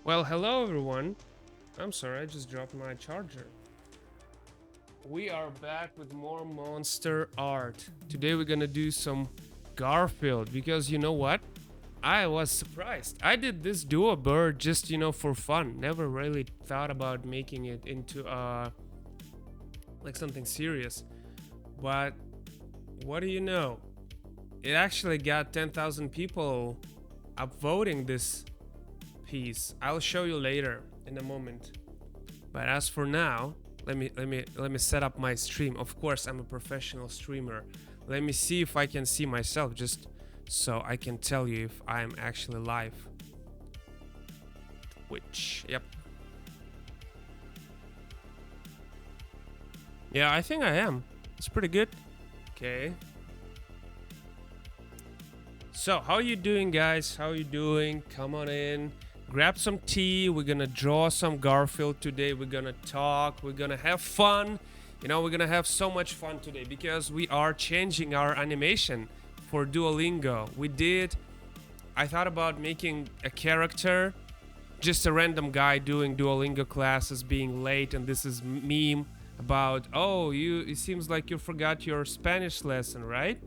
Well, hello everyone. I'm sorry, I just dropped my charger. We are back with more monster art. Today we're gonna do some Garfield because you know what? I was surprised. I did this duo bird just, for fun. Never really thought about making it into like something serious. But what do you know? It actually got 10,000 people upvoting this piece. I'll show you later in a moment. But as for now, let me set up my stream. Of course, I'm a professional streamer. Let me see if I can see myself just so I can tell you if I'm actually live. Which, yep. Yeah, I think I am. It's pretty good. Okay. So, how you doing, guys? How you doing? Come on in. Grab some tea. We're gonna draw some Garfield today. We're gonna talk. We're gonna have fun. We're gonna have so much fun today because we are changing our animation for Duolingo. I thought about making a character, just a random guy doing Duolingo classes, being late, and this is meme about, oh, it seems like you forgot your Spanish lesson, right?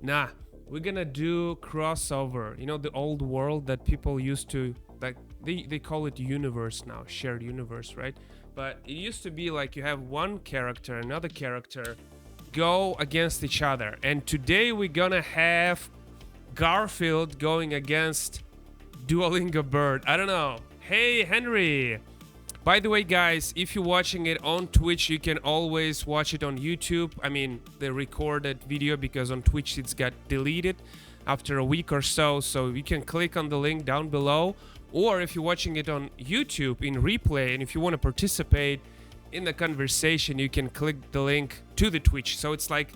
Nah, we're gonna do crossover. The old world that people used to, like, they call it universe now, shared universe, right? But it used to be like you have one character, another character go against each other. And today we're gonna have Garfield going against Duolingo Bird. I don't know. Hey, Henry. By the way, guys, if you're watching it on Twitch, you can always watch it on YouTube. I mean, the recorded video, because on Twitch it's got deleted after a week or so. So you can click on the link down below. Or if you're watching it on YouTube in replay, and if you want to participate in the conversation, you can click the link to the Twitch. So it's like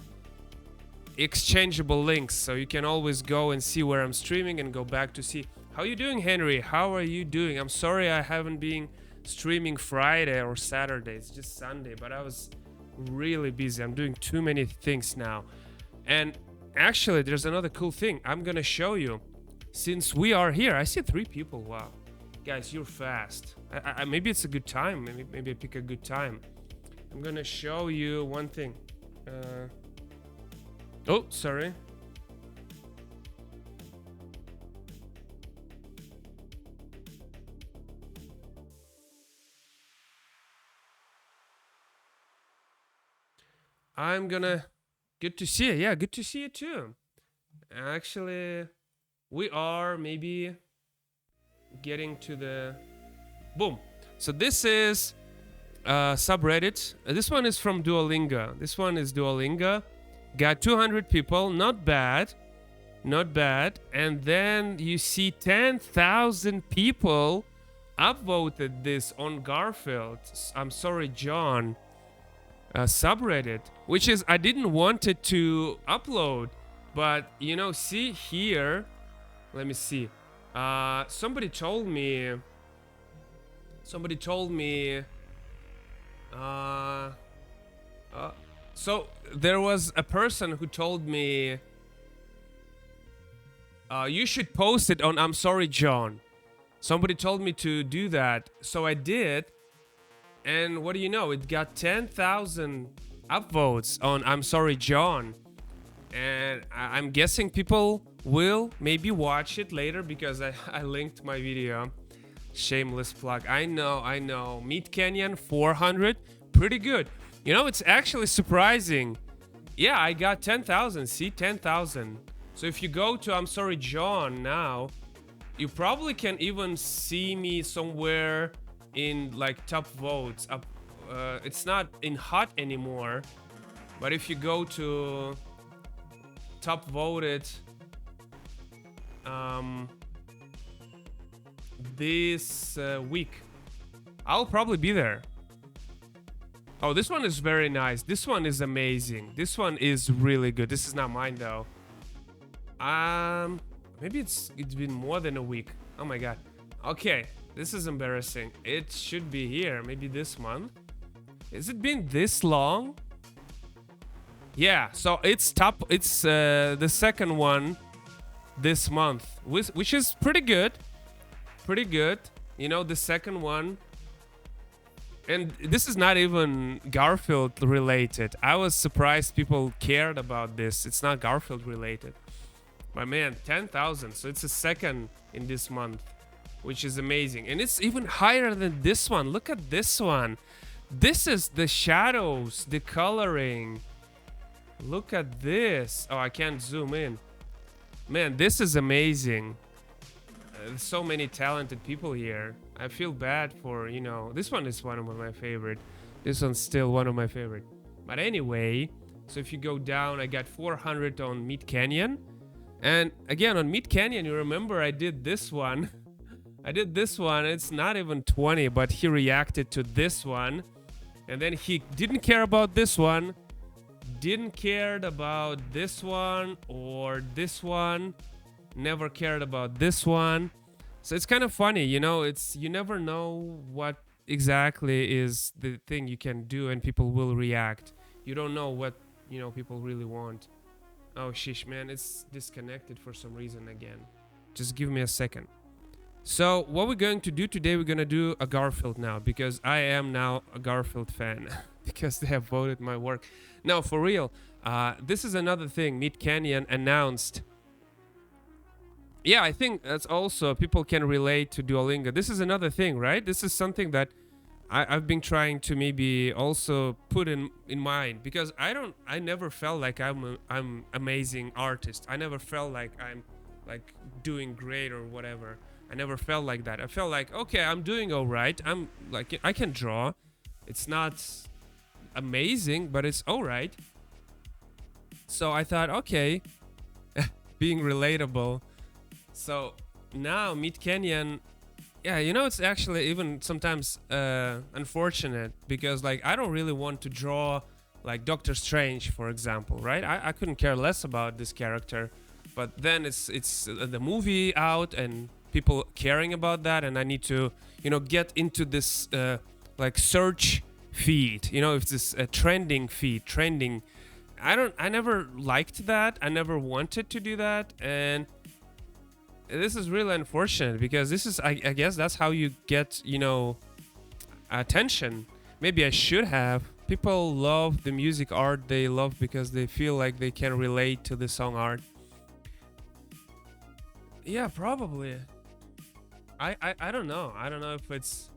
exchangeable links. So you can always go and see where I'm streaming and go back to see. How you doing, Henry? How are you doing? I'm sorry I haven't been streaming Friday or Saturday. It's just Sunday, but I was really busy. I'm doing too many things now. And actually, there's another cool thing I'm gonna show you. Since we are here, I see 3 people. Wow, guys, you're fast. Maybe it's a good time. Maybe I pick a good time. I'm gonna show you one thing. Oh, sorry. I'm gonna... Good to see you. Yeah, good to see you too. Actually, we are maybe getting to the... Boom. So this is subreddit. This one is from Duolingo. This one is Duolingo. Got 200 people. Not bad. Not bad. And then you see 10,000 people upvoted this on Garfield. I'm sorry, John. Subreddit, which is, I didn't want it to upload, but see here, let me see. Somebody told me so there was a person who told me you should post it on I'm sorry, John. Somebody told me to do that, so I did. And what do you know? It got 10,000 upvotes on I'm sorry, John. And I'm guessing people will maybe watch it later because I linked my video. Shameless plug. I know. Meat Canyon 400. Pretty good. It's actually surprising. Yeah, I got 10,000. See, 10,000. So if you go to I'm sorry, John now, you probably can even see me somewhere in like top votes up. It's not in hot anymore, but if you go to top voted this week, I'll probably be there. Oh, this one is very nice. This one is amazing. This one is really good. This is not mine though. Maybe it's been more than a week. Oh my god. Okay. This is embarrassing. It should be here. Maybe this month. Has it been this long? Yeah, so it's top. It's the second one this month, which is pretty good. Pretty good. You know, the second one, and this is not even Garfield related. I was surprised people cared about this. It's not Garfield related. But man, 10,000. So it's a second in this month, which is amazing. And it's even higher than this one. Look at this one. This is the shadows, the coloring. Look at this. Oh, I can't zoom in. Man, this is amazing. So many talented people here. I feel bad for, you know, this one is one of my favorite. This one's still one of my favorite. But anyway, so if you go down, I got 400 on Meat Canyon. And again, on Meat Canyon, you remember I did this one. I did this one. It's not even 20, but he reacted to this one. And then he didn't care about this one. Didn't cared about this one or this one. Never cared about this one. So it's kind of funny, you know, it's, you never know what exactly is the thing you can do and people will react. You don't know what, you know, people really want. Oh, sheesh, man, it's disconnected for some reason again. Just give me a second. So what we're going to do today, we're going to do a Garfield now, because I am now a Garfield fan because they have voted my work. Now, for real, this is another thing. Meat Canyon announced. Yeah, I think that's also, people can relate to Duolingo. This is another thing, right? This is something that I've been trying to maybe also put in mind, because I never felt like I'm amazing artist. I never felt like I'm like doing great or whatever. I never felt like that. I felt like, okay, I'm doing all right. I'm like, I can draw. It's not amazing, but it's all right. So I thought, okay, being relatable. So now Meat Canyon, yeah, you know, it's actually even sometimes unfortunate, because like I don't really want to draw like Doctor Strange, for example, right? I couldn't care less about this character, but then it's the movie out and people caring about that, and I need to, you know, get into this like search feed, you know, if this trending feed, trending. I never liked that. I never wanted to do that, and this is really unfortunate, because this is, I guess that's how you get, you know, attention. Maybe I should have. People love the music art they love because they feel like they can relate to the song art. Yeah, probably. I don't know. I don't know if it's...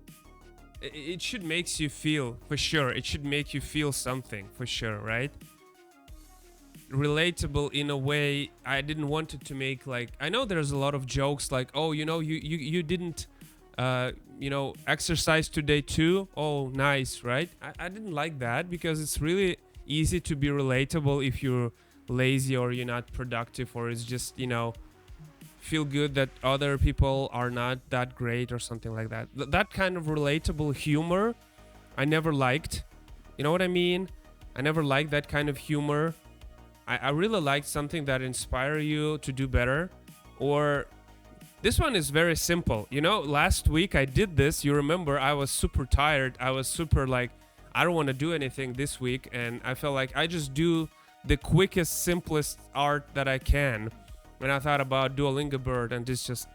It should makes you feel, for sure. It should make you feel something, for sure, right? Relatable in a way. I didn't want it to make like, I know there's a lot of jokes like, oh, you know, you didn't you know, exercise today too. Oh, nice, right? I didn't like that, because it's really easy to be relatable if you're lazy or you're not productive, or it's just, you know, feel good that other people are not that great or something like that. That kind of relatable humor I never liked. You know what I mean? I never liked that kind of humor. I really like something that inspire you to do better. Or this one is very simple. You know, last week I did this. You remember, I was super tired. I was super like, I don't want to do anything this week. And I felt like I just do the quickest, simplest art that I can. When I thought about Duolingo Bird, and this just,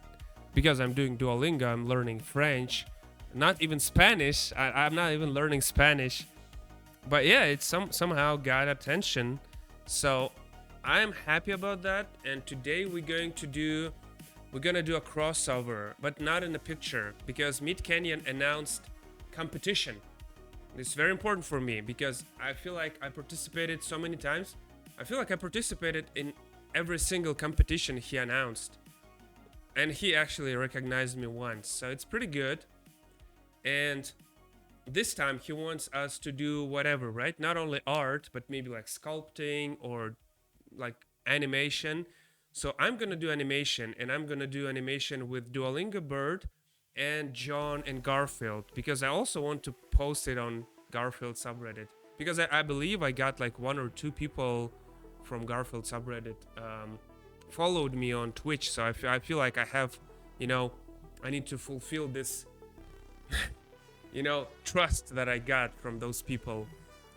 because I'm doing Duolingo, I'm learning French. Not even Spanish. I'm not even learning Spanish. But yeah, it somehow got attention. So I'm happy about that, and today we're gonna do a crossover, but not in a picture, because Meat Canyon announced competition. It's very important for me, because I feel like I participated so many times. I feel like I participated in every single competition he announced, and he actually recognized me once, so it's pretty good. And this time he wants us to do whatever, right? Not only art, but maybe like sculpting or like animation. So I'm gonna do animation, and I'm gonna do animation with Duolingo Bird and John and Garfield, because I also want to post it on Garfield subreddit, because I believe I got like 1 or 2 people from Garfield subreddit followed me on Twitch. So I feel like I have, you know, I need to fulfill this you know, trust that I got from those people.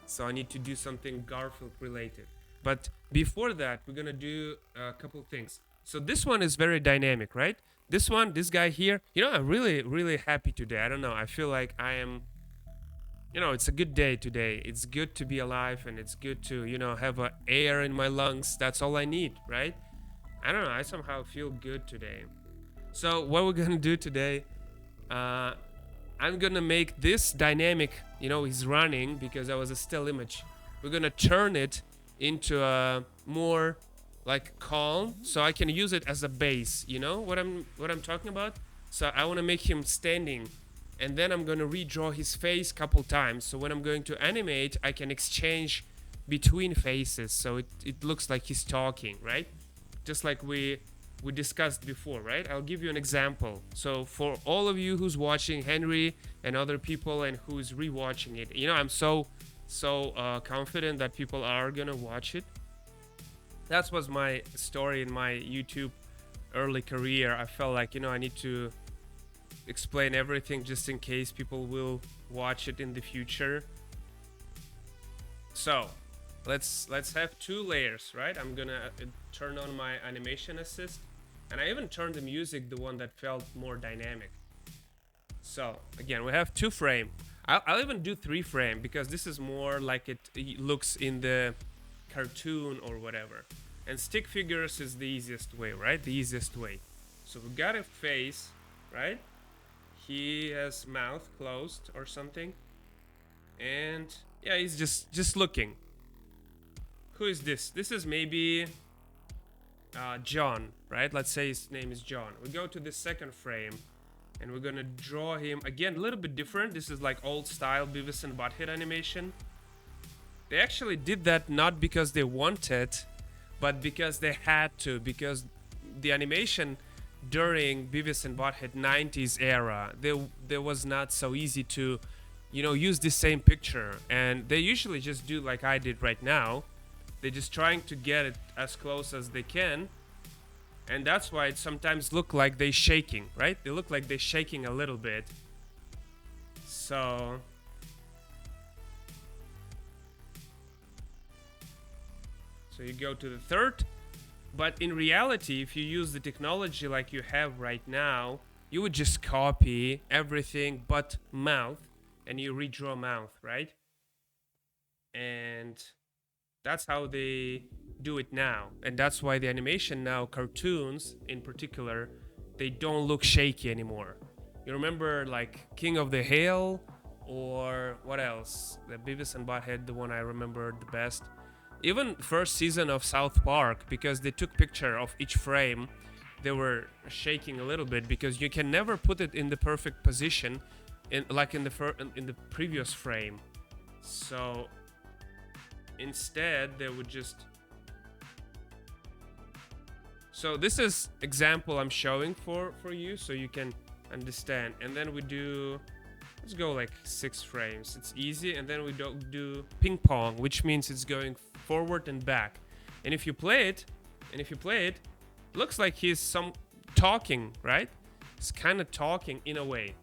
So I need to do something Garfield related. But before that, we're gonna do a couple things. So this one is very dynamic, right? this guy here, I'm really, really happy today. I don't know. I feel like I am, it's a good day today. It's good to be alive, and it's good to, have a air in my lungs. That's all I need, right? I don't know. I somehow feel good today. So what we're gonna do today, uh, I'm gonna make this dynamic, he's running because that was a still image. We're gonna turn it into a more like calm, so I can use it as a base. You know what I'm talking about? So I want to make him standing, and then I'm gonna redraw his face couple times. So when I'm going to animate, I can exchange between faces, so it looks like he's talking, right? Just like we discussed before, right? I'll give you an example. So for all of you who's watching, Henry and other people, and who's rewatching it, I'm so confident that people are gonna watch it. That was my story in my YouTube early career. I felt like, I need to explain everything just in case people will watch it in the future. So let's have two layers, right? I'm gonna turn on my animation assist, and I even turned the music, the one that felt more dynamic. So again, we have 2 frame. I'll even do 3 frame because this is more like it looks in the cartoon or whatever. And stick figures is the easiest way, right? The easiest way. So we got a face, right? He has mouth closed or something, and yeah, he's just looking. Who is this? This is maybe John, right? Let's say his name is John. We go to the 2nd frame, and we're gonna draw him again a little bit different. This is like old style Beavis and Butthead animation. They actually did that not because they wanted, but because they had to, because the animation during Beavis and Butthead 90s era, there was not so easy to, use the same picture. And they usually just do like I did right now. They're just trying to get it as close as they can. And that's why it sometimes look like they're shaking, right? They look like they're shaking a little bit. So you go to the 3rd. But in reality, if you use the technology like you have right now, you would just copy everything but mouth, and you redraw mouth, right? And that's how they do it now. And that's why the animation now, cartoons in particular, they don't look shaky anymore. You remember like King of the Hill, or what else? The Beavis and Butthead, the one I remember the best. Even first season of South Park, because they took picture of each frame, they were shaking a little bit because you can never put it in the perfect position, in the previous frame. So instead, they would just. So this is example I'm showing for you, so you can understand. And then we do. Let's go like 6 frames. It's easy, and then we do ping pong, which means it's going forward and back. And if you play it, looks like he's talking, right? He's kind of talking in a way.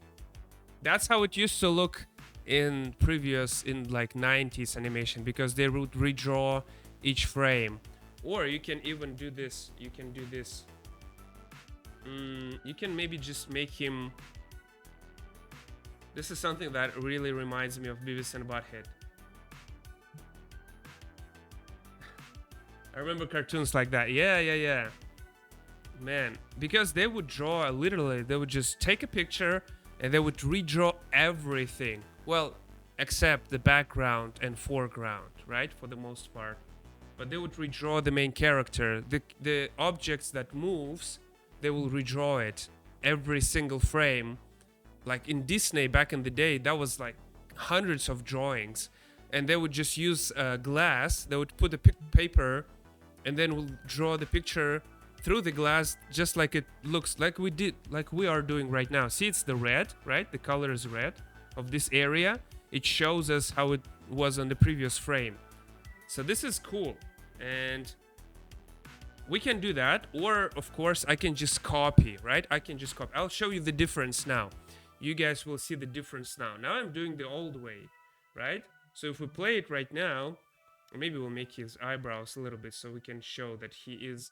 That's how it used to look in like 90s animation, because they would redraw each frame. Or you can even do this. You can do this. You can maybe just make him. This is something that really reminds me of Beavis and Butthead. I remember cartoons like that. Yeah. Man, because they would draw literally, they would just take a picture and they would redraw everything. Well, except the background and foreground, right? For the most part. But they would redraw the main character. The objects that moves, they will redraw it every single frame. Like in Disney back in the day, that was like hundreds of drawings, and they would just use glass. They would put a paper, and then we'll draw the picture through the glass, just like it looks like we are doing right now. See, it's the red, right? The color is red of this area. It shows us how it was on the previous frame. So this is cool, and we can do that. Or of course, I can just copy, right? I'll show you the difference now. You guys will see the difference now. Now I'm doing the old way, right? So if we play it right now, or maybe we'll make his eyebrows a little bit so we can show that he is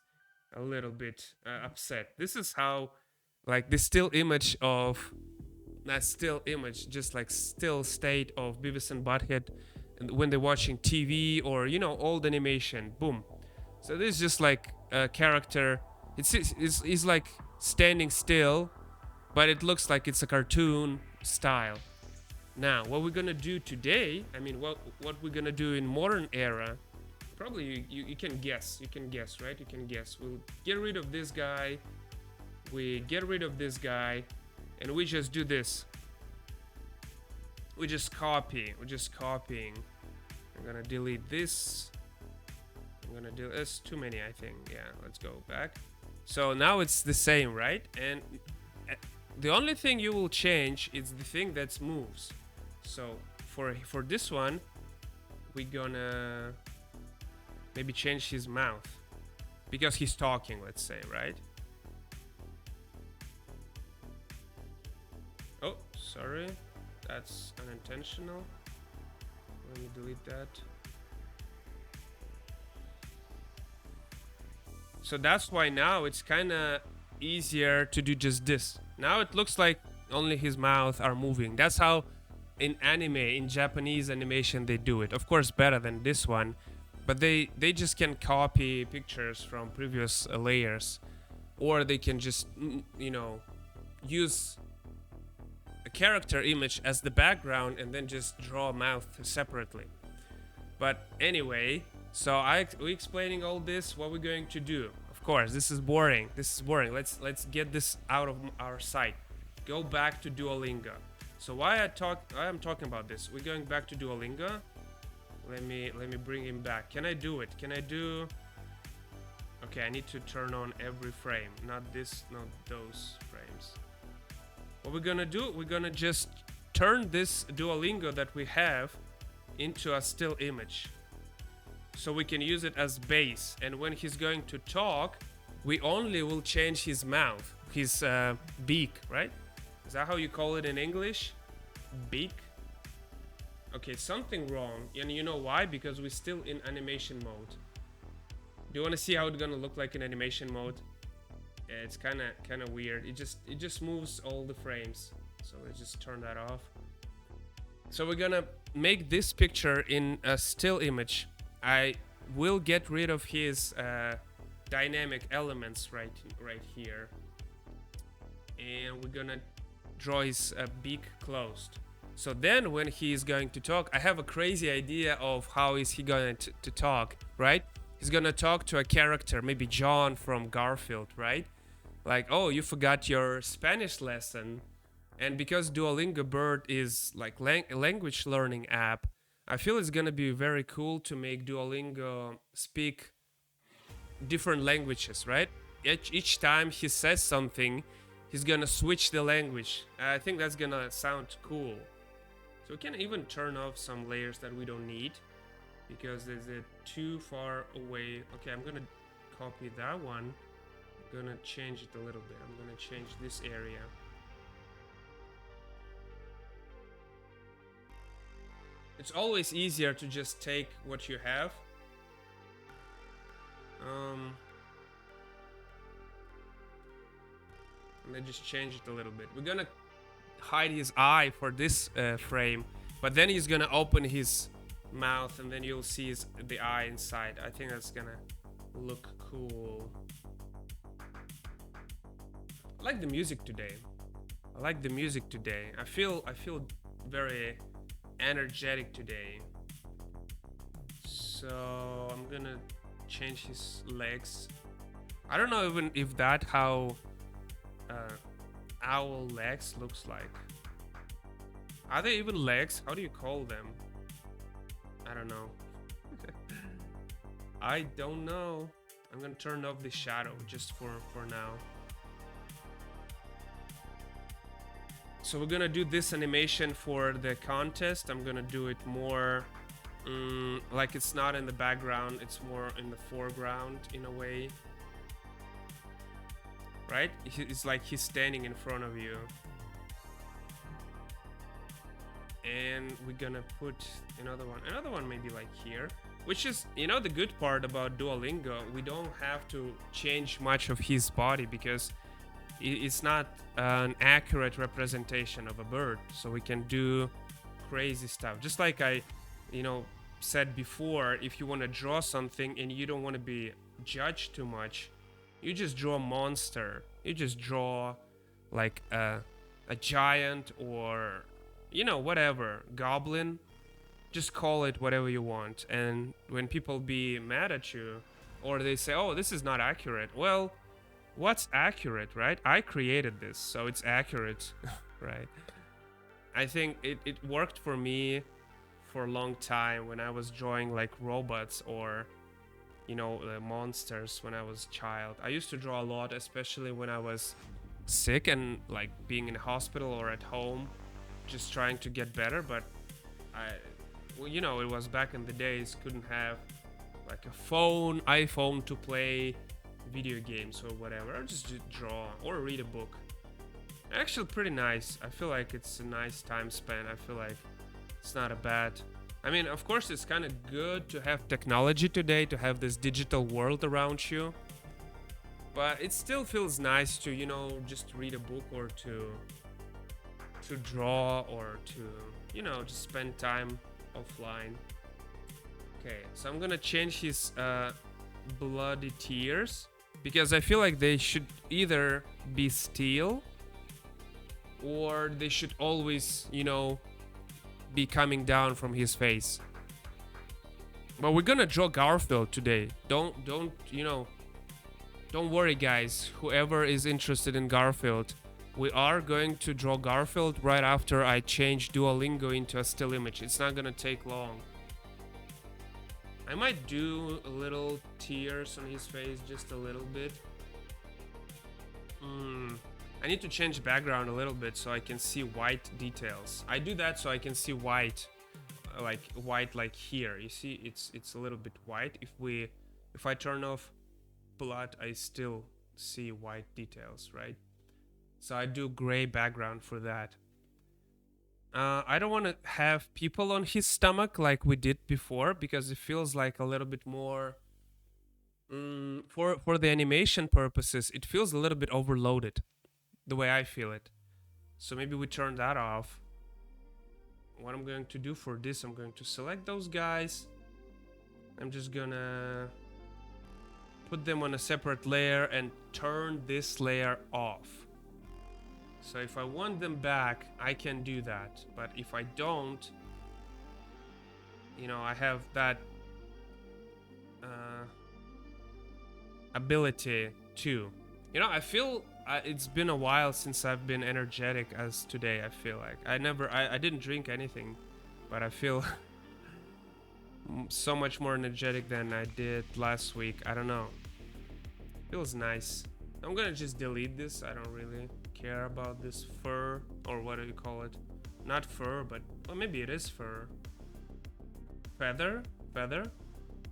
a little bit upset. This is how like the still image of not still image, just like still state of Beavis and Butthead when they're watching TV or old animation. Boom. So this is just like a character. It's like standing still, but it looks like it's a cartoon style. Now, what we're gonna do today, I mean, what we're gonna do in modern era, probably you can guess. You can guess, right? You can guess. We'll get rid of this guy. We get rid of this guy, and we just do this. We just copy. We're just copying. I'm gonna delete this. I'm gonna do this. Too many, I think. Yeah, let's go back. So now it's the same, right? And the only thing you will change is the thing that moves. So for this one, we're gonna maybe change his mouth because he's talking, let's say, right? Oh, sorry, that's unintentional. Let me delete that. So that's why now it's kind of easier to do just this. Now it looks like only his mouth are moving. That's how in anime, in Japanese animation, they do it. Of course, better than this one, but they just can copy pictures from previous layers, or they can just use a character image as the background and then just draw a mouth separately. But anyway, so we explaining all this. What we're going to do? Of course, this is boring. This is boring. Let's get this out of our sight. Go back to Duolingo. So why I'm talking about this? We're going back to Duolingo. Let me bring him back. Can I do it? Can I do? Okay, I need to turn on every frame, not this, not those frames. What we're gonna do? We're gonna just turn this Duolingo that we have into a still image, so we can use it as base. And when he's going to talk, we only will change his mouth, his beak, right? Is that how you call it in English? Beak? Okay, something wrong. And you know why? Because we're still in animation mode. Do you want to see how it's gonna look like in animation mode? Yeah, it's kind of weird. It just moves all the frames. So let's just turn that off. So we're gonna make this picture in a still image. I will get rid of his dynamic elements right here, and we're gonna draw his beak closed. So then when he's going to talk, I have a crazy idea of how is he going to talk, right? He's gonna talk to a character, maybe John from Garfield, right? Like, oh, you forgot your Spanish lesson. And because Duolingo Bird is like a language learning app, I feel it's gonna be very cool to make Duolingo speak different languages, right? Each time he says something, he's gonna switch the language. I think that's gonna sound cool. So we can even turn off some layers that we don't need because there's too far away. Okay, I'm gonna copy that one. I'm gonna change it a little bit. I'm gonna change this area. It's always easier to just take what you have. And then just change it a little bit. We're gonna hide his eye for this frame, but then he's gonna open his mouth and then you'll see the eye inside. I think that's gonna look cool. I like the music today. I feel very energetic today. So I'm gonna change his legs. I don't know even if that how owl legs looks like. Are they even legs? How do you call them? I don't know. I don't know. I'm gonna turn off the shadow just for now. So we're gonna do this animation for the contest. I'm gonna do it more like it's not in the background, it's more in the foreground in a way. Right? It's like he's standing in front of you. And we're gonna put another one maybe like here. Which is, the good part about Duolingo, we don't have to change much of his body because it's not an accurate representation of a bird, so we can do crazy stuff. Just like I, you know, said before, if you want to draw something and you don't want to be judged too much, you just draw a monster. You just draw like a giant, or whatever, goblin. Just call it whatever you want. And when people be mad at you, or they say, oh, this is not accurate, well, what's accurate, right? I created this, so it's accurate. Right? I think it worked for me for a long time when I was drawing like robots or monsters when I was a child. I used to draw a lot, especially when I was sick and like being in a hospital or at home, just trying to get better. But it was back in the days, couldn't have like a iPhone to play video games or whatever. I'll just draw or read a book. Actually pretty nice. I feel like it's a nice time span. I feel like it's not a bad. I mean, of course, it's kind of good to have technology today, to have this digital world around you. But it still feels nice to, just read a book or to draw or to, just spend time offline. Okay, so I'm gonna change his bloody tears because I feel like they should either be steel or they should always, be coming down from his face. But we're gonna draw Garfield today. Don't worry, guys. Whoever is interested in Garfield, we are going to draw Garfield right after I change Duolingo into a still image. It's not gonna take long. I might do a little tears on his face, just a little bit. I need to change background a little bit so I can see white details. I do that so I can see white, like here. You see, it's a little bit white. If I turn off blood, I still see white details, right? So I do gray background for that. I don't want to have people on his stomach like we did before because it feels like a little bit more. For the animation purposes, it feels a little bit overloaded, the way I feel it. So maybe we turn that off. What I'm going to do for this, I'm going to select those guys. I'm just gonna put them on a separate layer and turn this layer off. So if I want them back, I can do that. But if I don't, I have that ability too. I feel it's been a while since I've been energetic as today. I feel like I didn't drink anything, but I feel so much more energetic than I did last week. I don't know. Feels nice. I'm gonna just delete this. I don't really care about this fur, or what do you call it? Not fur, but well, maybe it is fur. Feather?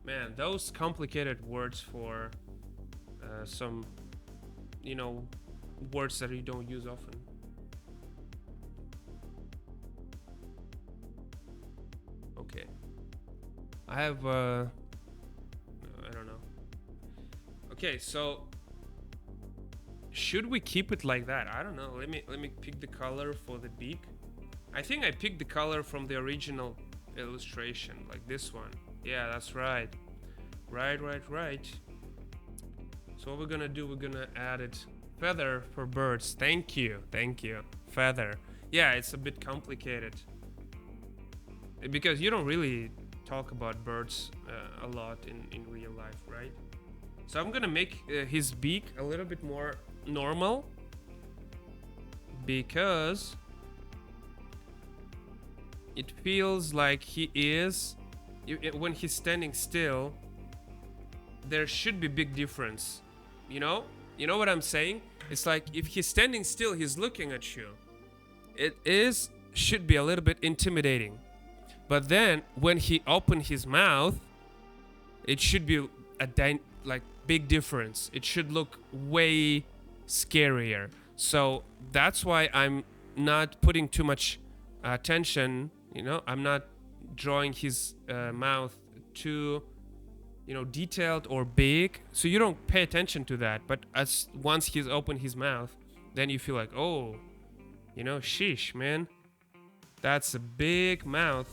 Man, those complicated words for some, words that you don't use often. Okay. I have, I don't know. Okay, so should we keep it like that? I don't know. Let me pick the color for the beak. I think I picked the color from the original illustration, like this one. Yeah, that's right. Right. So what we're gonna do, we're gonna add it. Feather for birds. Thank you. Feather. Yeah, it's a bit complicated. Because you don't really talk about birds a lot in real life, right? So I'm gonna make his beak a little bit more normal. Because it feels like he is... when he's standing still, there should be big difference. You know what I'm saying? It's like if he's standing still, he's looking at you. Should be a little bit intimidating. But then when he opened his mouth, it should be big difference. It should look way scarier. So that's why I'm not putting too much attention. I'm not drawing his mouth too detailed or big, so you don't pay attention to that. But once he's opened his mouth, then you feel like, oh, sheesh, man, that's a big mouth.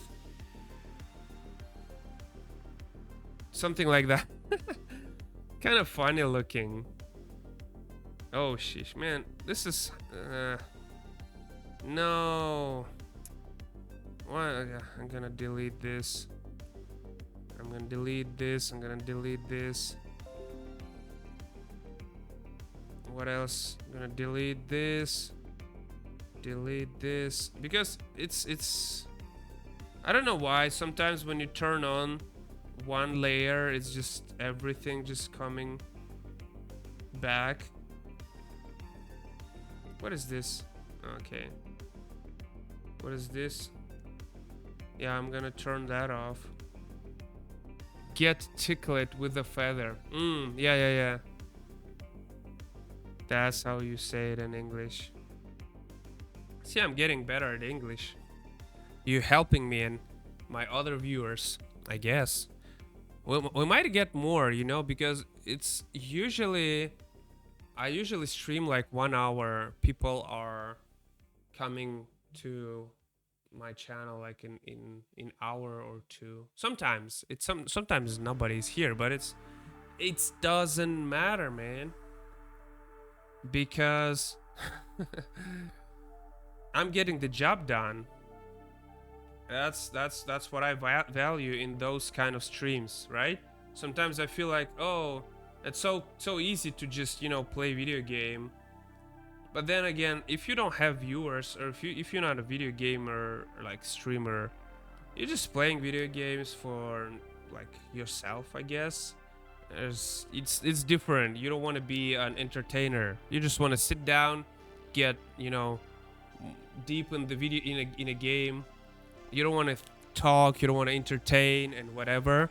Something like that. Kind of funny looking. Oh, sheesh, man. This is... no. Why? I'm gonna delete this. I'm gonna delete this. I'm gonna delete this. What else? I'm gonna delete this. Delete this. Because it's... I don't know why. Sometimes when you turn on one layer, it's just everything just coming back. What is this? Okay. What is this? Yeah, I'm gonna turn that off. Get tickled with a feather. Yeah. That's how you say it in English. See, I'm getting better at English. You helping me and my other viewers, I guess. We might get more, because it's usually... I usually stream like 1 hour. People are coming to my channel like in hour or two. Sometimes sometimes nobody's here, but it doesn't matter, man, because I'm getting the job done. That's what I value in those kind of streams, right? Sometimes I feel like, oh, it's so easy to just play video game, but then again, if you don't have viewers, or if you're not a video gamer or like streamer, you're just playing video games for like yourself, I guess. It's different. You don't want to be an entertainer. You just want to sit down, get deep in the video in a game. You don't want to talk. You don't want to entertain and whatever.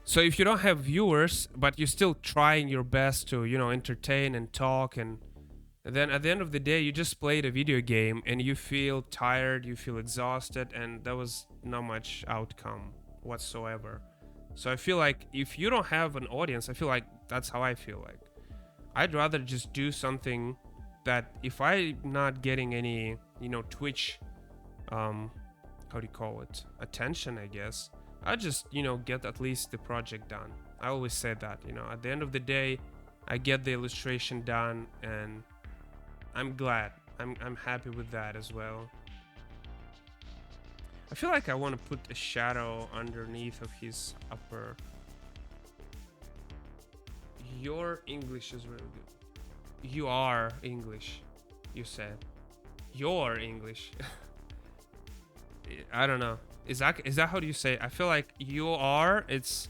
So if you don't have viewers, but you're still trying your best to entertain and talk, and then at the end of the day, you just played a video game and you feel tired, you feel exhausted, and there was not much outcome whatsoever. So I feel like if you don't have an audience, I feel like that's how I feel like. I'd rather just do something that if I'm not getting any, Twitch, how do you call it? Attention, I guess. I just, get at least the project done. I always say that, at the end of the day, I get the illustration done, and I'm glad. I'm happy with that as well. I feel like I want to put a shadow underneath of his upper. Your English is really good. You are English, you said. Your English. I don't know. Is that how do you say it? I feel like you are, it's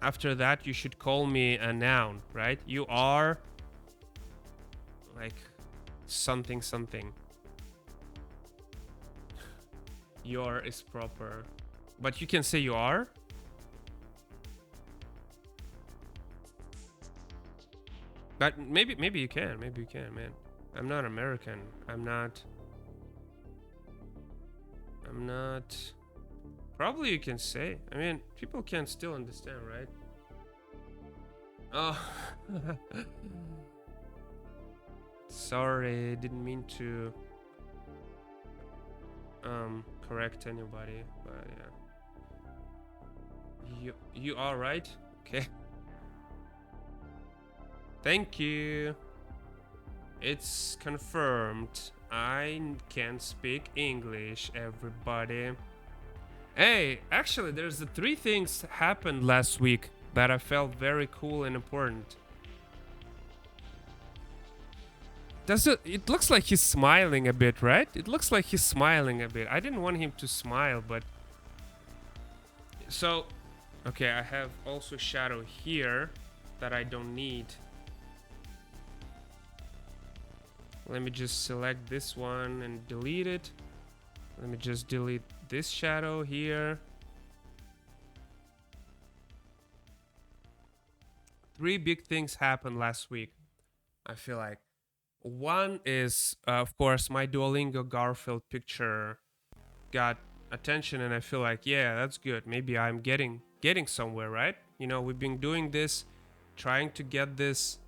after that you should call me a noun, right? You are like something. Your is proper. But you can say you are? But maybe you can, man. I'm not American. I'm not. Probably you can say. I mean, people can still understand, right? Oh. Sorry, didn't mean to correct anybody, but yeah. You are right? Okay. Thank you. It's confirmed. I can speak English, everybody. Hey, actually, there's the 3 things happened last week that I felt very cool and important. It looks like he's smiling a bit, right? It looks like he's smiling a bit. I didn't want him to smile, but... So, okay, I have also shadow here that I don't need. Let me just select this one and delete it. Let me just delete this shadow here. 3 big things happened last week, I feel like. One is, of course, my Duolingo Garfield picture got attention, and I feel like, yeah, that's good. Maybe I'm getting somewhere, right? We've been doing this, trying to get this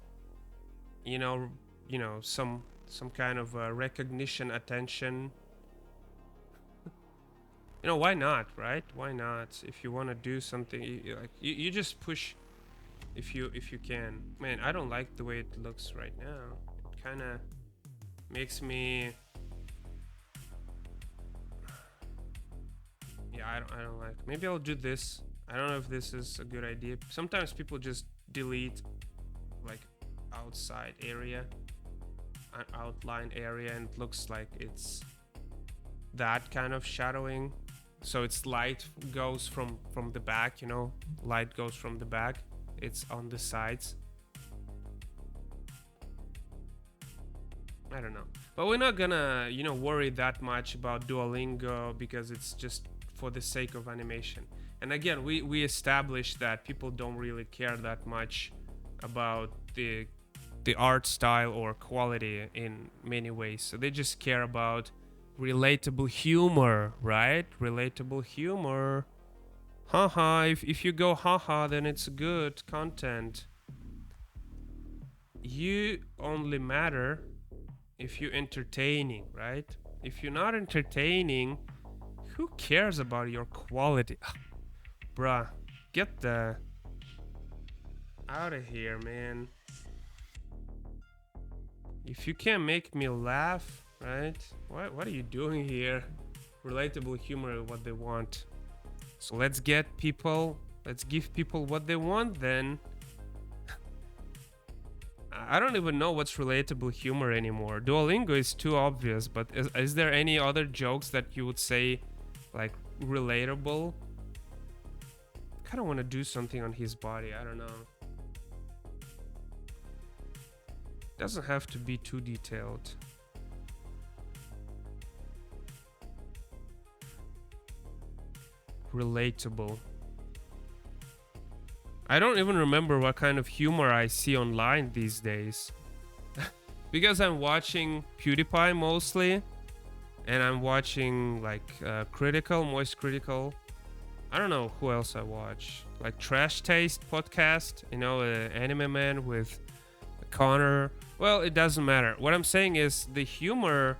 you know, some kind of recognition, attention. Why not, right? Why not? If you want to do something, you just push if you can. Man, I don't like the way it looks right now. It kind of makes me, yeah, I don't like. Maybe I'll do this. I don't know if this is a good idea. Sometimes people just delete like outside area, an outline area, and it looks like it's that kind of shadowing. So it's light goes from the back, light goes from the back. It's on the sides. I don't know, but we're not gonna worry that much about Duolingo because it's just for the sake of animation. And again, we established that people don't really care that much about the art style or quality in many ways. So they just care about relatable humor, right? Relatable humor. Haha, if you go haha, then it's good content. You only matter if you're entertaining, right? If you're not entertaining, who cares about your quality? Bruh, get the out of here, man. If you can't make me laugh, right? What are you doing here? Relatable humor is what they want. So let's give people what they want then. I don't even know what's relatable humor anymore. Duolingo is too obvious, but is there any other jokes that you would say like relatable? I kind of want to do something on his body. I don't know. Doesn't have to be too detailed. Relatable. I don't even remember what kind of humor I see online these days. Because I'm watching PewDiePie mostly, and I'm watching like Moist Critical. I don't know who else I watch. Like Trash Taste podcast, Anime Man with Connor. Well, it doesn't matter. What I'm saying is the humor.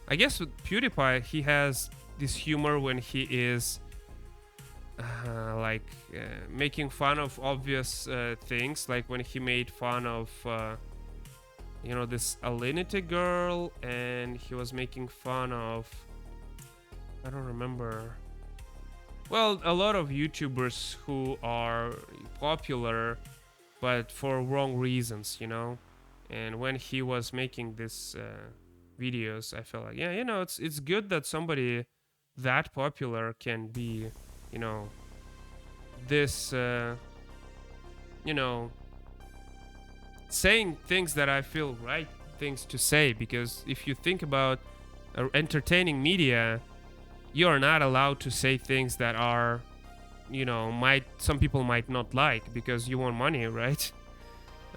I guess with PewDiePie, he has this humor when he is making fun of obvious things, like when he made fun of this Alinity girl, and he was making fun of, I don't remember, well, a lot of YouTubers who are popular but for wrong reasons, and when he was making this videos, I felt like, yeah, it's good that somebody that popular can be this saying things that I feel right things to say, because if you think about entertaining media, you are not allowed to say things that are some people might not like because you want money, right?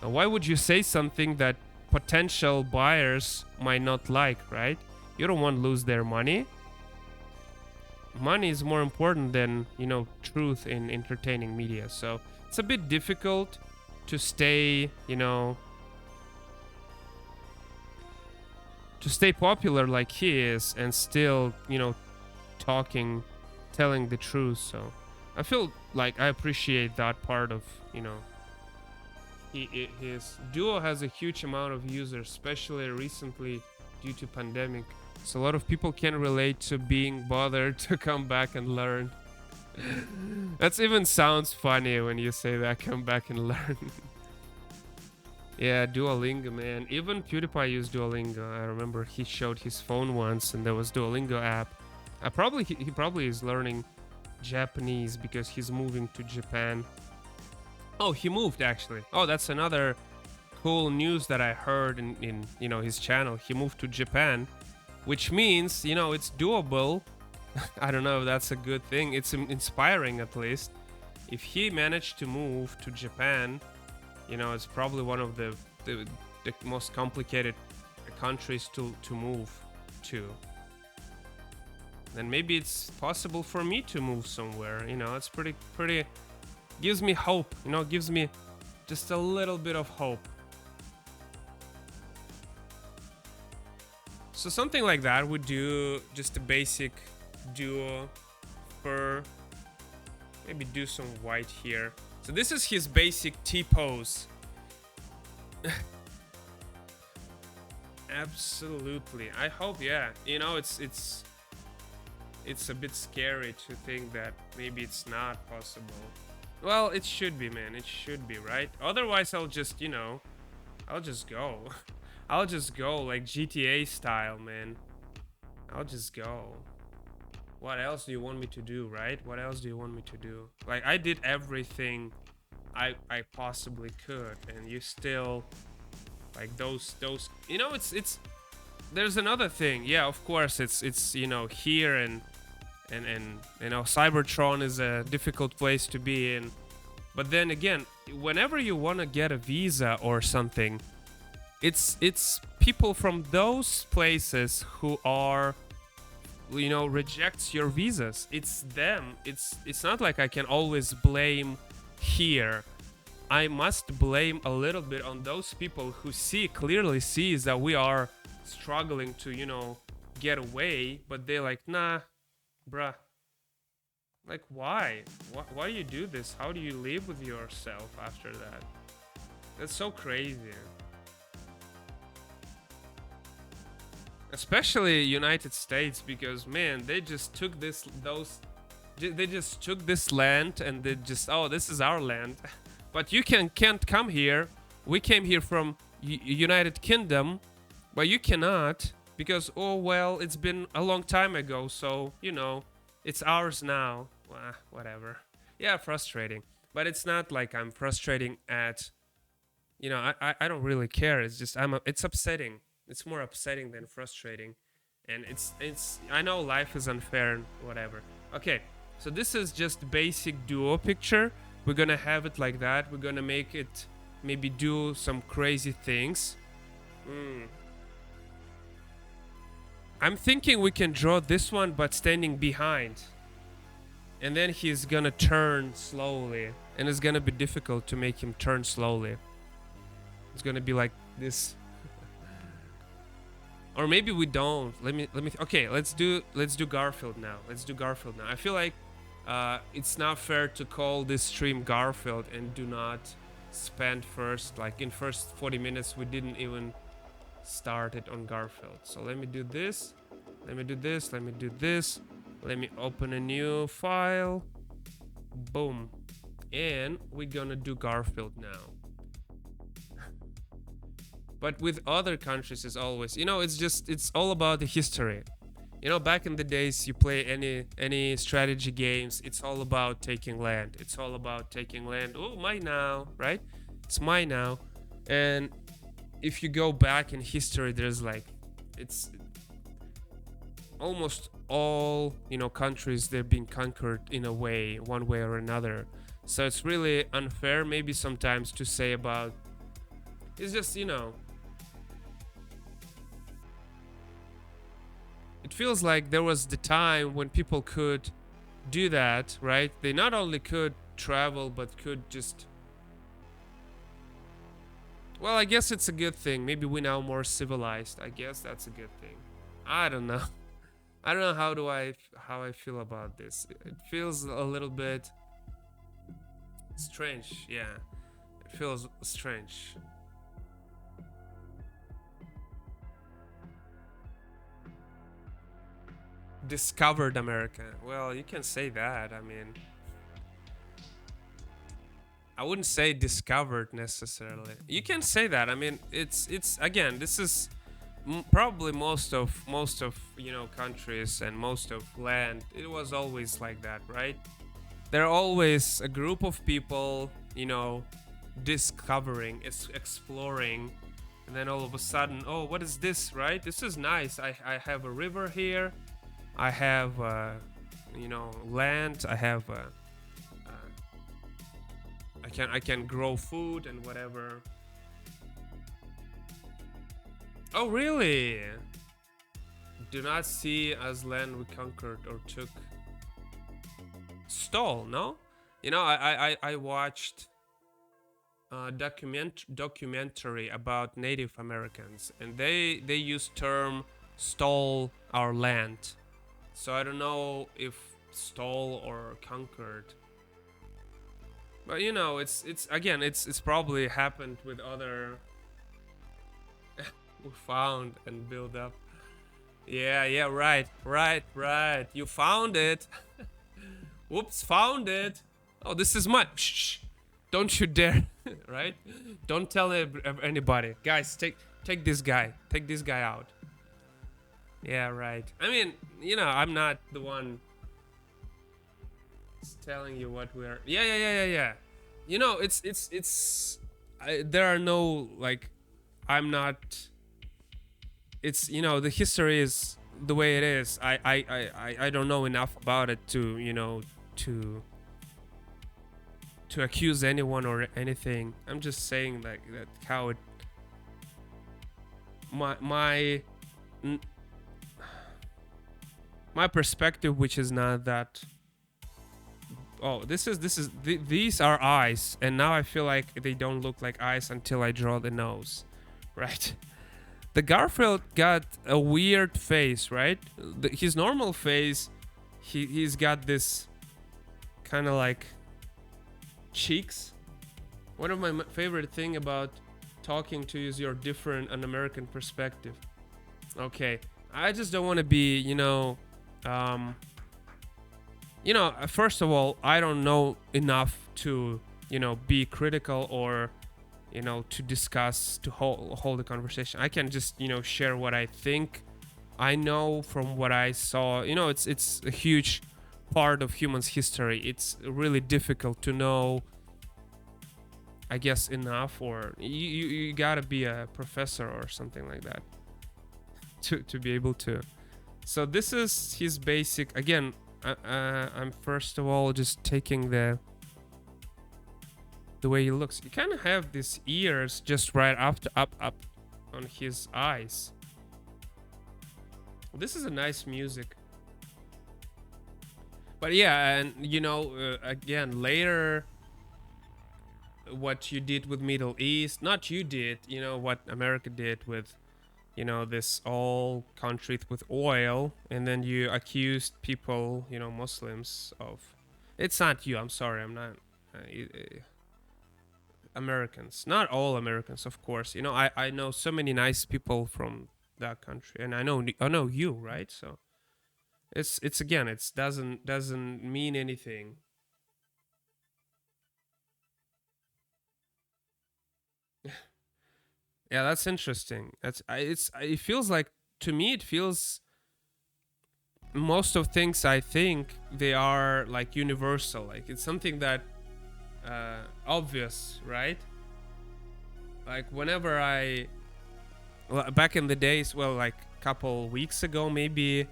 Why would you say something that potential buyers might not like, right? You don't want to lose their money. Money is more important than truth in entertaining media. So it's a bit difficult to stay popular like he is and still telling the truth. So I feel like I appreciate that part of his Duo has a huge amount of users, especially recently due to pandemic. So a lot of people can relate to being bothered to come back and learn. That even sounds funny when you say that, come back and learn. Yeah, Duolingo, man. Even PewDiePie used Duolingo. I remember he showed his phone once and there was Duolingo app. He probably is learning Japanese because he's moving to Japan. Oh, he moved actually. Oh, that's another cool news that I heard in his channel. He moved to Japan, which means it's doable. I don't know if that's a good thing. It's inspiring, at least. If he managed to move to Japan, it's probably one of the most complicated countries to move to. Then maybe it's possible for me to move somewhere. It's pretty gives me hope. Gives me just a little bit of hope. So something like that would do just a basic duo for maybe do some white here. So this is his basic T pose. Absolutely. I hope, yeah. You know, it's a bit scary to think that maybe it's not possible. Well, it should be, man. It should be, right? Otherwise, I'll just, you know, I'll just go. I'll just go like GTA style, man. I'll just go. What else do you want me to do, right? What else do you want me to do? Like, I did everything I possibly could, and you still like those you know, it's there's another thing. Yeah, of course, it's you know, here and you know, Cybertron is a difficult place to be in. But then again, whenever you want to get a visa or something, it's people from those places who are, you know, rejects your visas. It's them. It's not like I can always blame here. I must blame a little bit on those people who clearly sees that we are struggling to, you know, get away, but they're like, nah, bruh. Like, why? Why do you do this? How do you live with yourself after that? That's so crazy. Especially United States, because man, they just took they just took this land and they just, oh, this is our land. But you can't come here. We came here from United Kingdom, but you cannot because, oh well, it's been a long time ago, so you know, it's ours now. Whatever. Yeah, frustrating. But it's not like I'm frustrating at, you know, I don't really care. It's just it's upsetting. It's more upsetting than frustrating. And it's I know life is unfair and whatever. Okay, so this is just basic duo picture. We're gonna have it like that. We're gonna make it maybe do some crazy things. I'm thinking we can draw this one but standing behind. And then he's gonna turn slowly. And it's gonna be difficult to make him turn slowly. It's gonna be like this. Or maybe we don't. Let me okay, let's do Garfield now. Let's do Garfield now. I feel like it's not fair to call this stream Garfield and do not spend first, like in first 40 minutes we didn't even start it on Garfield. So let me do this. Let me do this. Let me do this. Let me open a new file. Boom. And we're gonna do Garfield now. But with other countries is always, you know, it's all about the history. You know, back in the days you play any strategy games, it's all about taking land. It's all about taking land. Oh, mine now, right? It's mine now. And if you go back in history, there's like, it's almost all, you know, countries, they're being conquered in a way, one way or another. So it's really unfair maybe sometimes to say about, it's just, you know, it feels like there was the time when people could do that, right? They not only could travel, but could just, well, I guess it's a good thing. Maybe we're now more civilized. I guess that's a good thing. I don't know. I don't know how I feel about this. It feels a little bit strange. Yeah, it feels strange. Discovered America. Well, you can say that. I mean, I wouldn't say discovered necessarily. You can say that. I mean, it's again, this is probably most of you know, countries and most of land. It was always like that, right? There are always a group of people, you know, discovering, exploring, and then all of a sudden, oh, what is this, right? This is nice. I have a river here. I have, you know, land. I have, I can grow food and whatever. Oh, really? Do not see as land we conquered or took. Stole, no? You know, I watched a documentary about Native Americans, and they use term stole our land. So I don't know if stole or conquered. But you know, it's again, it's probably happened with other who found and build up. Yeah, yeah, right, right, right. You found it. Whoops, found it. Oh, this is my. Shh. Don't you dare, right? Don't tell anybody, guys. Take this guy. Take this guy out. Yeah, right. I mean, you know, I'm not the one telling you what we're. Yeah, yeah, yeah, yeah, yeah. You know, there are no like. I'm not. It's, you know, the history is the way it is. I don't know enough about it to, you know, to accuse anyone or anything. I'm just saying like that how it my my perspective, which is not that. Oh, these are eyes, and now I feel like they don't look like eyes until I draw the nose, right? The Garfield got a weird face, right? His normal face, he's got this kind of like cheeks. One of my favorite thing about talking to you is your different an American perspective. Okay, I just don't want to be, first of all, I don't know enough to, be critical or, to discuss, to hold a conversation. I can just, share what I think I know from what I saw. It's a huge part of humans' history. It's really difficult to know, I guess, enough, or you gotta be a professor or something like that to be able to. So this is his basic. Again, I'm first of all just taking the way he looks. You kind of have these ears just right up on his eyes. This is a nice music. But yeah, and again, later, what you did with Middle East, not you did, what America did with, this all country with oil, and then you accused people, Muslims of. It's not you. I'm sorry. I'm not. Americans, not all Americans, of course. I know so many nice people from that country, and I know you, right? So it's again, it doesn't mean anything. Yeah, that's interesting. It feels like, to me it feels, most of things I think they are like universal, like it's something that obvious, right? Like whenever back in the days, well, like a couple weeks ago maybe,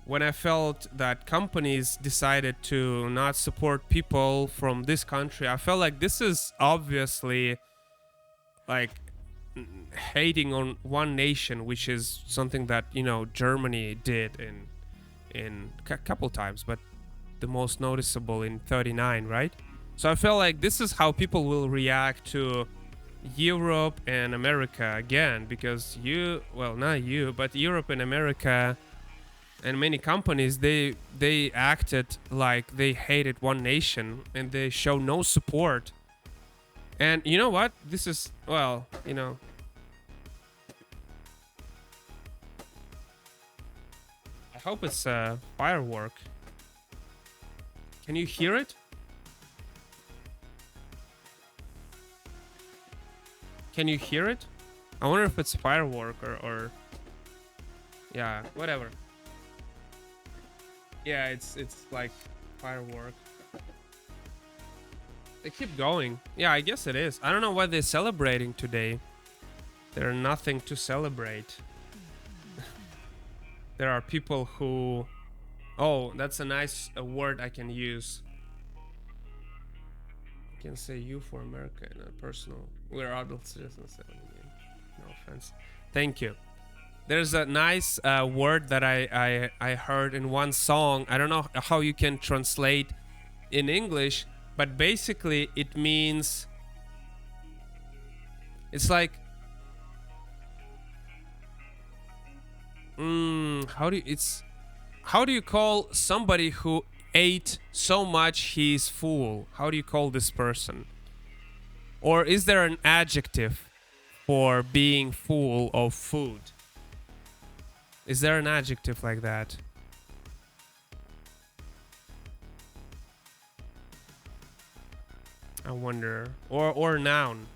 when I felt that companies decided to not support people from this country, I felt like this is obviously like hating on one nation, which is something that Germany did in a couple times, but the most noticeable in 39, right? So I felt like this is how people will react to Europe and America again, because not you, but Europe and America and many companies, they acted like they hated one nation and they show no support. And you know what? This is, well, I hope it's a firework. Can you hear it? Can you hear it? I wonder if it's firework or yeah, whatever. Yeah, it's like firework. They keep going. Yeah, I guess it is. I don't know what they're celebrating today. There's nothing to celebrate. There are people who... Oh, that's a nice word I can use. I can say you for America in a personal... We're adult citizens. No offense. Thank you. There's a nice word that I heard in one song. I don't know how you can translate in English, but basically it means... It's like... How do you call somebody who ate so much he's full? How do you call this person? Or is there an adjective for being full of food? Is there an adjective like that? I wonder. Or noun.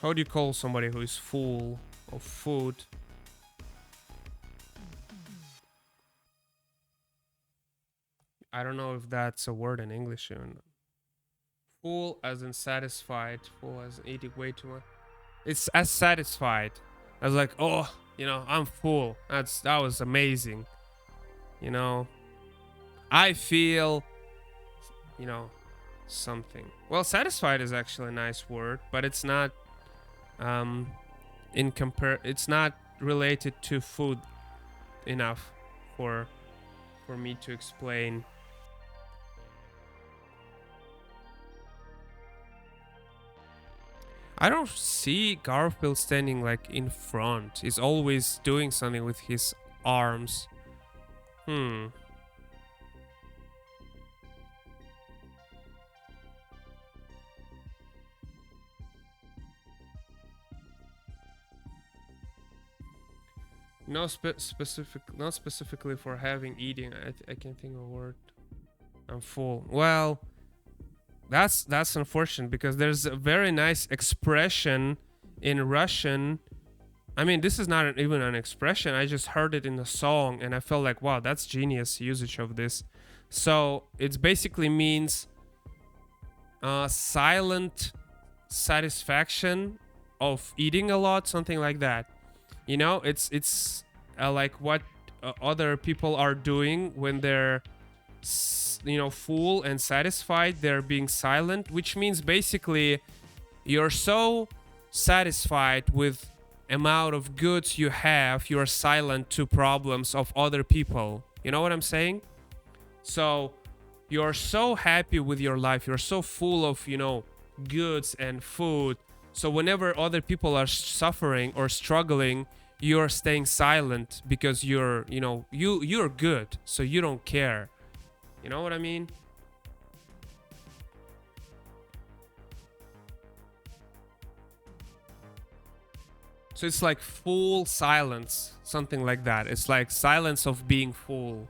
How do you call somebody who is full of food? I don't know if that's a word in English even. Full as in satisfied. Full as in eating way too much. It's as satisfied. I was like, oh, I'm full. That was amazing. I feel, something. Well, satisfied is actually a nice word, but it's not it's not related to food enough for me to explain. I don't see Garfield standing like in front. He's always doing something with his arms. No specific, not specifically for having eating. I can't think of a word. I'm full. Well, that's unfortunate because there's a very nice expression in Russian. I mean, this is not even an expression. I just heard it in the song and I felt like, wow, that's genius usage of this. So it basically means silent satisfaction of eating a lot, something like that. It's like what other people are doing when they're full and satisfied. They're being silent, which means basically you're so satisfied with amount of goods you have, you're silent to problems of other people. You know what I'm saying? So you're so happy with your life, you're so full of goods and food. So whenever other people are suffering or struggling, you're staying silent because you're good, so you don't care. You know what I mean? So it's like full silence, something like that. It's like silence of being full.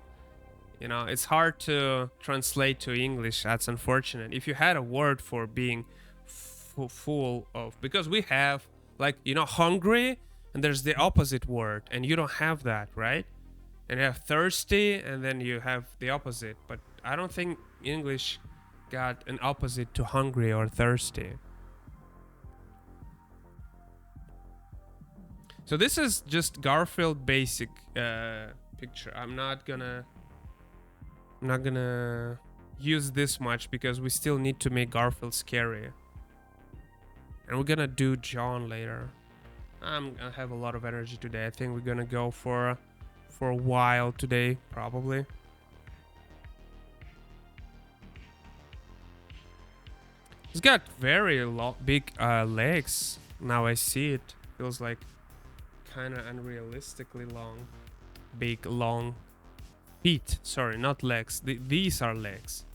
It's hard to translate to English. That's unfortunate. If you had a word for being full of, because we have hungry, and there's the opposite word, and you don't have that, right? And you have thirsty, and then you have the opposite. But I don't think English got an opposite to hungry or thirsty. So this is just Garfield basic picture. I'm not gonna use this much because we still need to make Garfield scary. And we're gonna do John later. I have a lot of energy today. I think we're gonna go for a while today, probably. He's got very big legs. Now I see it. Feels like kind of unrealistically long. Big, long feet. Sorry, not legs. These are legs.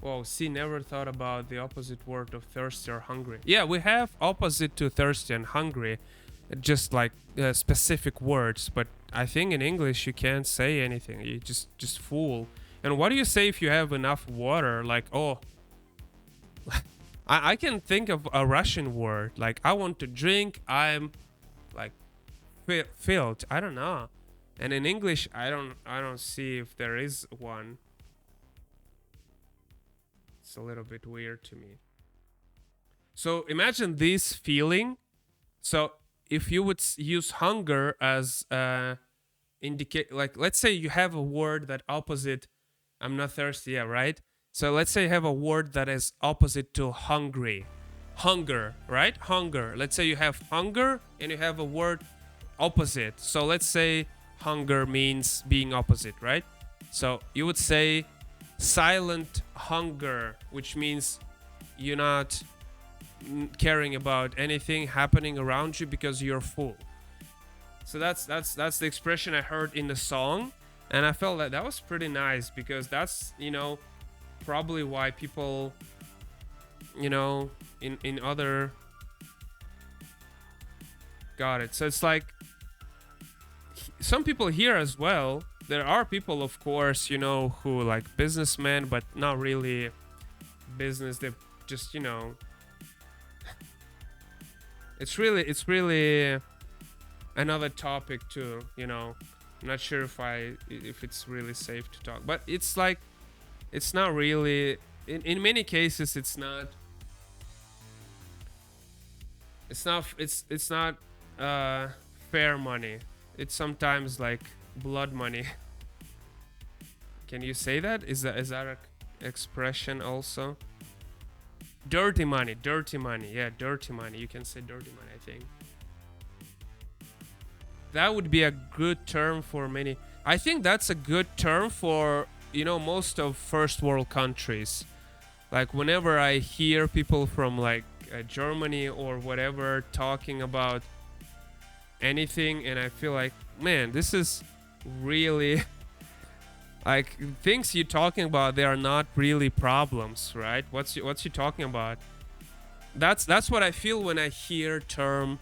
Whoa, see, never thought about the opposite word of thirsty or hungry. Yeah, we have opposite to thirsty and hungry, just like specific words, but I think in English you can't say anything. You just full. And what do you say if you have enough water? Like, oh, I can think of a Russian word. Like, I want to drink. I'm like filled. I don't know. And in English, I don't see if there is one. It's a little bit weird to me. So imagine this feeling. So if you would use hunger as indicate, like, let's say you have a word that opposite, I'm not thirsty, yeah, right? So let's say you have a word that is opposite to hungry. Hunger, right? Hunger. Let's say you have hunger and you have a word opposite. So let's say hunger means being opposite, right? So you would say silent hunger, which means you're not caring about anything happening around you because you're full. So that's the expression I heard in the song, and I felt that was pretty nice, because that's, probably why people, in other, got it. So it's like some people here as well. There are people, of course, who like businessmen, but not really business. They just, it's really another topic too. I'm not sure if it's really safe to talk, but it's like, it's not really. In many cases, it's not. It's not fair money. It's sometimes like blood money. Can you say that? Is that an expression also? Dirty money. Yeah, dirty money. You can say dirty money, I think. That would be a good term for many. I think that's a good term for, most of first world countries. Like whenever I hear people from like Germany or whatever talking about anything, and I feel like, man, this is really like things you're talking about, they are not really problems, right? What's you talking about? That's what I feel when I hear term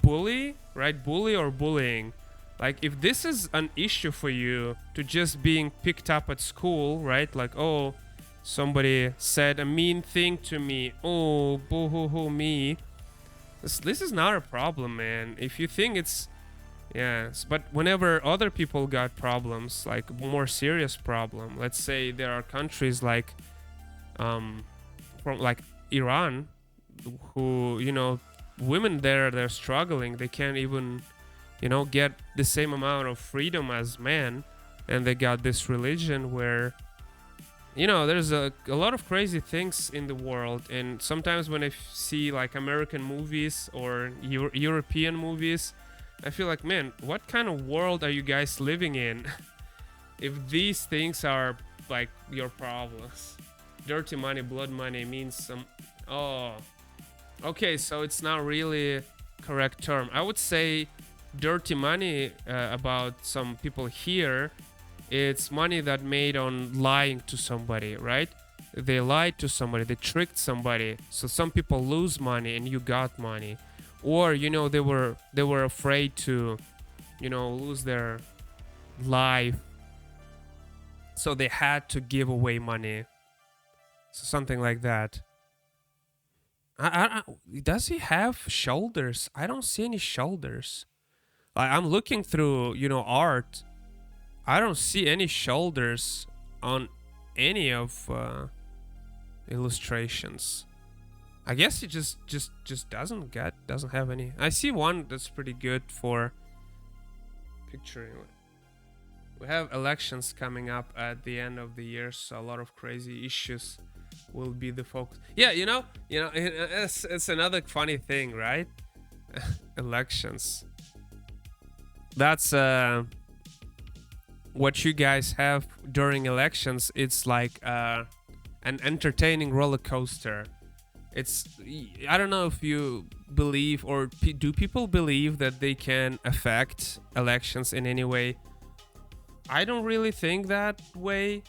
bully, right? Bully or bullying. Like if this is an issue for you, to just being picked up at school, right? Like, oh, somebody said a mean thing to me, oh, boo hoo hoo me. This is not a problem, man. If you think it's, yes, but whenever other people got problems, like more serious problem, let's say there are countries like from like Iran, who, women there, they're struggling. They can't even, get the same amount of freedom as men, and they got this religion where, there's a lot of crazy things in the world. And sometimes when I see like American movies or European movies, I feel like, man, what kind of world are you guys living in? If these things are like your problems. Dirty money, blood money means some. Oh, okay, so it's not really correct term. I would say dirty money about some people here. It's money that made on lying to somebody, right? They lied to somebody, they tricked somebody. So some people lose money and you got money. Or, they were afraid to, lose their life. So they had to give away money. So something like that. Does he have shoulders? I don't see any shoulders. I'm looking through, art. I don't see any shoulders on any of illustrations. I guess it just doesn't have any. I see one that's pretty good for picturing. We have elections coming up at the end of the year, so a lot of crazy issues will be the focus. Yeah, it's another funny thing, right? Elections. That's what you guys have during elections. It's like an entertaining roller coaster. I don't know if you believe, or do people believe that they can affect elections in any way? I don't really think that way,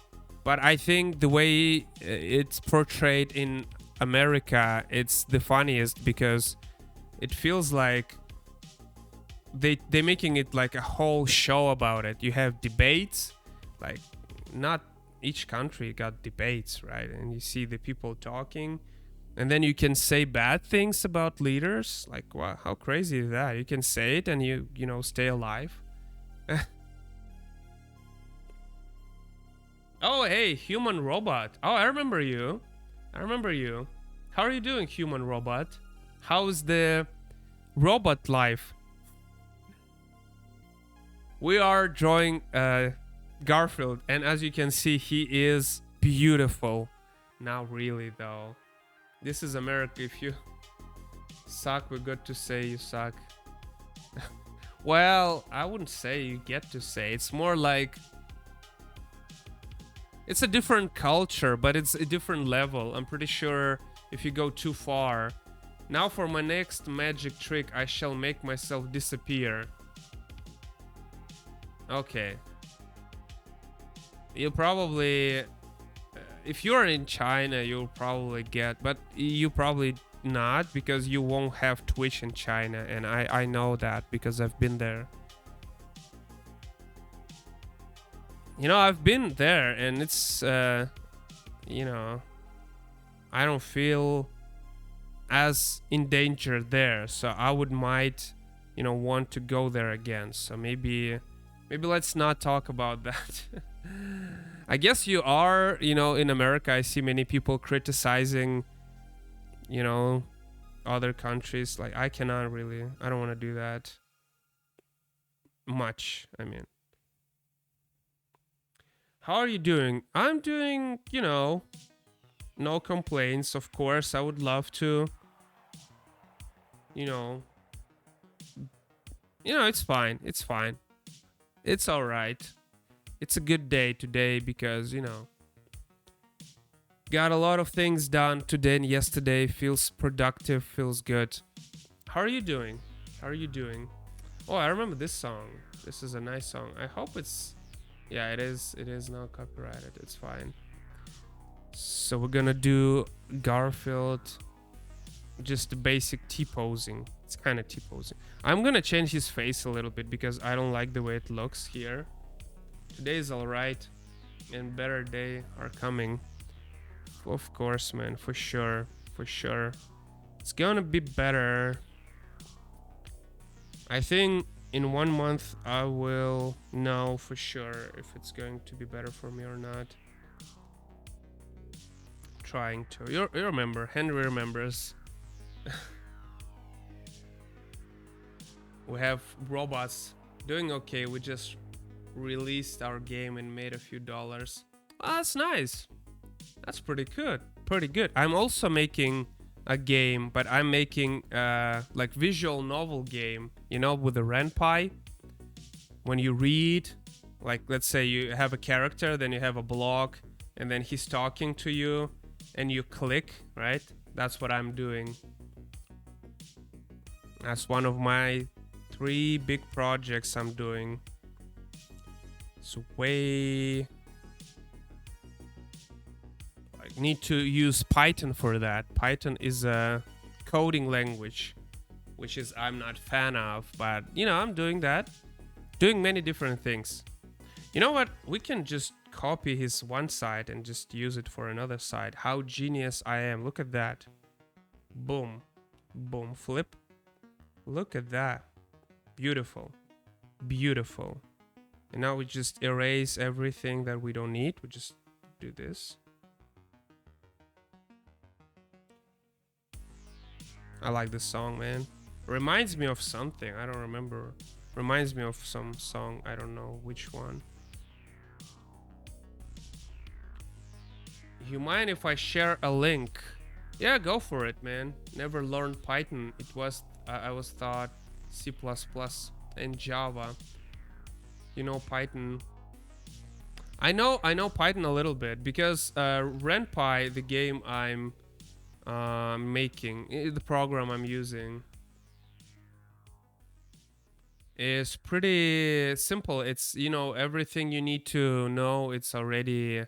but I think the way it's portrayed in America, it's the funniest, because it feels like they're making it like a whole show about it. You have debates, like not each country got debates, right? And you see the people talking, and then you can say bad things about leaders. Like, wow, how crazy is that? You can say it and you stay alive. Oh, hey, human robot. Oh, I remember you. How are you doing, human robot? How's the robot life? We are drawing Garfield, and as you can see, he is beautiful. Not really, though. This is America. If you suck, we're good to say you suck. Well, I wouldn't say you get to say. It's more like it's a different culture, but it's a different level. I'm pretty sure if you go too far. Now for my next magic trick, I shall make myself disappear. Okay. You'll probably... if you're in China, you'll probably get... but you probably not, because you won't have Twitch in China. And I know that because I've been there. You know, I've been there and it's... you know... I don't feel as in danger there. So I might, you know, want to go there again. So maybe let's not talk about that. I guess you are, you know, in America, I see many people criticizing, you know, other countries. Like, I cannot really, I don't want to do that much. I mean, how are you doing? I'm doing, you know, no complaints. Of course, I would love to, you know, it's fine. It's fine. It's all right. It's a good day today because, you know, got a lot of things done today and yesterday. Feels productive, feels good. How are you doing? How are you doing? Oh, I remember this song. This is a nice song. I hope it's... yeah, it is. It is not copyrighted. It's fine. So we're gonna do Garfield. Just the basic T-posing. It's kind of T-posing. I'm gonna change his face a little bit because I don't like the way it looks here. Today is alright, and better days are coming. Of course, man, for sure, for sure. It's gonna be better. I think in 1 month I will know for sure if it's going to be better for me or not. Trying to. You remember, Henry remembers. We have robots doing okay. We just released our game and made a few dollars. Oh, that's nice. That's pretty good. Pretty good. I'm also making a game, but I'm making like visual novel game, you know, with the RenPy. When you read, like, let's say you have a character, then you have a blog, and then he's talking to you, and you click, right? That's what I'm doing. That's one of my 3 big projects I'm doing. It's way... I need to use Python for that. Python is a coding language, which is I'm not fan of, but you know, I'm doing that. Doing many different things. You know what? We can just copy his one side and just use it for another side. How genius I am. Look at that. Boom. Boom. Flip. Look at that. Beautiful. Beautiful. And now we just erase everything that we don't need. We just do this. I like this song, man. Reminds me of something. I don't remember. Reminds me of some song. I don't know which one. You mind if I share a link? Yeah, go for it, man. Never learned Python. It was I was taught C++ and Java. You know Python. I know Python a little bit because RenPy, the game I'm making, the program I'm using, is pretty simple. It's, you know, everything you need to know, it's already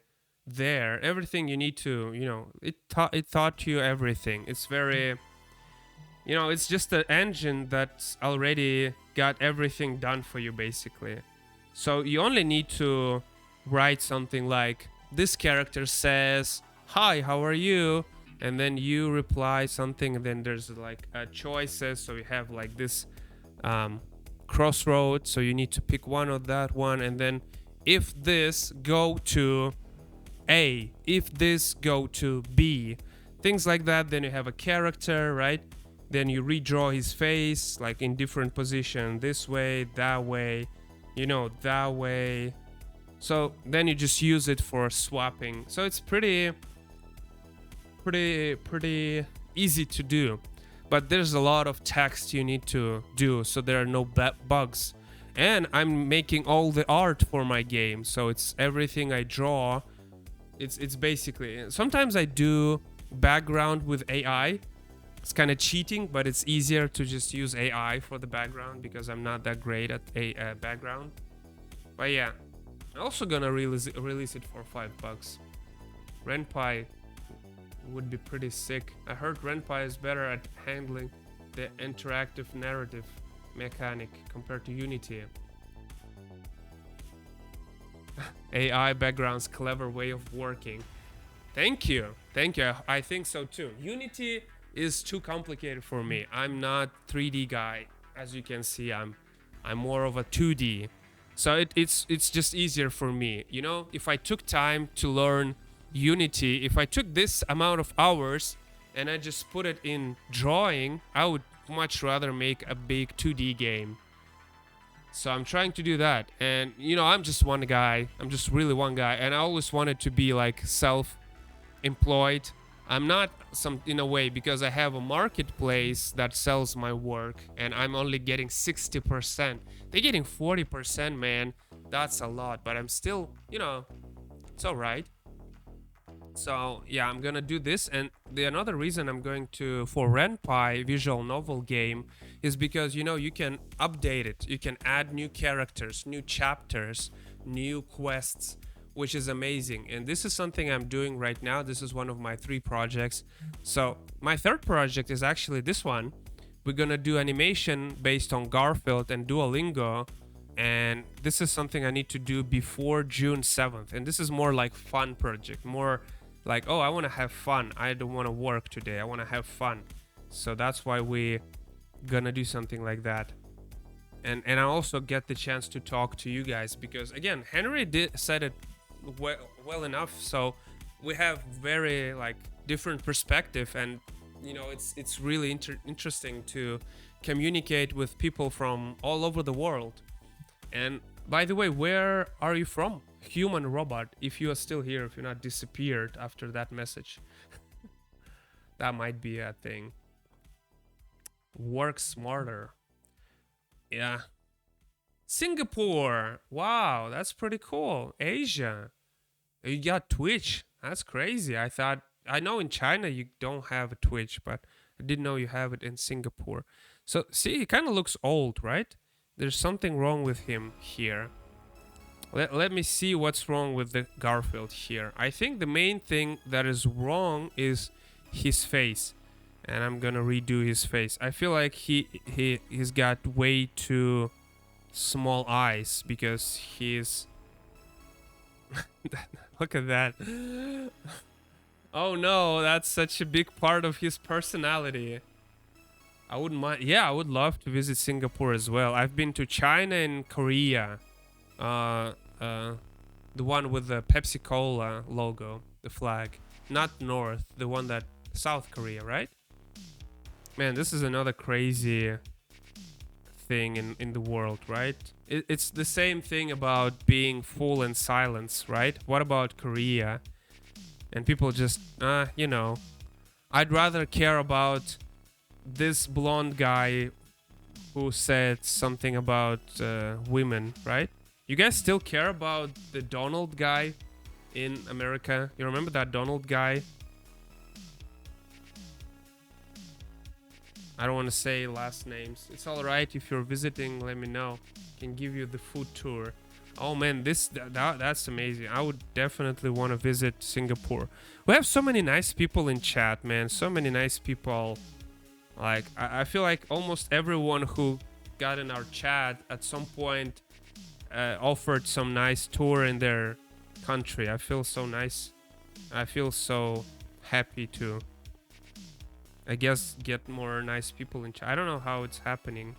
there. Everything you need to, you know, it taught you everything. It's very, you know, it's just an engine that's already got everything done for you, basically. So you only need to write something like, this character says, hi, how are you? And then you reply something, and then there's like choices. So you have like this crossroad. So you need to pick one of that one. And then if this, go to A. If this, go to B. Things like that. Then you have a character, right? Then you redraw his face, like in different position. This way, that way, you know, that way. So then you just use it for swapping. So it's pretty easy to do, but there's a lot of text you need to do, so there are no bugs. And I'm making all the art for my game, so it's everything I draw. It's basically, sometimes I do background with AI. It's kind of cheating, but it's easier to just use AI for the background because I'm not that great at a background. But yeah, I'm also gonna release it for $5. RenPy would be pretty sick. I heard RenPy is better at handling the interactive narrative mechanic compared to Unity. AI background's clever way of working. Thank you. Thank you. I think so too. Unity is too complicated for me. I'm not 3D guy. As you can see, I'm more of a 2D. So it's just easier for me. You know, if I took time to learn Unity, if I took this amount of hours and I just put it in drawing, I would much rather make a big 2D game. So I'm trying to do that. And you know, I'm just one guy. I'm just really one guy, and I always wanted to be like self-employed. I'm not some in a way because I have a marketplace that sells my work and I'm only getting 60%. They're getting 40%, man. That's a lot, but I'm still, you know, it's all right. So yeah, I'm gonna do this, and the another reason I'm going to for RenPy visual novel game is because you know you can update it, you can add new characters, new chapters, new quests, which is amazing. And this is something I'm doing right now. This is one of my 3 projects. So my 3rd project is actually this one. We're gonna do animation based on Garfield and Duolingo. And this is something I need to do before June 7th. And this is more like fun project, more like, oh, I want to have fun. I don't want to work today. I want to have fun. So that's why we gonna do something like that. And I also get the chance to talk to you guys because again, Henry said it well enough. So we have very like different perspective, and you know, it's really interesting to communicate with people from all over the world. And by the way, where are you from? Human robot, if you are still here, if you're not disappeared after that message. That might be a thing. Work smarter. Yeah. Singapore. Wow, that's pretty cool. Asia. You got Twitch. That's crazy. I know in China you don't have a Twitch, but I didn't know you have it in Singapore. So see, he kind of looks old, right? There's something wrong with him here. Let me see what's wrong with the Garfield here. I think the main thing that is wrong is his face. And I'm gonna redo his face. I feel like he's got way too small eyes because he's... Look at that. Oh no, that's such a big part of his personality. I wouldn't mind. Yeah, I would love to visit Singapore as well. I've been to China and Korea. The one with the Pepsi Cola logo, the flag. Not North, the one that South Korea, right? Man, this is another crazy thing in the world, right? It's the same thing about being full in silence, right? What about Korea? And people just, you know, I'd rather care about this blonde guy who said something about women, right? You guys still care about the Donald guy in America? You remember that Donald guy? I don't want to say last names. It's all right if you're visiting. Let me know. Can give you the food tour. Oh man, that's amazing. I would definitely want to visit Singapore. We have so many nice people in chat, man. So many nice people. Like I feel like almost everyone who got in our chat at some point offered some nice tour in their country. I feel so nice. I feel so happy to, I guess, get more nice people in chat. I don't know how it's happening.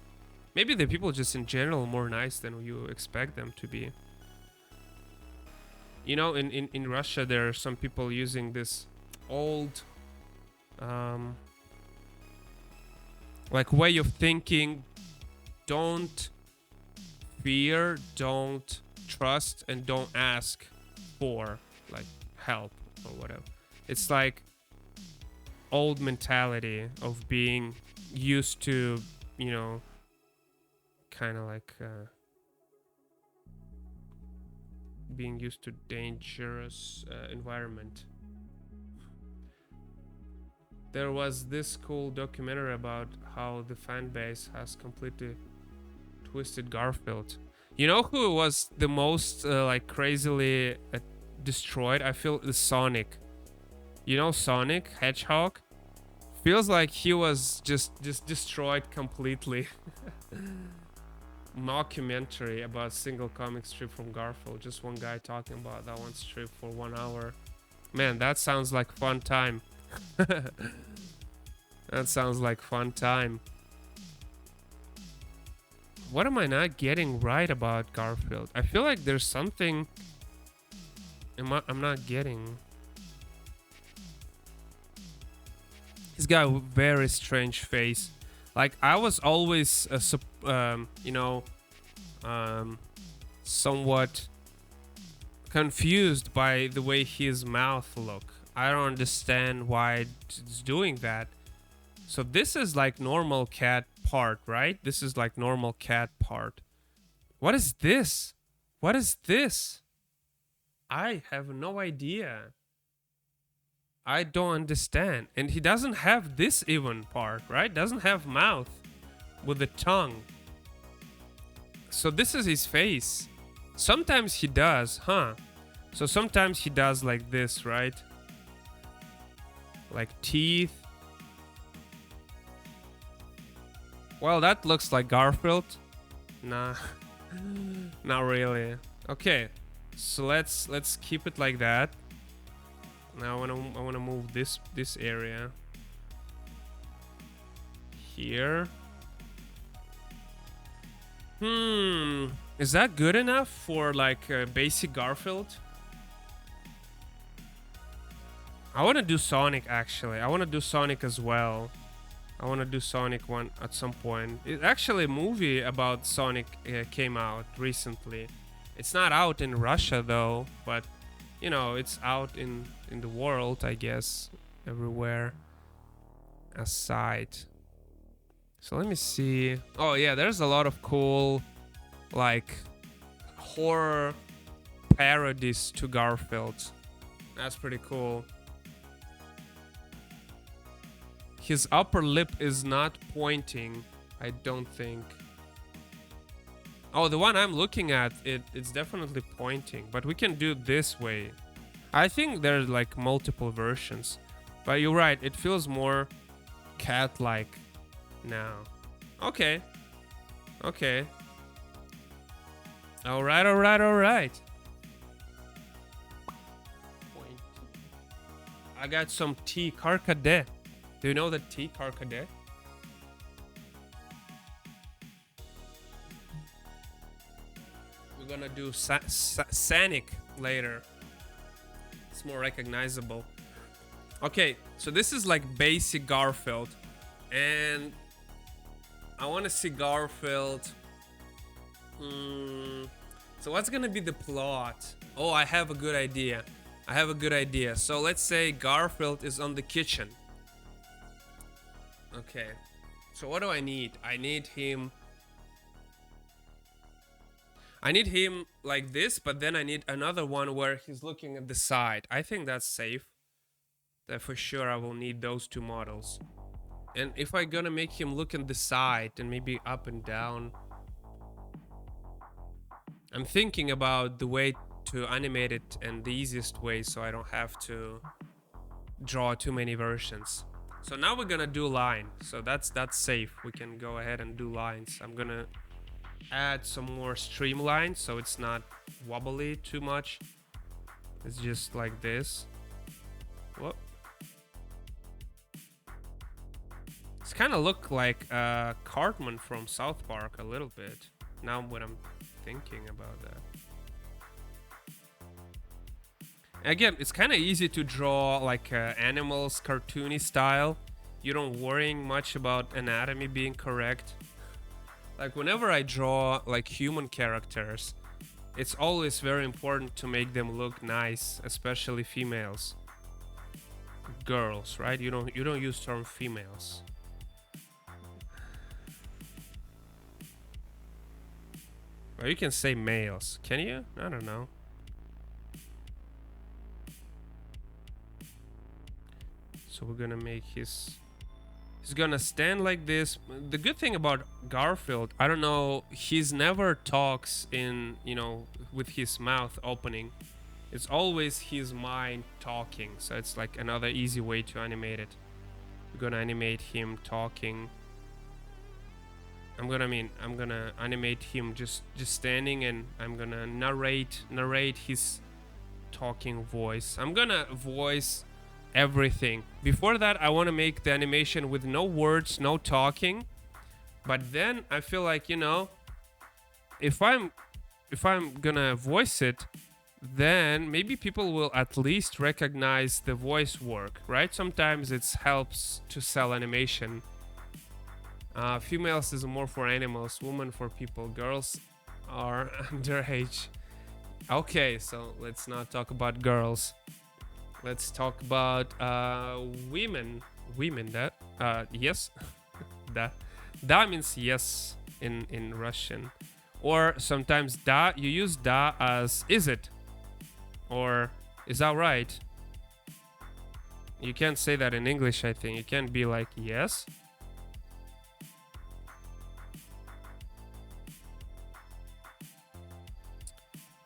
Maybe the people just in general more nice than you expect them to be. You know, in Russia there are some people using this old like way of thinking. Don't fear, don't trust, and don't ask for like help or whatever. It's like old mentality of being used to, you know, kind of like being used to dangerous environment. There was this cool documentary about how the fan base has completely twisted Garfield. You know who was the most like crazily destroyed? I feel the Sonic. You know Sonic Hedgehog? Feels like he was just destroyed completely. Mockumentary about single comic strip from Garfield. Just one guy talking about that one strip for 1 hour. Man, that sounds like fun time. That sounds like fun time. What am I not getting right about Garfield? I feel like there's something I'm not getting. He's got a very strange face. Like I was always, you know, somewhat confused by the way his mouth look. I don't understand why it's doing that. So this is like normal cat part, right? This is like normal cat part. What is this? What is this? I have no idea. I don't understand. And he doesn't have this even part, right? Doesn't have mouth with the tongue. So this is his face. Sometimes he does, huh? So sometimes he does like this, right? Like teeth. Well, that looks like Garfield. Nah. Not really. Okay. So let's keep it like that. Now I wanna move this area here. Is that good enough for like a basic Garfield? I want to do Sonic actually. I want to do Sonic as well. I want to do Sonic one at some point. It actually a movie about Sonic came out recently. It's not out in Russia though, but you know, it's out in the world, I guess, everywhere. Aside. So let me see. Oh yeah, there's a lot of cool like horror parodies to Garfield. That's pretty cool. His upper lip is not pointing, I don't think. Oh, the one I'm looking at, it's definitely pointing, but we can do it this way. I think there's like multiple versions, but you're right, it feels more cat-like now. Okay. Okay. Alright, alright, alright. I got some tea carcadet. Do you know the tea carcadet? We're gonna do Sanic later. It's more recognizable. Okay, so this is like basic Garfield. And I want to see Garfield. So what's gonna be the plot? Oh, I have a good idea. I have a good idea. So let's say Garfield is on the kitchen. Okay. So what do I need? I need him like this, but then I need another one where he's looking at the side. I think that's safe. That for sure I will need those two models. And if I'm gonna make him look at the side and maybe up and down, I'm thinking about the way to animate it and the easiest way so I don't have to draw too many versions. So now we're gonna do line. So that's safe. We can go ahead and do lines. I'm gonna add some more streamlines so it's not wobbly too much. It's just like this. Whoop. It's kind of look like Cartman from South Park a little bit. Now when I'm thinking about that. Again, it's kind of easy to draw like animals cartoony style. You don't worrying much about anatomy being correct. Like whenever I draw like human characters, it's always very important to make them look nice, especially females. Girls, right? You don't use term females. Or you can say males. Can you? I don't know. So So we're gonna make his... He's gonna stand like this. The good thing about Garfield, I don't know, he's never talks in, you know, with his mouth opening. It's always his mind talking. So it's like another easy way to animate it. We're gonna animate him talking. I'm gonna animate him just standing, and I'm gonna narrate his talking voice. I'm gonna voice everything. Before that, I want to make the animation with no words, no talking. But then I feel like, you know, if I'm gonna voice it, then maybe people will at least recognize the voice work, right? Sometimes it helps to sell animation. Females is more for animals, women for people, girls are underage. Okay, so let's not talk about girls. Let's talk about women. That yes, da means yes in Russian, or sometimes da, you use da as is it, or is that right? You can't say that in English. I think you can't be like yes.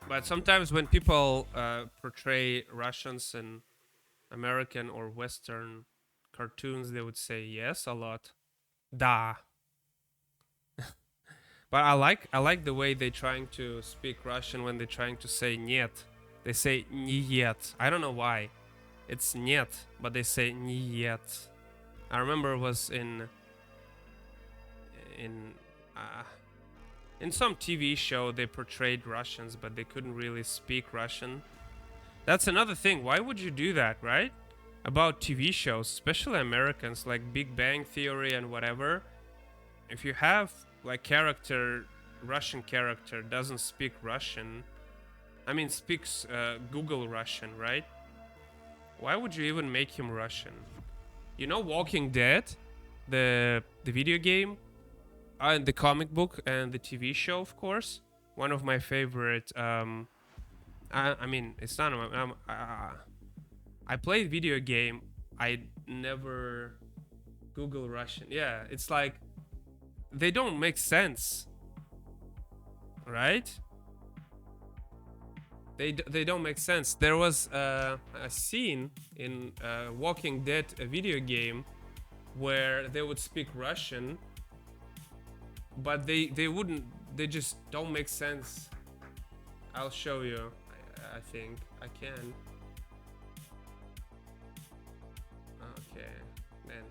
But sometimes when people portray Russians in American or Western cartoons, they would say yes a lot. Da. But I like the way they're trying to speak Russian when they're trying to say нет. They say niet. I don't know why. It's нет, but they say niet. I remember it was in some TV show they portrayed Russians, but they couldn't really speak Russian. That's another thing. Why would you do that, right? About TV shows, especially Americans, like Big Bang Theory and whatever. If you have like Russian character doesn't speak Russian, I mean speaks Google Russian, right? Why would you even make him Russian? You know Walking Dead, the video game? And the comic book and the TV show, of course. One of my favorite. I mean, it's not. I played video game. I never Google Russian. Yeah, it's like they don't make sense, right? They don't make sense. There was a scene in Walking Dead, a video game, where they would speak Russian. But they wouldn't. They just don't make sense. I'll show you. I think I can. Okay, man,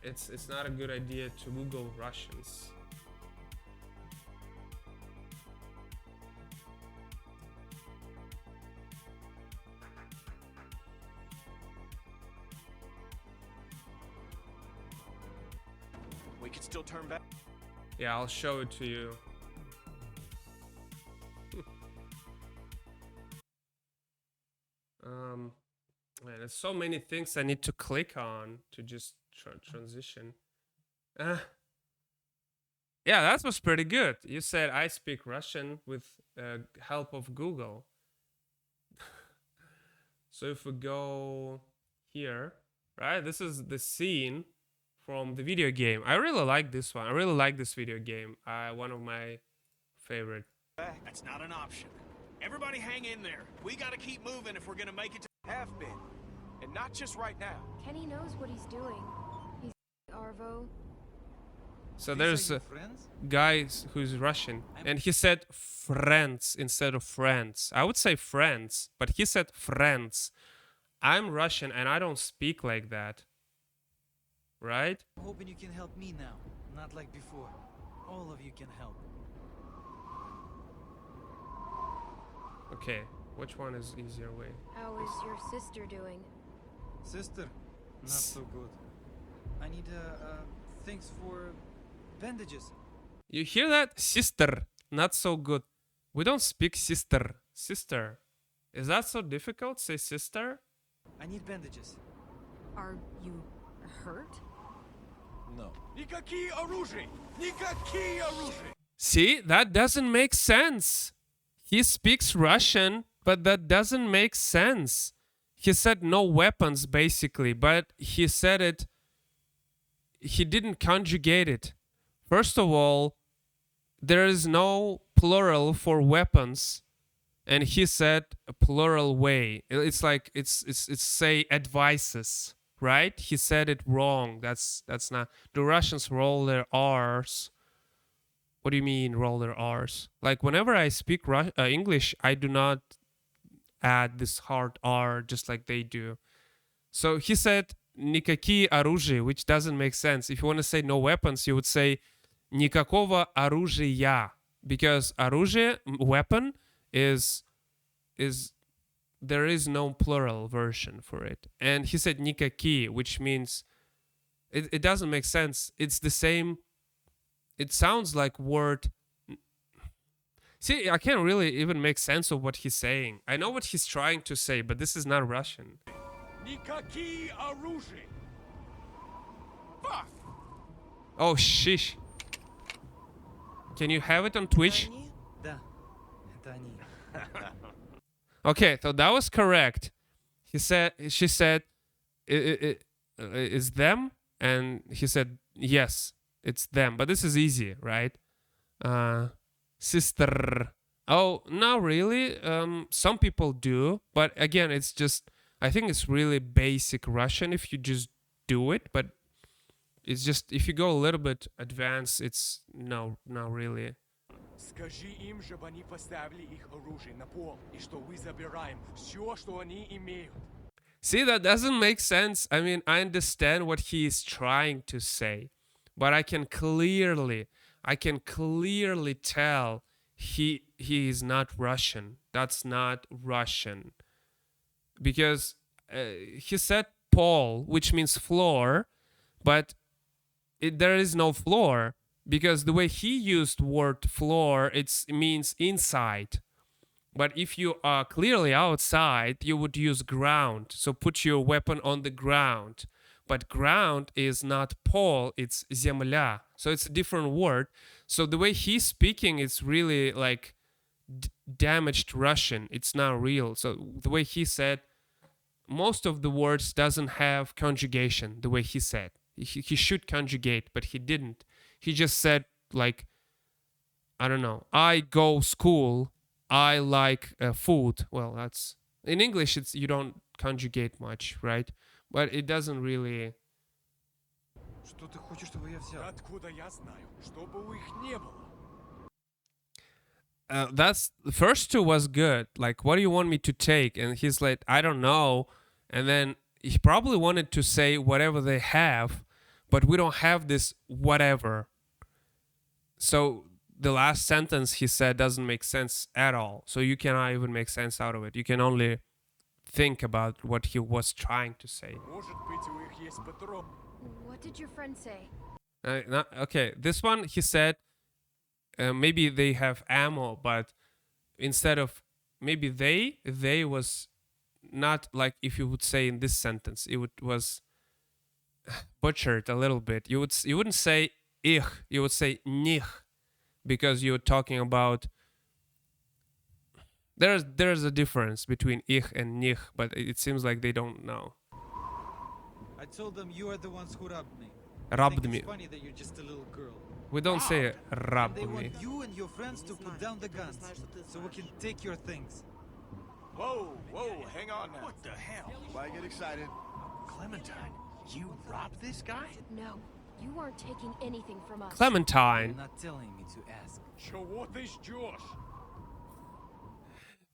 it's not a good idea to Google Russians. We could still turn back. Yeah, I'll show it to you. Man, there's so many things I need to click on to just transition. Yeah, that was pretty good. You said I speak Russian with help of Google. So if we go here, right? This is the scene from the video game. I really like this one. I really like this video game. One of my favorite. That's not an option. Everybody hang in there. We gotta keep moving if we're gonna make it to... Have been. And not just right now. Kenny knows what he's doing. He's Arvo. So there's a guy who's Russian, and he said friends instead of friends. I would say friends, but he said friends. I'm Russian and I don't speak like that. Right? I'm hoping you can help me now, not like before. All of you can help. Okay, which one is easier way? How is your sister doing? Sister, not so good. I need things for bandages. You hear that? Sister, not so good. We don't speak sister. Sister. Is that so difficult? Say sister? I need bandages. Are you hurt? No. Никакие оружия! Никакие оружия! See, that doesn't make sense. He speaks Russian, but that doesn't make sense. he said no weapons basically, but he said it. He didn't conjugate it. First of all, there is no plural for weapons, and he said a plural way. It's like it's say advices, right? He said it wrong. That's not. The Russians roll their R's. What do you mean roll their R's? Like whenever I speak English, I do not add this hard R just like they do. So he said никакие оружия, which doesn't make sense. If you want to say no weapons, you would say никакого оружия, because оружие, weapon, is there is no plural version for it. And he said никакие, which means it doesn't make sense. It's the same. It sounds like word. See, I can't really even make sense of what he's saying. I know what he's trying to say, but this is not Russian. Никакие оружия. Fuck. Oh, shish. Can you have it on Twitch? Да, это они. Okay, so that was correct. She said, it's them? And he said, yes, it's them. But this is easy, right? Sister. Oh, not really. Some people do. But again, it's just, I think it's really basic Russian if you just do it. But it's just, if you go a little bit advanced, it's no, not really. Скажи им, чтобы они поставили их оружие на пол, и что мы забираем все, что они имеют. See, that doesn't make sense. I mean, I understand what he is trying to say, but I can clearly tell he is not Russian. That's not Russian. Because he said pole, which means floor, but there is no floor. Because the way he used word floor, it means inside. But if you are clearly outside, you would use ground. So put your weapon on the ground. But ground is not pole, it's земля. So it's a different word. So the way he's speaking is really like damaged Russian. It's not real. So the way he said, most of the words doesn't have conjugation, the way he said. He should conjugate, but he didn't. He just said, like, I don't know, I go school, I like food. Well, that's, in English, it's you don't conjugate much, right? But it doesn't really... Что ты хочешь, чтобы я взял? Откуда я знаю, чтобы у их не было? That's, the first two was good. Like, what do you want me to take? And he's like, I don't know. And then he probably wanted to say whatever they have, but we don't have this whatever. So the last sentence he said doesn't make sense at all. So you cannot even make sense out of it. You can only think about what he was trying to say. Может быть, у их есть патрон. What did your friend say? Okay, this one he said maybe they have ammo, but instead of maybe they was not like if you would say in this sentence, was butchered a little bit. You wouldn't say ich, you would say nicht, because you're talking about there's a difference between ich and nicht, but it seems like they don't know. I told them you are the ones who robbed me. Robbed I think me. it's funny that you're just a little girl. We don't say robbed They me. want you and your friends to put down the guns so we can take your things. Whoa, hang on now. What the hell? Why get excited? Clementine, you robbed this guy? No, you aren't taking anything from us. You're Clementine. not telling me to ask. Чего ты ждешь?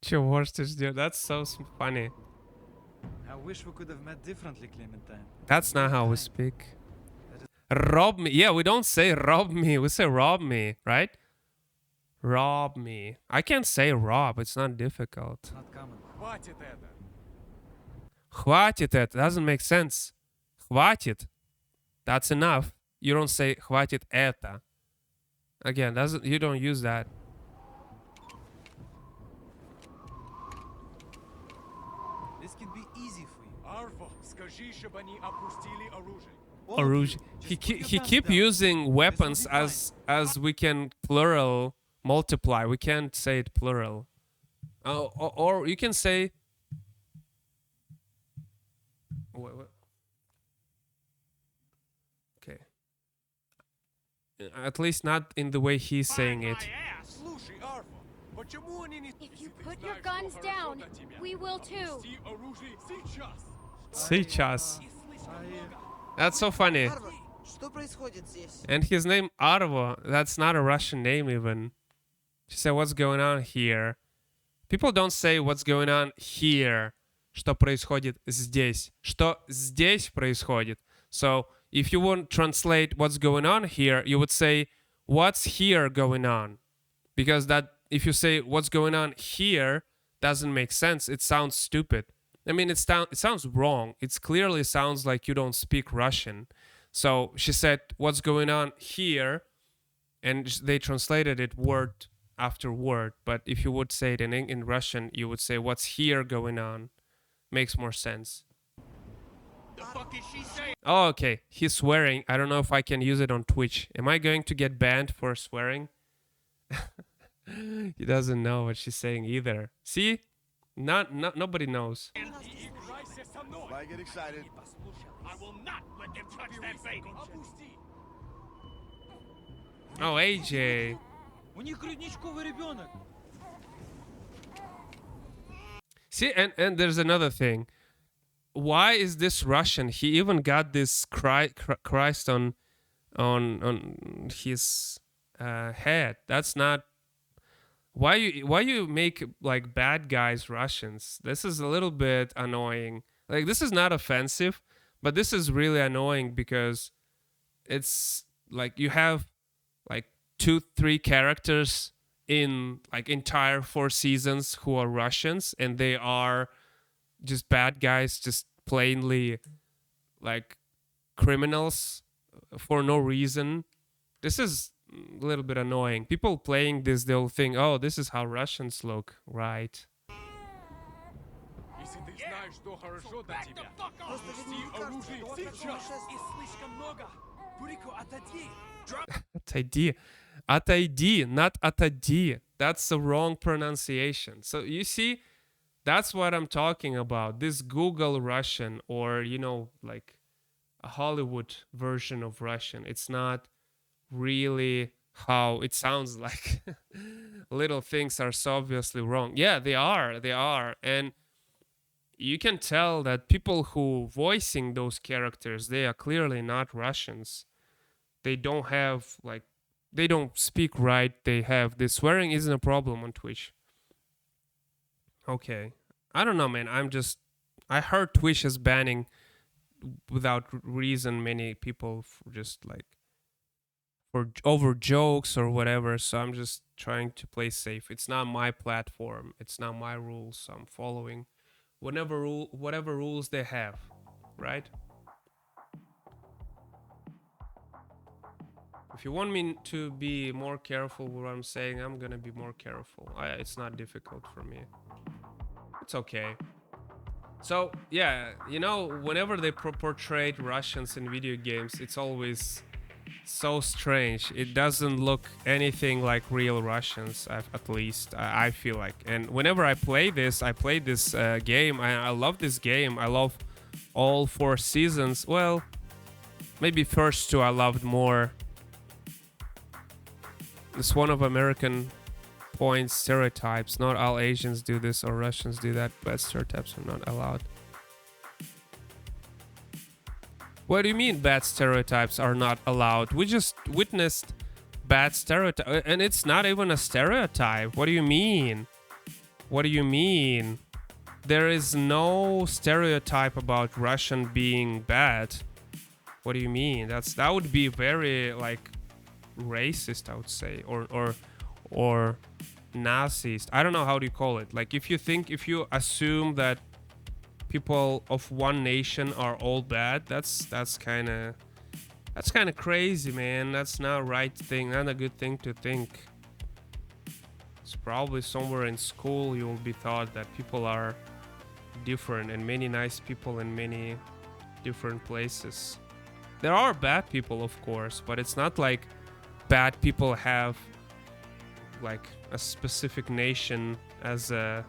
Чего ж ты ждёшь? That's so funny. I wish we could have met differently, Clementine. That's not how we speak. Rob me. Yeah, we don't say rob me. We say rob me, right? Rob me. I can't say rob. It's not difficult. It's not common. Хватит это. Хватит это. Doesn't make sense. Хватит. That's enough. You don't say хватит это. Again, you don't use that. This can be easy for you. Арво, скажи, чтобы они опустили оружие. All of Oruj. you, He just put your he guns keep down. using weapons be fine. as we can plural multiply. We can't say it plural. Or you can say What? Okay. At least not in the way he's saying it. Слушай, Арфа, почему они не... If you put your guns down, we will too. оружие сейчас. Сейчас. That's so funny. Арва, что происходит здесь? And his name Arvo, that's not a Russian name even. She said, what's going on here? People don't say what's going on here. Что происходит здесь? Что здесь происходит? So, if you want to translate what's going on here, you would say, what's here going on? Because that, if you say what's going on here, doesn't make sense. It sounds stupid. I mean, it sounds wrong. It clearly sounds like you don't speak Russian. So she said, what's going on here? And they translated it word after word. But if you would say it in Russian, you would say, what's here going on? Makes more sense. The fuck is she saying? Oh, okay. He's swearing. I don't know if I can use it on Twitch. Am I going to get banned for swearing? He doesn't know what she's saying either. See? Nobody knows. Играйся со мной. Why get excited? I will not let them touch that baby. Oh, AJ. У них грудничковый ребенок. See, and there's another thing. Why is this Russian? He even got this Christ on his head. That's not. Why you make like bad guys Russians? This is a little bit annoying. Like, this is not offensive, but this is really annoying because it's like you have like 2-3 characters in like entire 4 seasons who are Russians, and they are just bad guys, just plainly like criminals for no reason. This is a little bit annoying. People playing this, they'll think, oh, this is how Russians look, right? Если ты знаешь, что хорошо для тебя, Просто ведь мне кажется, что у вас такое шествие. слишком много. Турико, отойди. Отойди. Отойди, not отойди. That's the wrong pronunciation. So you see, that's what I'm talking about. This Google Russian, or, you know, like a Hollywood version of Russian. It's not really how it sounds like. Little things are so obviously wrong. Yeah, they are. And you can tell that people who voicing those characters, they are clearly not Russians. They don't have like, they don't speak right. They have this swearing isn't a problem on Twitch. Okay. I don't know, man. I heard Twitch is banning without reason many people for just like for over jokes or whatever. So I'm just trying to play safe. It's not my platform. It's not my rules. So I'm following whatever rules they have, right? If you want me to be more careful with what I'm saying, I'm gonna be more careful. It's not difficult for me. It's okay. So, yeah, you know, whenever they portrayed Russians in video games, it's always so strange. It doesn't look anything like real Russians, at least, I feel like. And whenever I play this game. I love this game. I love all 4 seasons. Well, maybe first 2 I loved more. It's one of American point stereotypes. Not all Asians do this or Russians do that, but stereotypes are not allowed. What do you mean bad stereotypes are not allowed? We just witnessed bad stereotype, and it's not even a stereotype. What do you mean? What do you mean? There is no stereotype about Russian being bad. What do you mean? That would be very like racist, I would say, or Nazist. I don't know how do you call it. Like if you assume that people of one nation are all bad, that's kind of crazy, man. That's not a right thing, not a good thing to think. It's probably somewhere in school you will be taught that people are different and many nice people in many different places. There are bad people, of course, but it's not like bad people have like a specific nation as a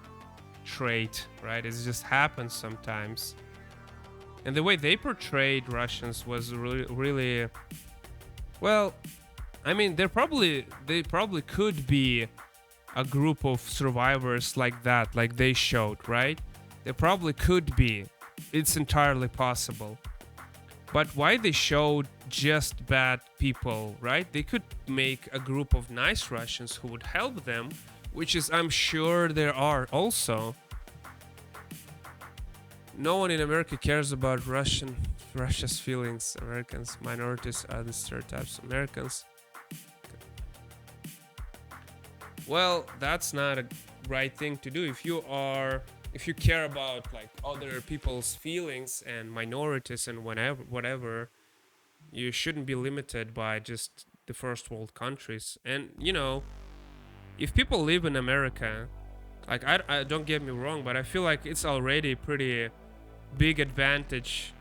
trait, right? It just happens sometimes. And the way they portrayed Russians was really well. I mean, they probably could be a group of survivors like that, like they showed, right? They probably could be. It's entirely possible. But why they showed just bad people, right? They could make a group of nice Russians who would help them, which is, I'm sure there are also. No one in America cares about Russia's feelings. Americans, minorities are the stereotypes. Americans. Well, that's not a right thing to do. If you care about like other people's feelings and minorities and whatever, you shouldn't be limited by just the first world countries. And you know, if people live in America, like I don't get me wrong, but I feel like it's already pretty big advantage.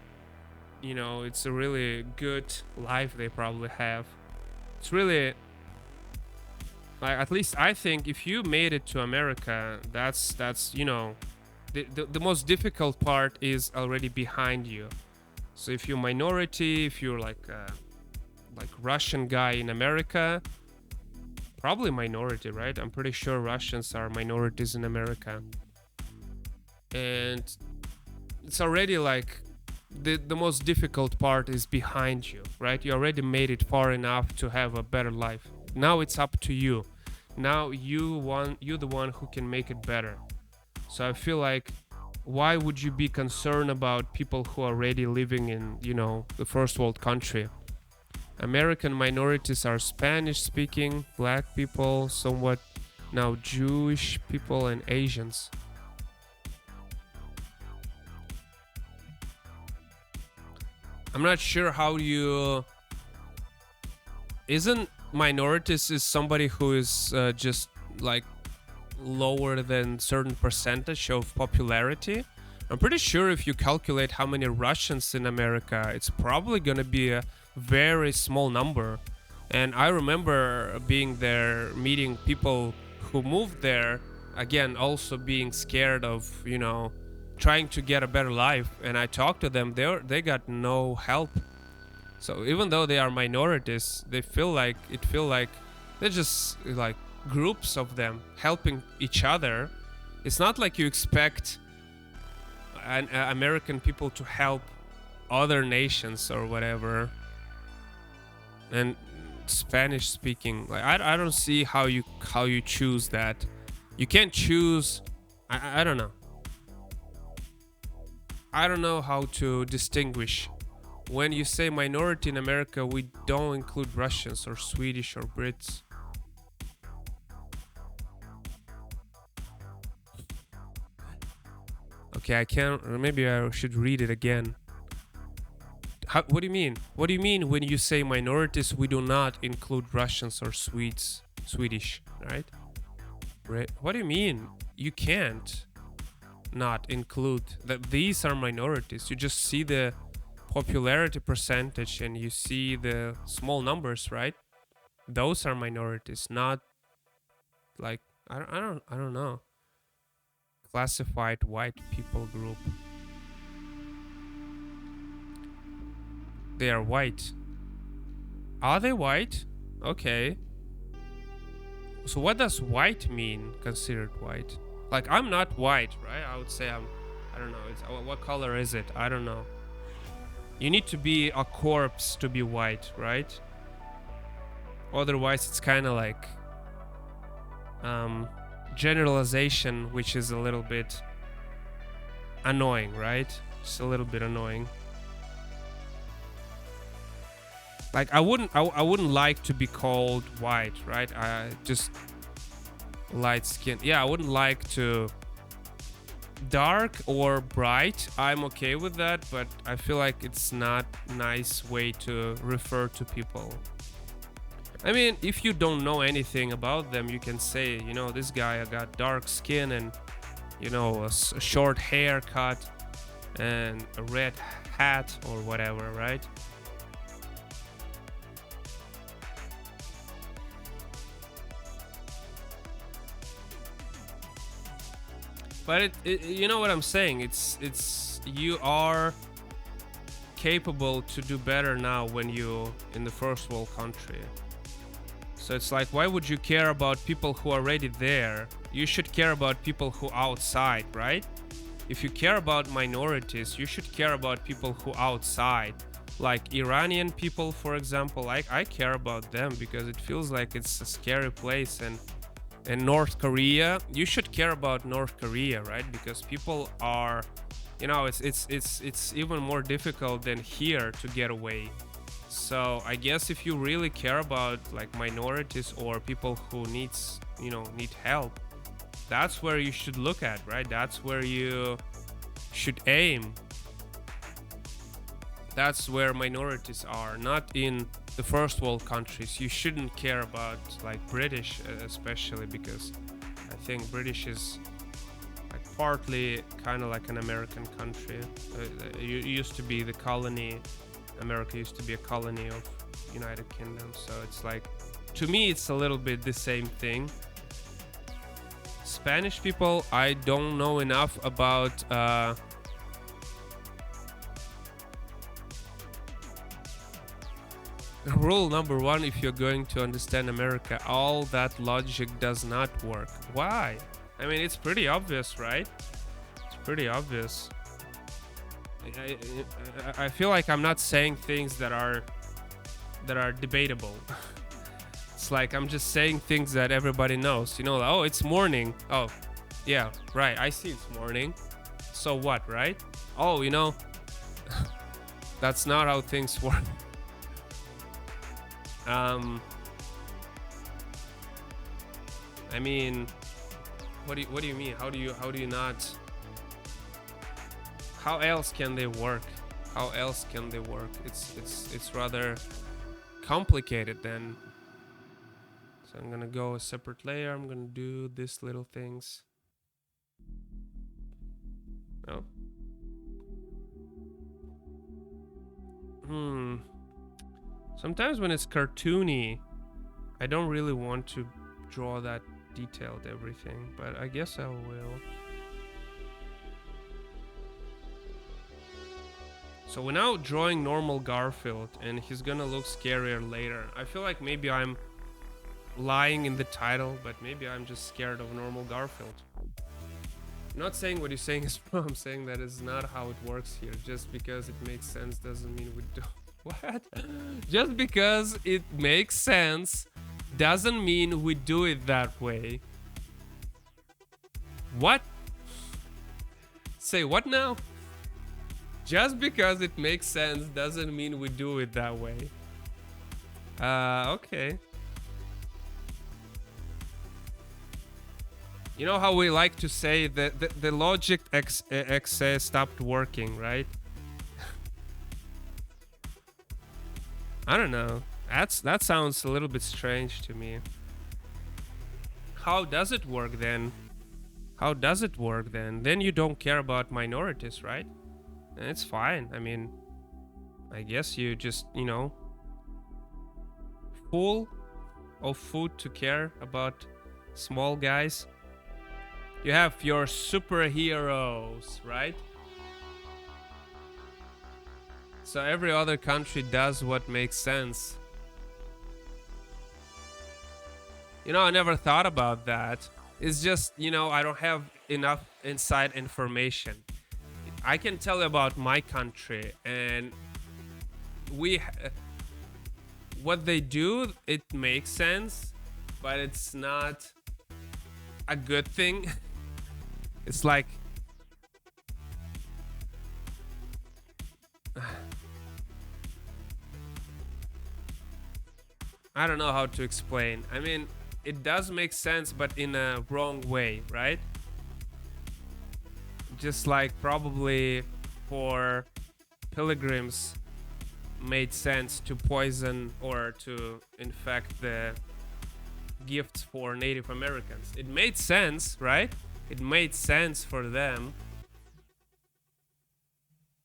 You know, it's a really good life they probably have. It's really, like, at least I think if you made it to America, that's you know, the most difficult part is already behind you. So if you're minority, if you're like Russian guy in America, probably minority, right? I'm pretty sure Russians are minorities in America. And it's already like the most difficult part is behind you, right? You already made it far enough to have a better life. Now it's up to you. Now you're the one who can make it better. So I feel like, why would you be concerned about people who are already living in, you know, the first world country? American minorities are Spanish speaking, black people, somewhat now Jewish people, and Asians. I'm not sure how you... Isn't minorities is somebody who is just like lower than certain percentage of popularity? I'm pretty sure if you calculate how many Russians in America, it's probably gonna be a very small number. And I remember being there, meeting people who moved there, again, also being scared of, you know, trying to get a better life. And I talked to them, they got no help. So even though they are minorities, they feel like they're just like groups of them helping each other. It's not like you expect American people to help other nations or whatever. And Spanish speaking, like I don't see how you choose that. You can't choose. I don't know. I don't know how to distinguish. When you say minority in America, we don't include Russians or Swedish or Brits. Okay, I can't. Maybe I should read it again. What do you mean? What do you mean when you say minorities, we do not include Russians or Swedish, right? Right. What do you mean? You can't not include that. These are minorities. You just see the popularity percentage and you see the small numbers, right? Those are minorities, not like I don't know. Classified white people group. They are white. Are they white? Okay. So what does white mean, considered white? Like, I'm not white, right? I would say I don't know. What color is it? I don't know. You need to be a corpse to be white, right? Otherwise, it's kind of like generalization, which is a little bit annoying, right? Just a little bit annoying. Like I wouldn't like to be called white, right? I just light skin. Yeah, I wouldn't like to dark or bright. I'm okay with that, but I feel like it's not a nice way to refer to people. I mean, if you don't know anything about them, you can say, you know, this guy got dark skin and, you know, a short haircut and a red hat or whatever, right? But it you know what I'm saying? It's you are capable to do better now when you in the first world country. So it's like, why would you care about people who are already there? You should care about people who outside, right? If you care about minorities, you should care about people who outside. Like Iranian people, for example, I care about them because it feels like it's a scary place. And North Korea, you should care about North Korea, right? Because people are, you know, it's even more difficult than here to get away. So I guess if you really care about like minorities or people who need help, that's where you should look at, right? That's where you should aim. That's where minorities are, not in the first world countries. You shouldn't care about like British, especially because I think British is like partly kind of like an American country. It used to be the colony. America used to be a colony of United Kingdom, so it's like, to me, it's a little bit the same thing. Spanish people, I don't know enough about. Rule number one, if you're going to understand America, all that logic does not work. Why? I mean, it's pretty obvious, right? It's pretty obvious. I feel like I'm not saying things that are debatable. It's like I'm just saying things that everybody knows. You know, oh, it's morning. Oh, yeah, right. I see it's morning. So what, right? Oh, you know, that's not how things work. I mean, what do you mean? How do you not? How else can they work? How else can they work? It's rather complicated then. So I'm gonna go a separate layer. I'm gonna do these little things. Oh. Sometimes when it's cartoony, I don't really want to draw that detailed everything, but I guess I will. So we're now drawing normal Garfield, and he's gonna look scarier later. I feel like maybe I'm lying in the title, but maybe I'm just scared of normal Garfield. I'm not saying what you're saying is wrong. I'm saying that is not how it works here. Just because it makes sense doesn't mean we do. What? Just because it makes sense doesn't mean we do it that way. What? Say what now? Just because it makes sense doesn't mean we do it that way. Okay. You know how we like to say that the logic excess stopped working, right? I don't know. That sounds a little bit strange to me. How does it work then? How does it work then? Then you don't care about minorities, right? And it's fine. I mean, I guess you just, you know, full of food to care about small guys. You have your superheroes, right? So every other country does what makes sense. You know, I never thought about that. It's just, you know, I don't have enough inside information. I can tell you about my country, and what they do, it makes sense, but it's not a good thing. It's like I don't know how to explain. I mean, it does make sense, but in a wrong way, right? Just like probably for pilgrims made sense to poison or to infect the gifts for Native Americans. It made sense, right? It made sense for them.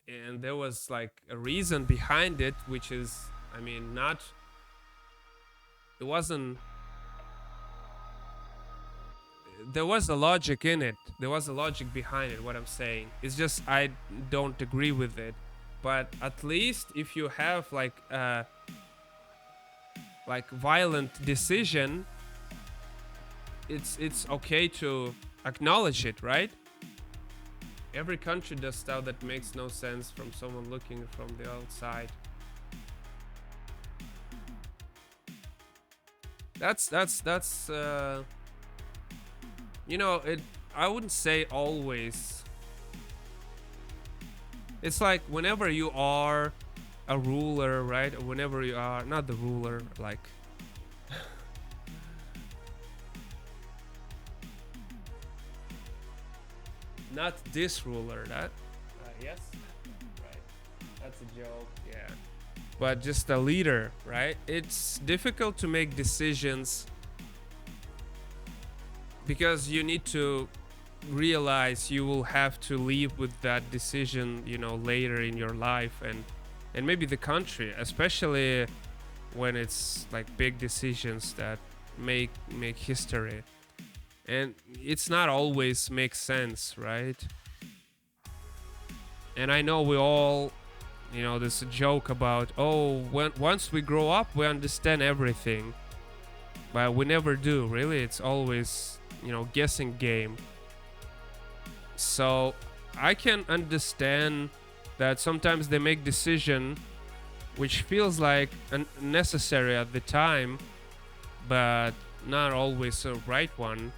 And there was like a reason behind it, which is, I mean, not... It wasn't... There was a logic in it. There was a logic behind it, what I'm saying. It's just I don't agree with it. but at least if you have like violent decision, it's okay to acknowledge it, right? Every country does stuff that makes no sense from someone looking from the outside. That's you know, it, I wouldn't say always. It's like whenever you are a ruler, right? Or whenever you are not the ruler, like not this ruler, that yes, right, that's a joke, yeah, but just a leader, right? It's difficult to make decisions because you need to realize you will have to live with that decision, you know, later in your life, and maybe the country, especially when it's like big decisions that make history, and it's not always makes sense, right? And I know we all, you know, there's a joke about, oh, when once we grow up we understand everything, but we never do, really. It's always, you know, guessing game. So I can understand that sometimes they make decision which feels like unnecessary at the time, but not always a right one.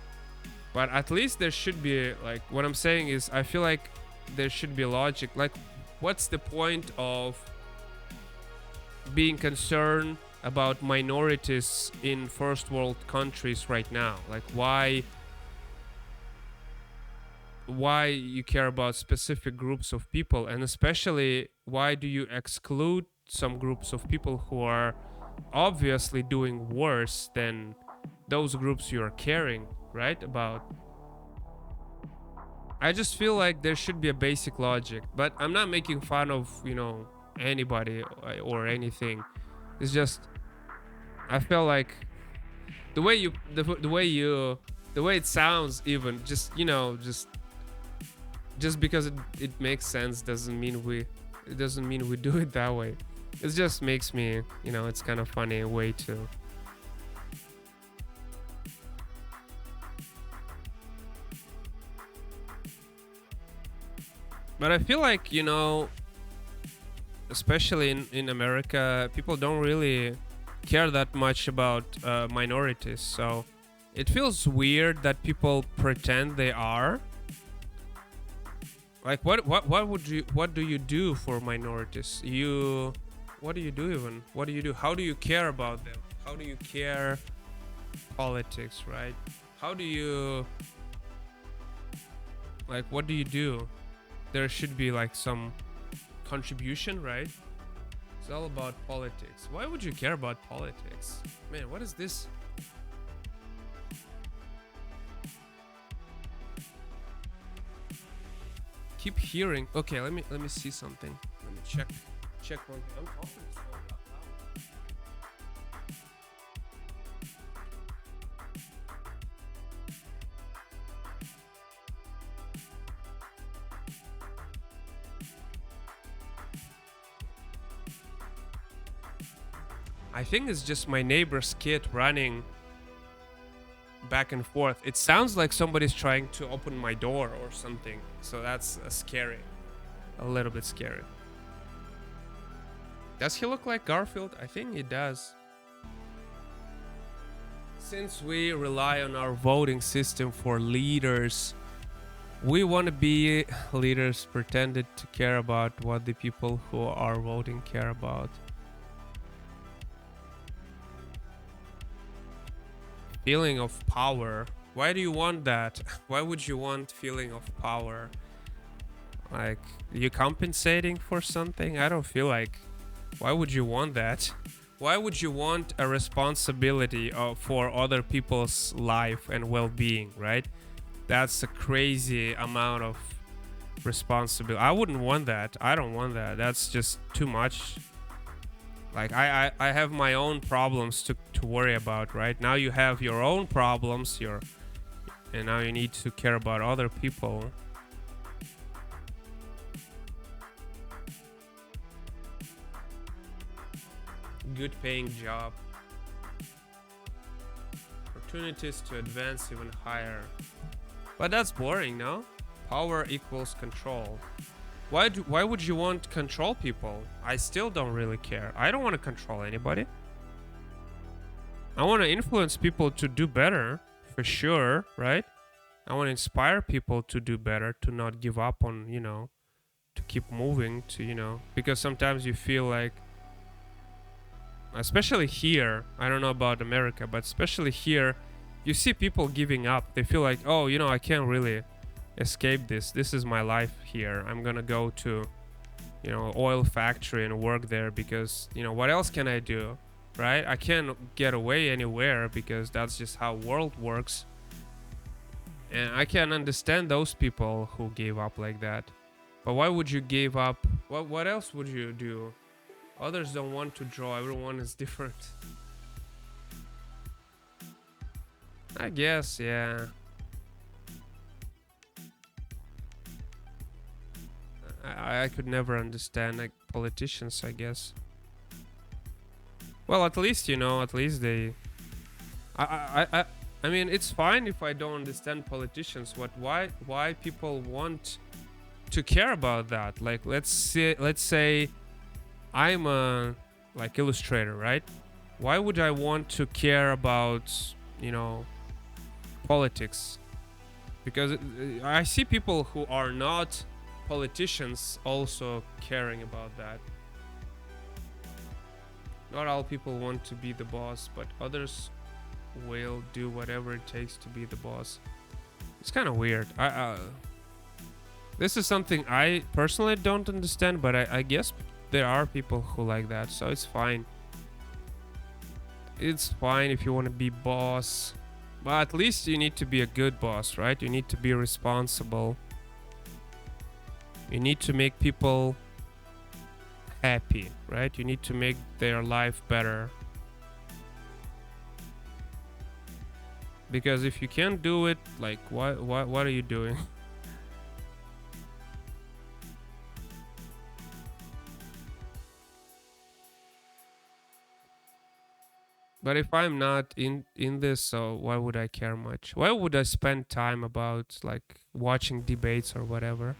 But at least there should be, like, what I'm saying is, I feel like there should be logic. Like, what's the point of being concerned about minorities in first world countries right now? Like, why you care about specific groups of people, and especially why do you exclude some groups of people who are obviously doing worse than those groups you are caring, right, about? I just feel like there should be a basic logic, but I'm not making fun of, you know, anybody or anything. It's just, I feel like the way it sounds, even just, you know, just because it makes sense doesn't mean we do it that way. It just makes me, you know, it's kind of funny way to. But I feel like, you know, especially in America, people don't really care that much about minorities. So it feels weird that people pretend they are. Like, what do you do for minorities? What do you do even? What do you do? How do you care about them? How do you care politics, right? How do you, like, what do you do? There should be like some contribution, right? It's all about politics. Why would you care about politics? Man, what is this? Keep hearing. Okay, let me see something. Let me check one thing. I'm talking so loud. I think it's just my neighbor's kid running back and forth. It sounds like somebody's trying to open my door or something. So that's scary. A little bit scary. Does he look like Garfield? I think he does. Since we rely on our voting system for leaders, we want to be leaders pretended to care about what the people who are voting care about. Feeling of power. Why do you want that? Why would you want feeling of power? Like, you compensating for something? I don't feel like. Why would you want that? Why would you want a responsibility for other people's life and well-being, right? That's a crazy amount of responsibility. I wouldn't want that. I don't want that. That's just too much. Like, I have my own problems to worry about, right? Now you have your own problems, and now you need to care about other people. good paying job. Opportunities to advance even higher. But that's boring, no? Power equals control. Why would you want to control people? I still don't really care. I don't want to control anybody. I want to influence people to do better, for sure, right? I want to inspire people to do better, to not give up on, you know, to keep moving, to, you know, because sometimes you feel like, especially here, I don't know about America, but especially here, you see people giving up. They feel like, oh, you know, I can't really escape this. This is my life here. I'm gonna go to, you know, oil factory and work there because, you know, what else can I do, right? I can't get away anywhere because that's just how world works. And I can understand those people who gave up like that. But why would you give up? What else would you do? Others don't want to draw. Everyone is different. I guess, yeah. I could never understand like politicians, I guess. Well, at least, you know, at least they... I mean, it's fine if I don't understand politicians. Why people want to care about that? Like, let's say I'm a like illustrator, right? Why would I want to care about, you know, politics? Because I see people who are not politicians also caring about that. Not all people want to be the boss, but others will do whatever it takes to be the boss. It's kind of weird. This is something I personally don't understand, but I guess there are people who like that, so it's fine. It's fine if you want to be boss, but at least you need to be a good boss, right? You need to be responsible. You need to make people happy, right? You need to make their life better. Because if you can't do it, like, what are you doing? But if I'm not in this, so why would I care much? Why would I spend time about like watching debates or whatever?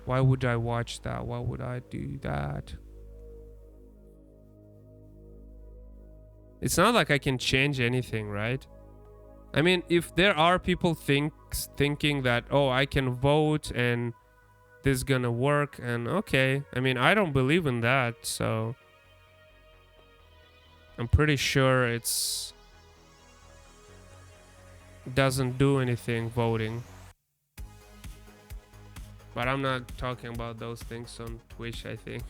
Why would I watch that? Why would I do that? It's not like I can change anything, right? I mean, if there are people thinking that, oh, I can vote and this gonna work, and okay. I mean, I don't believe in that, so I'm pretty sure it doesn't do anything voting. But I'm not talking about those things on Twitch, I think.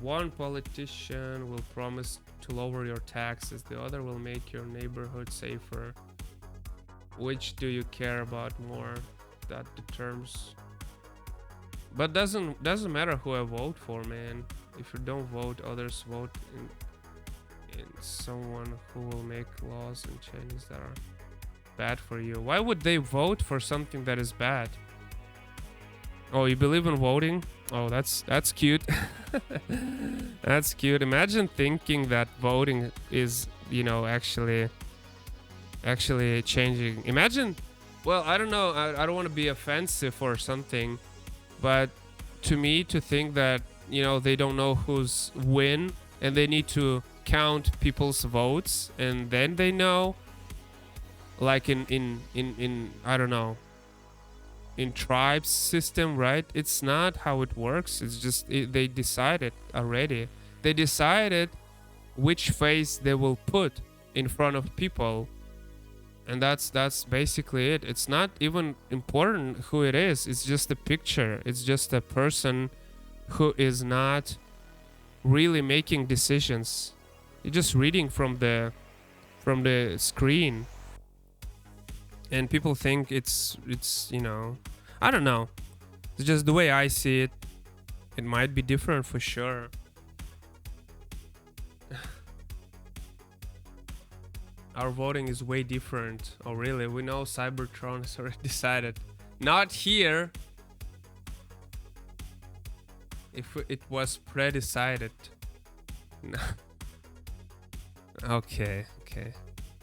One politician will promise to lower your taxes, the other will make your neighborhood safer. Which do you care about more? That determines. But doesn't matter who I vote for, man. If you don't vote, others vote in someone who will make laws and changes that are bad for you. Why would they vote for something that is bad? Oh, you believe in voting? Oh, that's cute. That's cute. Imagine thinking that voting is, you know, actually changing. Imagine, well, I don't know. I don't want to be offensive or something, but to me, to think that, you know, they don't know who's win and they need to count people's votes and then they know, like in I don't know, in tribes system, right? It's not how it works. It's just they decided already. They decided which face they will put in front of people, and that's basically it. It's not even important who it is. It's just a picture. It's just a person who is not really making decisions. You're just reading from the screen. And people think it's you know, I don't know. It's just the way I see it. It might be different for sure. Our voting is way different. Oh really? We know Cybertron has already decided. Not here. If it was pre-decided. Okay, okay.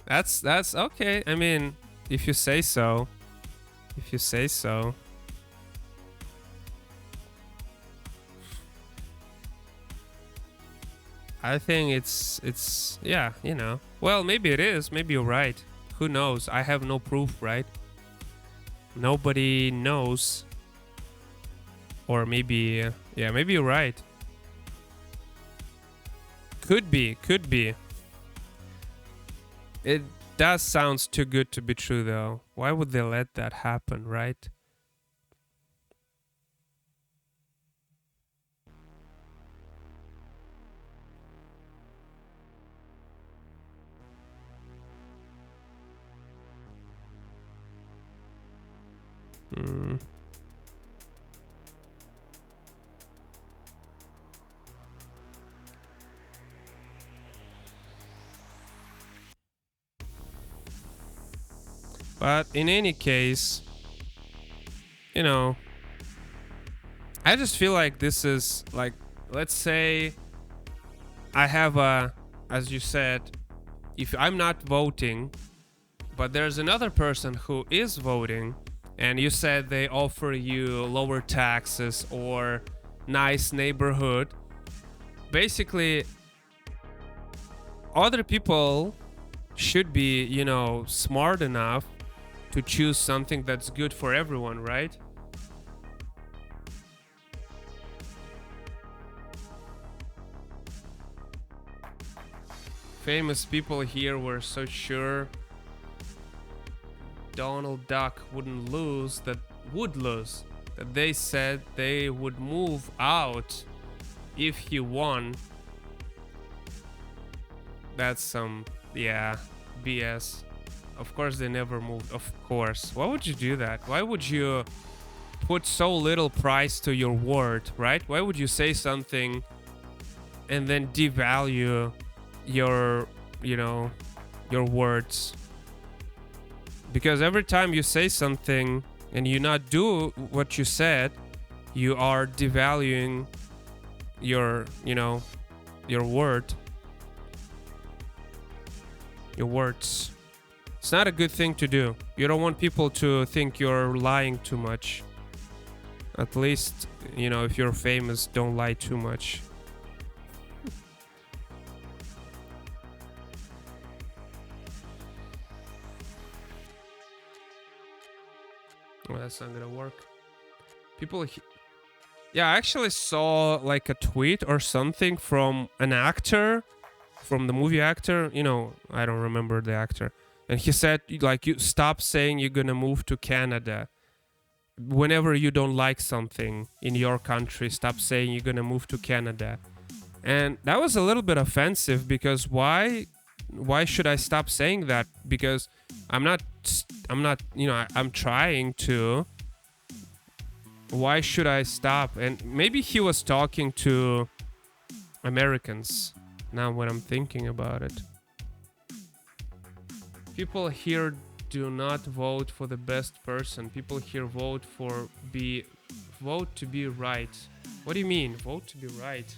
That's okay. I mean, if you say so. If you say so. I think it's yeah, you know. Well, maybe it is. Maybe you're right. Who knows? I have no proof, right? Nobody knows. Or maybe yeah, maybe you're right. Could be, could be. It does sound too good to be true though. Why would they let that happen, right? Hmm. But in any case, you know, I just feel like this is like, let's say I have a, as you said, if I'm not voting, but there's another person who is voting, and you said they offer you lower taxes or nice neighborhood, basically, other people should be, you know, smart enough to choose something that's good for everyone, right? Famous people here were so sure Donald Duck wouldn't lose, that they said they would move out if he won. That's some, yeah, BS. Of course they never moved, of course. Why would you do that? Why would you put so little price to your word, right? Why would you say something and then devalue your, you know, your words? Because every time you say something and you not do what you said, you are devaluing your, you know, your word. Your words. It's not a good thing to do. You don't want people to think you're lying too much. At least, you know, if you're famous, don't lie too much. Well, that's not gonna work. Yeah, I actually saw like a tweet or something from an actor, from the movie actor. You know, I don't remember the actor. And he said, like, you stop saying you're gonna move to Canada. Whenever you don't like something in your country, stop saying you're gonna move to Canada. And that was a little bit offensive, because why should I stop saying that? Because I'm not, you know, I'm trying to. Why should I stop? And maybe he was talking to Americans, now when I'm thinking about it. People here do not vote for the best person. People here vote to be right. What do you mean, vote to be right?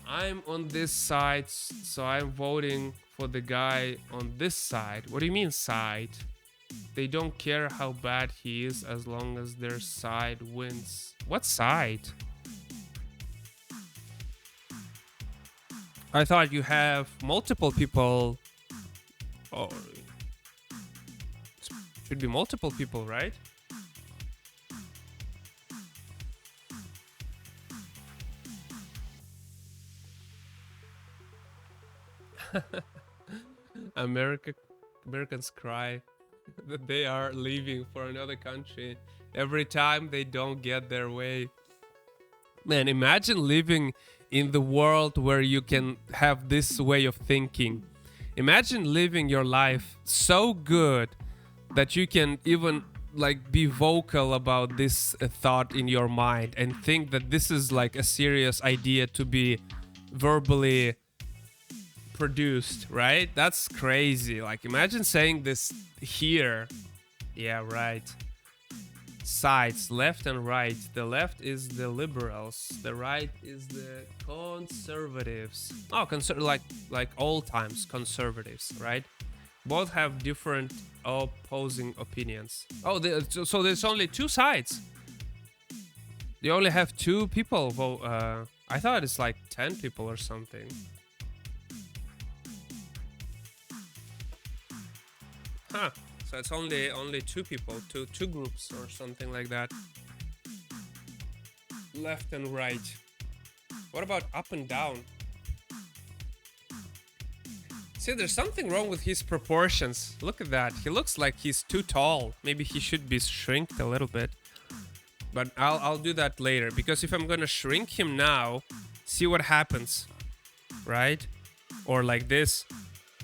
I'm on this side, so I'm voting for the guy on this side. What do you mean side? They don't care how bad he is as long as their side wins. What side? I thought you have multiple people. Oh, should be multiple people, right? Americans cry that they are leaving for another country every time they don't get their way. Man, imagine living in the world where you can have this way of thinking. Imagine living your life so good that you can even like be vocal about this thought in your mind and think that this is like a serious idea to be verbally produced, right? That's crazy. Like, imagine saying this here. Yeah, right. sides, left and right. The left is the liberals, the right is the conservatives. Oh, like old times conservatives, right? Both have different opposing opinions. Oh, so there's only two sides. They only have two people vote. I thought it's like 10 people or something. Huh. So it's only two people, two groups or something like that. Left and right. What about up and down? See, there's something wrong with his proportions. Look at that. He looks like he's too tall. Maybe he should be shrinked a little bit. But I'll do that later, because if I'm gonna shrink him now, see what happens, right? Or like this.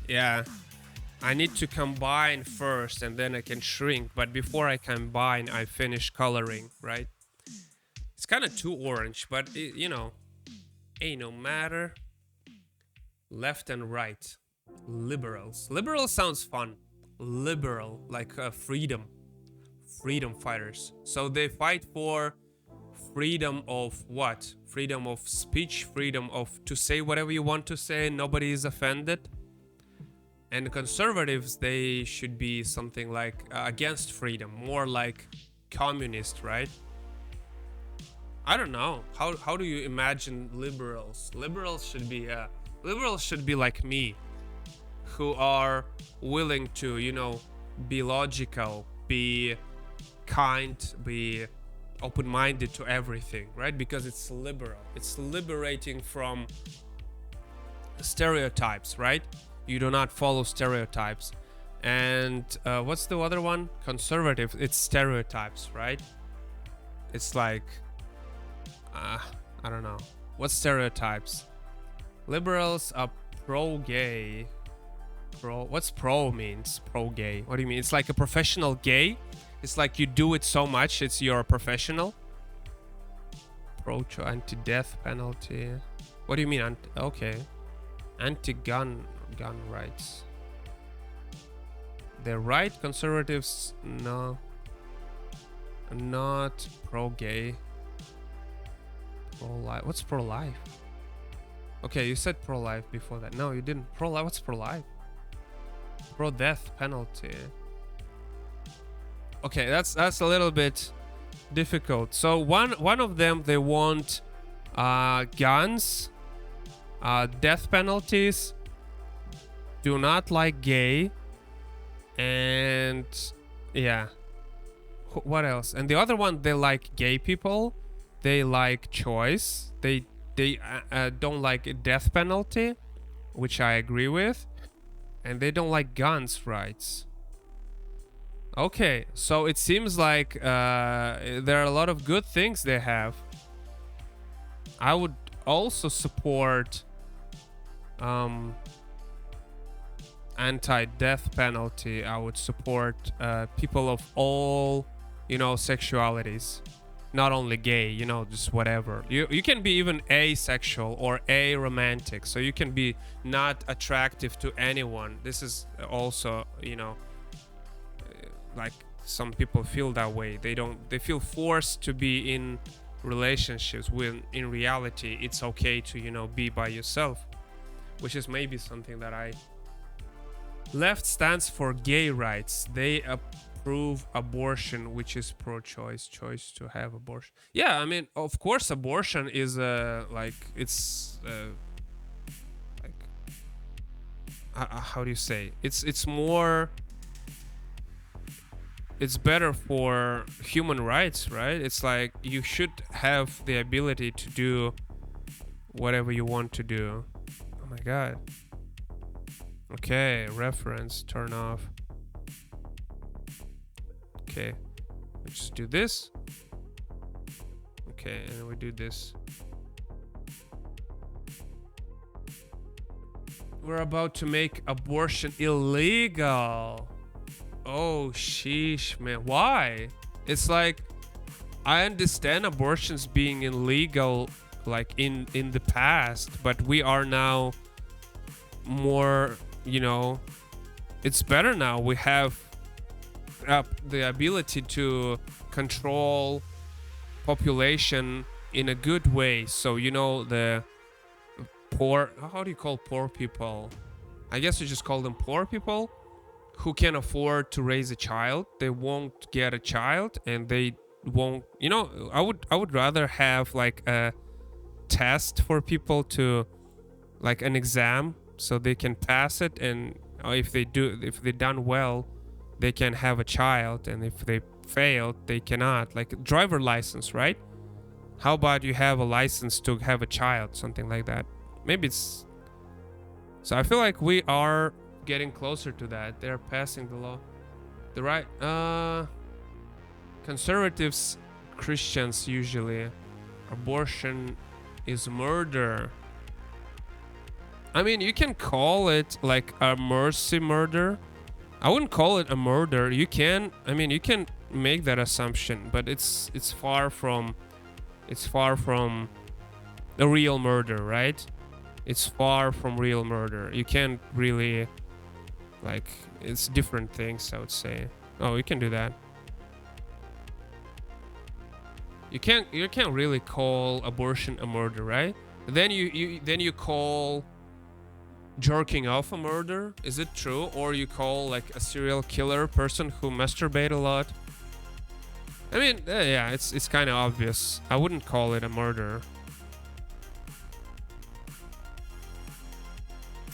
Yeah. I need to combine first and then I can shrink. But before I combine, I finish coloring, right? It's kind of too orange, but it, you know, ain't no matter. Left and right. Liberals. Liberal sounds fun. Liberal, like freedom. Freedom fighters. So they fight for freedom of what? Freedom of speech, freedom of to say whatever you want to say, nobody is offended. And conservatives, they should be something like against freedom, more like communist, right? I don't know. How do you imagine liberals? Liberals should be like me, who are willing to, you know, be logical, be kind, be open-minded to everything, right? Because it's liberal. It's liberating from stereotypes, right? You do not follow stereotypes. And what's the other one? Conservative. It's stereotypes, right? It's like I don't know. What's stereotypes? Liberals are pro-gay. What's pro means? Pro-gay. What do you mean? It's like a professional gay. It's like you do it so much, you're a professional. Anti-death penalty. What do you mean? Okay. Anti-gun rights. The right conservatives, no. Not pro-gay. Pro-life. What's pro-life? Okay, you said pro-life before that. No, you didn't. Pro-life. What's pro-life? Pro-death penalty. Okay, that's a little bit difficult. So one of them, they want guns, death penalties, do not like gay, and yeah. What else? And the other one, they like gay people, they like choice, they don't like a death penalty, which I agree with, and they don't like guns rights. Okay, so it seems like there are a lot of good things they have. I would also support anti-death penalty. I would support people of all, you know, sexualities, not only gay, you know, just whatever. You can be even asexual or aromantic, so you can be not attractive to anyone. This is also, you know, like some people feel that way. They feel forced to be in relationships when in reality it's okay to, you know, be by yourself, which is maybe something that I... Left stands for gay rights. They approve abortion, which is pro-choice, choice to have abortion. Yeah, I mean, of course abortion is like, it's like how do you say, it's more, it's better for human rights, right? It's like you should have the ability to do whatever you want to do. Oh my god. Okay, reference, turn off. Okay, we just do this. Okay, and we do this. We're about to make abortion illegal. Oh, sheesh, man. Why? It's like, I understand abortions being illegal like in the past, but we are now more, you know, it's better now. We have the ability to control population in a good way. So you know, the poor, how do you call poor people? I guess you just call them poor people who can afford to raise a child. They won't get a child, and they won't, you know, I would rather have like a test for people to, like an exam, so they can pass it, and if they done well, they can have a child, and if they failed, they cannot. Like driver license, right? How about you have a license to have a child, something like that? Maybe it's. So I feel like we are getting closer to that. They're passing the law. The right conservatives, Christians usually, abortion is murder. I mean, you can call it like a mercy murder. I wouldn't call it a murder. You can, I mean, you can make that assumption, but it's far from a real murder, right? It's far from real murder. You can't really, like, it's different things, I would say. Oh, you can do that. You can't really call abortion a murder, right? Then you call jerking off a murder. Is it true? Or you call like a serial killer person who masturbate a lot? I mean, yeah, it's kind of obvious. I wouldn't call it a murder.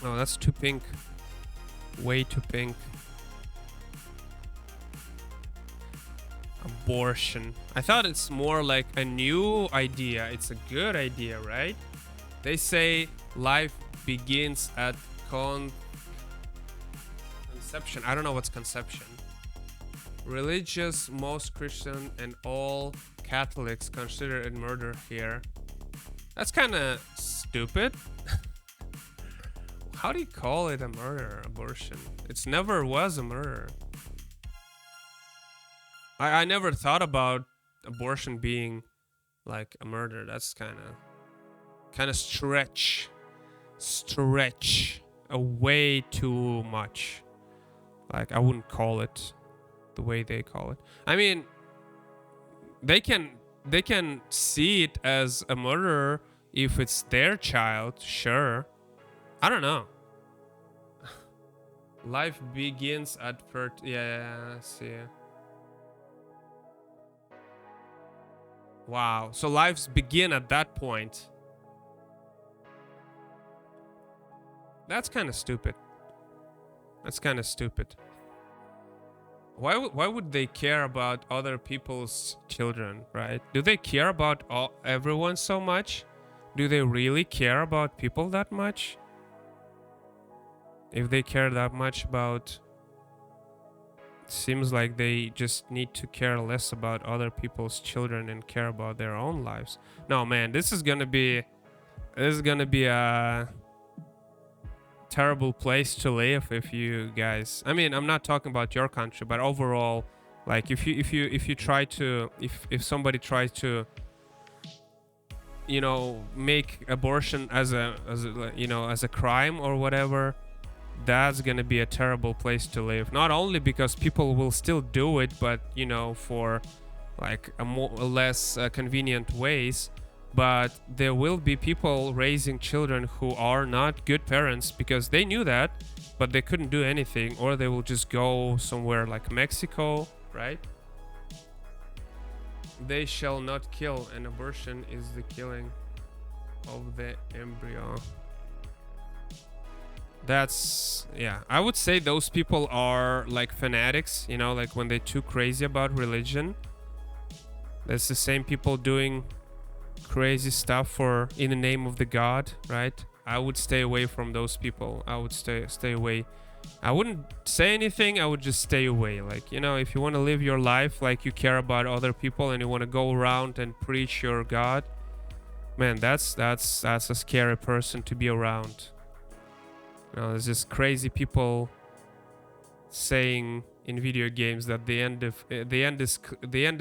Oh, that's too pink. Way too pink. Abortion. I thought it's more like a new idea. It's a good idea, right? They say life begins at conception. I don't know what's conception. Religious, most Christian, and all Catholics consider it murder here. That's kind of stupid. How do you call it a murder? Abortion. It's never was a murder. I never thought about abortion being like a murder. That's kind of stretch way too much. Like, I wouldn't call it the way they call it. I mean, they can see it as a murderer if it's their child, sure. I don't know. Life begins at yeah, I see. Wow. So lives begin at that point. That's kind of stupid. Why would they care about other people's children, right? Do they care about everyone so much? Do they really care about people that much? If they care that much about, it seems like they just need to care less about other people's children and care about their own lives. No, man, this is gonna be a terrible place to live if you guys. I mean, I'm not talking about your country, but overall, like if somebody tries to, you know, make abortion as a crime or whatever, that's gonna be a terrible place to live. Not only because people will still do it, but you know, for like a less convenient ways, but there will be people raising children who are not good parents because they knew that, but they couldn't do anything, or they will just go somewhere like Mexico, right? They shall not kill. An abortion is the killing of the embryo. That's, yeah, I would say those people are like fanatics, you know, like when they're too crazy about religion. That's the same people doing crazy stuff in the name of the God, right? I would stay away from those people. I would stay away. I wouldn't say anything. I would just stay away. Like, you know, if you want to live your life like you care about other people and you want to go around and preach your God, man, that's a scary person to be around. You know, there's just crazy people saying in video games that the end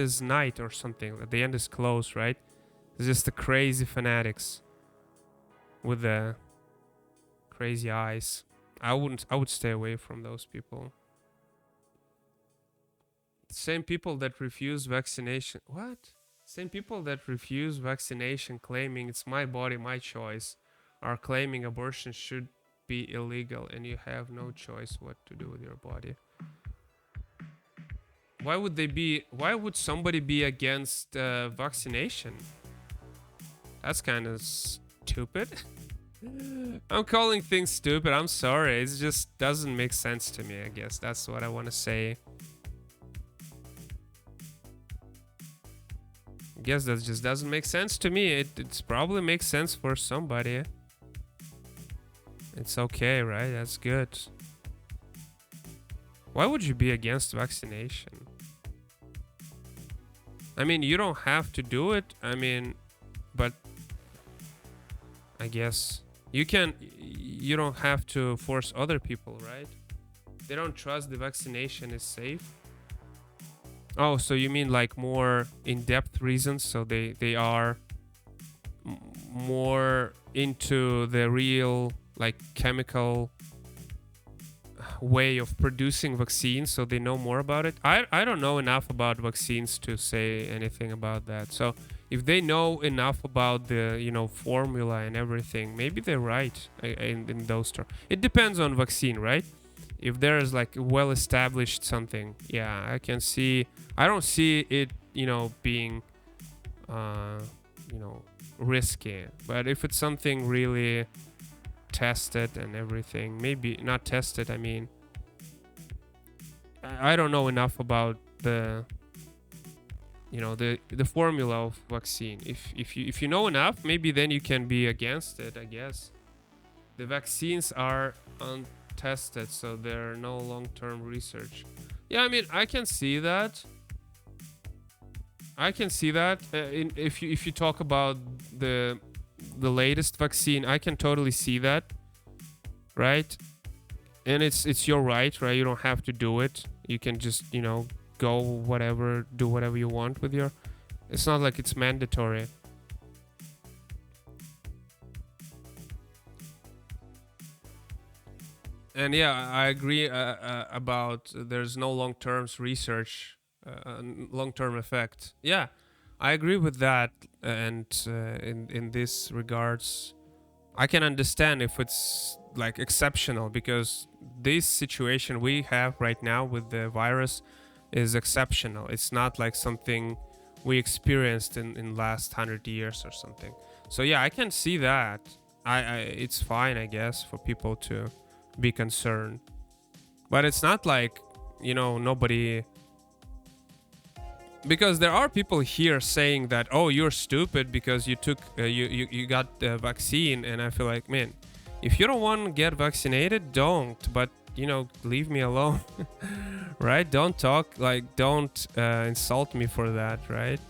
is night or something. That the end is close, right? It's just the crazy fanatics with the crazy eyes. I would stay away from those people. Same people that refuse vaccination. What? Same people that refuse vaccination, claiming it's my body, my choice, are claiming abortion should be illegal and you have no choice what to do with your body. Why would they be? Why would somebody be against vaccination? That's kind of stupid. I'm calling things stupid. I'm sorry. It just doesn't make sense to me, I guess. That's what I want to say. I guess that just doesn't make sense to me. It's probably makes sense for somebody. It's okay, right? That's good. Why would you be against vaccination? I mean, you don't have to do it. I mean, but I guess you can. You don't have to force other people, right? They don't trust the vaccination is safe. Oh, so you mean like more in-depth reasons? So they are more into the real like chemical way of producing vaccines, so they know more about it. I don't know enough about vaccines to say anything about that. So if they know enough about the formula and everything, maybe they're right in those terms. It depends on vaccine, right? If there's like well established something, yeah, I can see. I don't see it being risky. But if it's something really tested and everything, maybe not tested, I mean, I don't know enough about the the formula of vaccine. If you know enough, maybe then you can be against it, I guess. The vaccines are untested, so there are no long-term research. Yeah, I mean, I can see that. If you talk about the latest vaccine, I can totally see that, right? And it's your right? You don't have to do it. You can just go whatever, do whatever you want with your. It's not like it's mandatory. And yeah, I agree about there's no long-term research, long-term effect. Yeah, I agree with that. And in this regards, I can understand if it's like exceptional, because this situation we have right now with the virus is exceptional. It's not like something we experienced in last 100 years or something. So yeah, I can see that. It's fine, I guess, for people to be concerned, but it's not like nobody, because there are people here saying that, oh, you're stupid because you took you got the vaccine. And I feel like, man, if you don't want to get vaccinated, don't, but leave me alone. Right? Don't talk, like, don't insult me for that, right?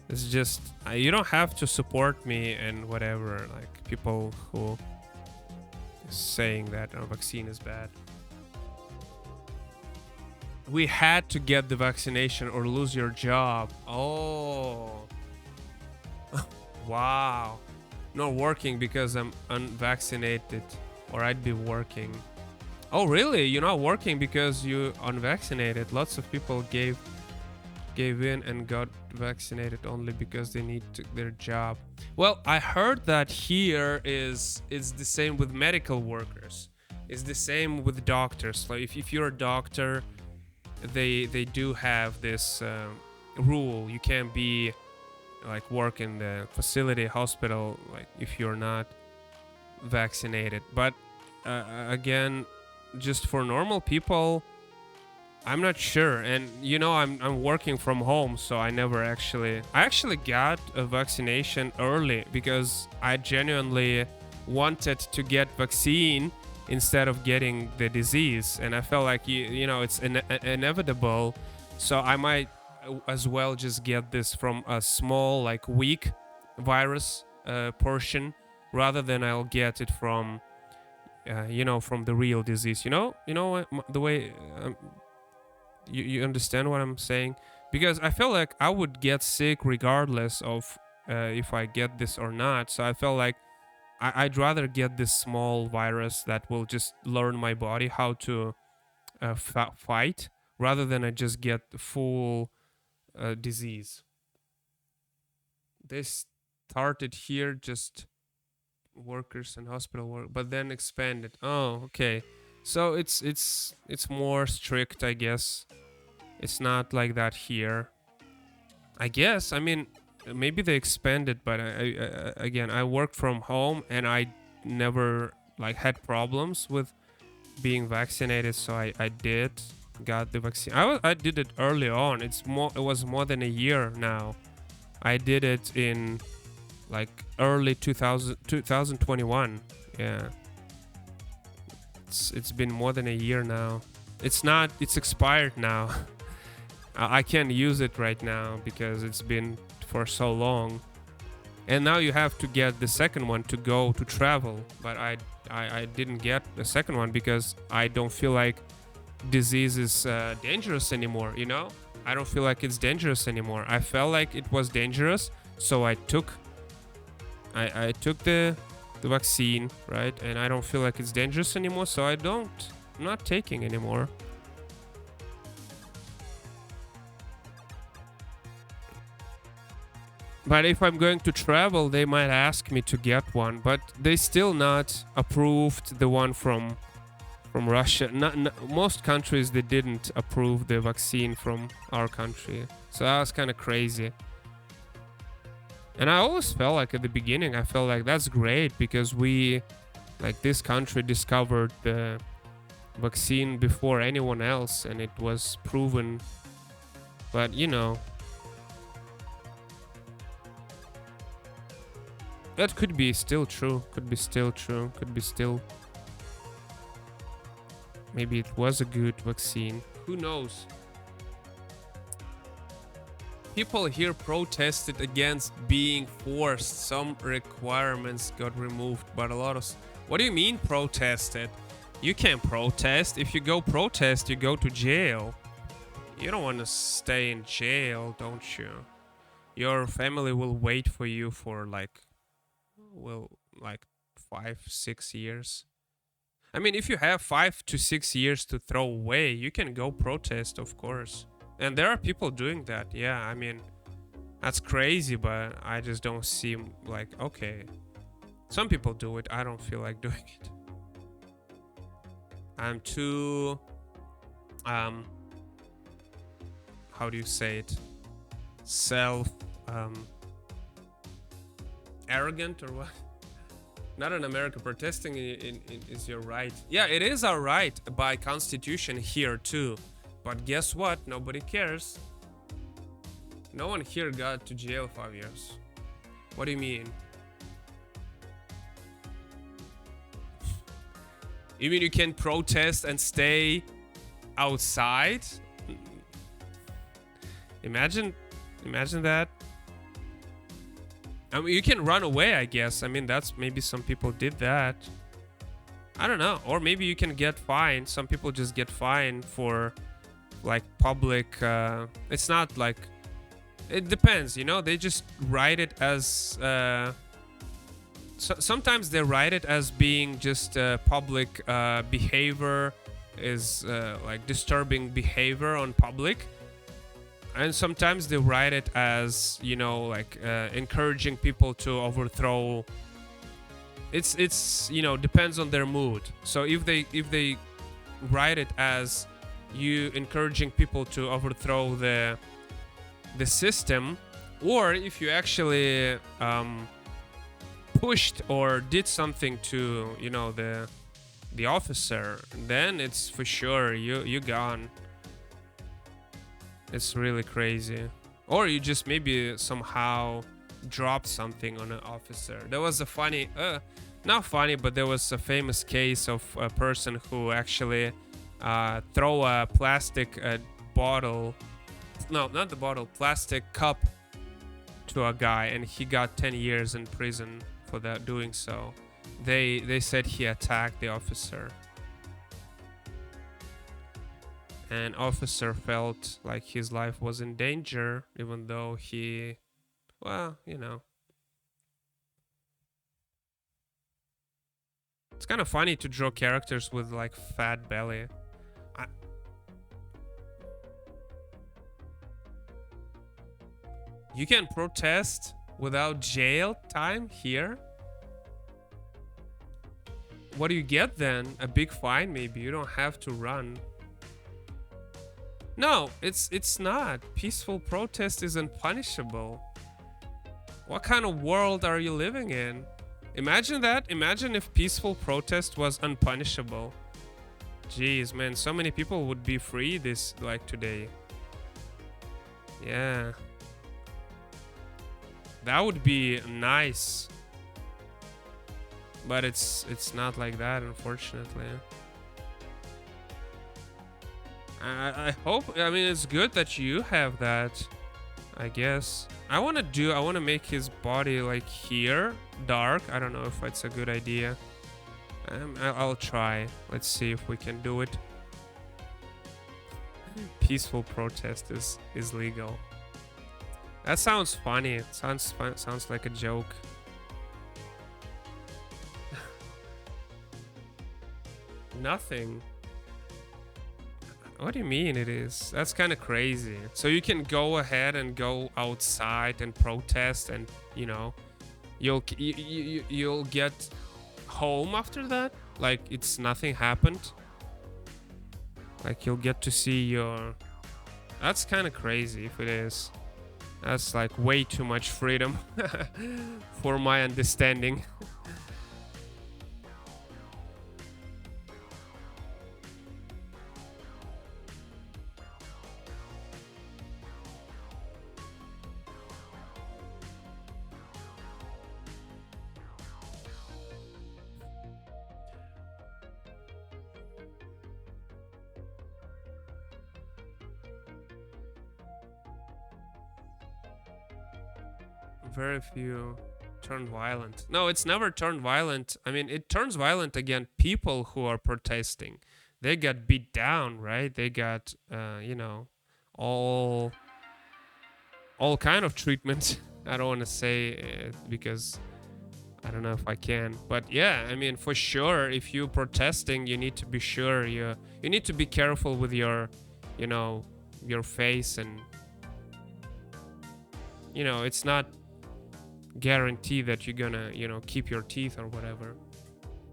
It's just you don't have to support me and whatever, like people who saying that a vaccine is bad. We had to get the vaccination or lose your job. Oh. Wow. Not working because I'm unvaccinated, or I'd be working. Oh, really? You're not working because you unvaccinated? Lots of people gave in and got vaccinated only because they need their job. Well, I heard that here is the same with medical workers. It's the same with doctors. Like if you're a doctor, they do have this rule. You can't be like work in the facility, hospital, like if you're not vaccinated. But again, just for normal people, I'm not sure. And I'm working from home, so I actually got a vaccination early because I genuinely wanted to get vaccine instead of getting the disease, and I felt like it's inevitable, so I might as well just get this from a small, like, weak virus portion, rather than I'll get it from from the real disease. The way you understand what I'm saying? Because I feel like I would get sick regardless of if I get this or not. So I felt like I'd rather get this small virus that will just learn my body how to fight, rather than I just get the full disease. They started here just workers and hospital work, but then expanded. Oh, okay. So it's more strict, I guess. It's not like that here. I guess. I mean, maybe they expanded, but again, I worked from home and I never like had problems with being vaccinated, so I did got the vaccine. I did it early on. It was more than a year now. I did it in like early 2021. Yeah. It's been more than a year now. It's expired now. I can't use it right now because it's been for so long. And now you have to get the second one to go to travel, but I didn't get the second one because I don't feel like disease is dangerous anymore, you know? I don't feel like it's dangerous anymore. I felt like it was dangerous, so I took the vaccine, right? And I don't feel like it's dangerous anymore, so I'm not taking anymore. But if I'm going to travel, they might ask me to get one, but they still not approved the one from Russia. Most countries, they didn't approve the vaccine from our country. So that was kind of crazy. And I always felt like at the beginning, I felt like that's great because this country discovered the vaccine before anyone else and it was proven. But, you know, that could be still true. Maybe it was a good vaccine. Who knows? People here protested against being forced. Some requirements got removed, but a lot of... What do you mean protested? You can't protest. If you go protest, you go to jail. You don't want to stay in jail, don't you? Your family will wait for you for like 5-6 years. I mean, if you have 5 to 6 years to throw away, you can go protest, of course. And there are people doing that. Yeah, I mean, that's crazy, but I just don't seem like, okay. Some people do it. I don't feel like doing it. I'm too, how do you say it? Arrogant or what? Not in America. Protesting is your right. Yeah, it is our right by constitution here too. But guess what? Nobody cares. No one here got to jail 5 years. What do you mean? You mean you can protest and stay outside? Imagine that. I mean, you can run away, I guess. I mean, that's maybe some people did that. I don't know. Or maybe you can get fined. Some people just get fined for like public. It's not like, it depends, you know. They just write it as sometimes they write it as being just public behavior is like disturbing behavior on public. And sometimes they write it as, you know, like encouraging people to overthrow. It's you know, depends on their mood. So if they write it as you encouraging people to overthrow the system, or if you actually pushed or did something to, you know, the officer, then it's for sure you gone. It's really crazy. Or you just maybe somehow dropped something on an officer. There was a funny, not funny, but there was a famous case of a person who actually throw a plastic bottle, no, not the bottle, plastic cup to a guy, and he got 10 years in prison for that doing so. They said he attacked the officer. And officer felt like his life was in danger, even though he, well, you know. It's kind of funny to draw characters with like fat belly. You can protest without jail time here? What do you get then? A big fine maybe. You don't have to run. No, it's not. Peaceful protest is unpunishable. What kind of world are you living in? Imagine that. Imagine if peaceful protest was unpunishable. Jeez, man, so many people would be free this like today. Yeah. That would be nice. But it's not like that, unfortunately. I hope, I mean, it's good that you have that, I guess. I want to make his body like here dark. I don't know if it's a good idea. I'll try. Let's see if we can do it. Peaceful protest is legal. That sounds funny. It sounds fun, sounds like a joke. Nothing. What do you mean it is? That's kind of crazy. So you can go ahead and go outside and protest, and you know, you'll get home after that. Like it's nothing happened. Like you'll get to see your. That's kind of crazy if it is. That's like way too much freedom for my understanding. Very few turn violent. No, it's never turned violent. I mean, it turns violent against people who are protesting. They got beat down, right? They got, you know, all kind of treatment. I don't want to say it because I don't know if I can, but yeah, I mean, for sure, if you're protesting, you need to be sure you need to be careful with your, you know, your face, and you know, it's not guarantee that you're gonna, you know, keep your teeth or whatever.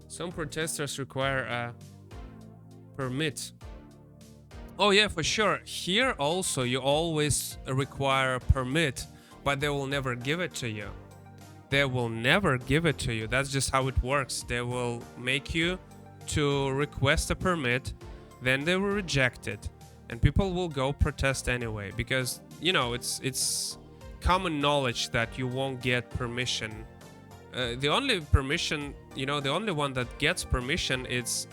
Some protesters require a permit. Oh yeah, for sure. Here also you always require a permit, but they will never give it to you. They will never give it to you. That's just how it works. They will make you to request a permit, then they will reject it, and people will go protest anyway, because you know, it's common knowledge that you won't get permission. The only permission, you know, the only one that gets permission is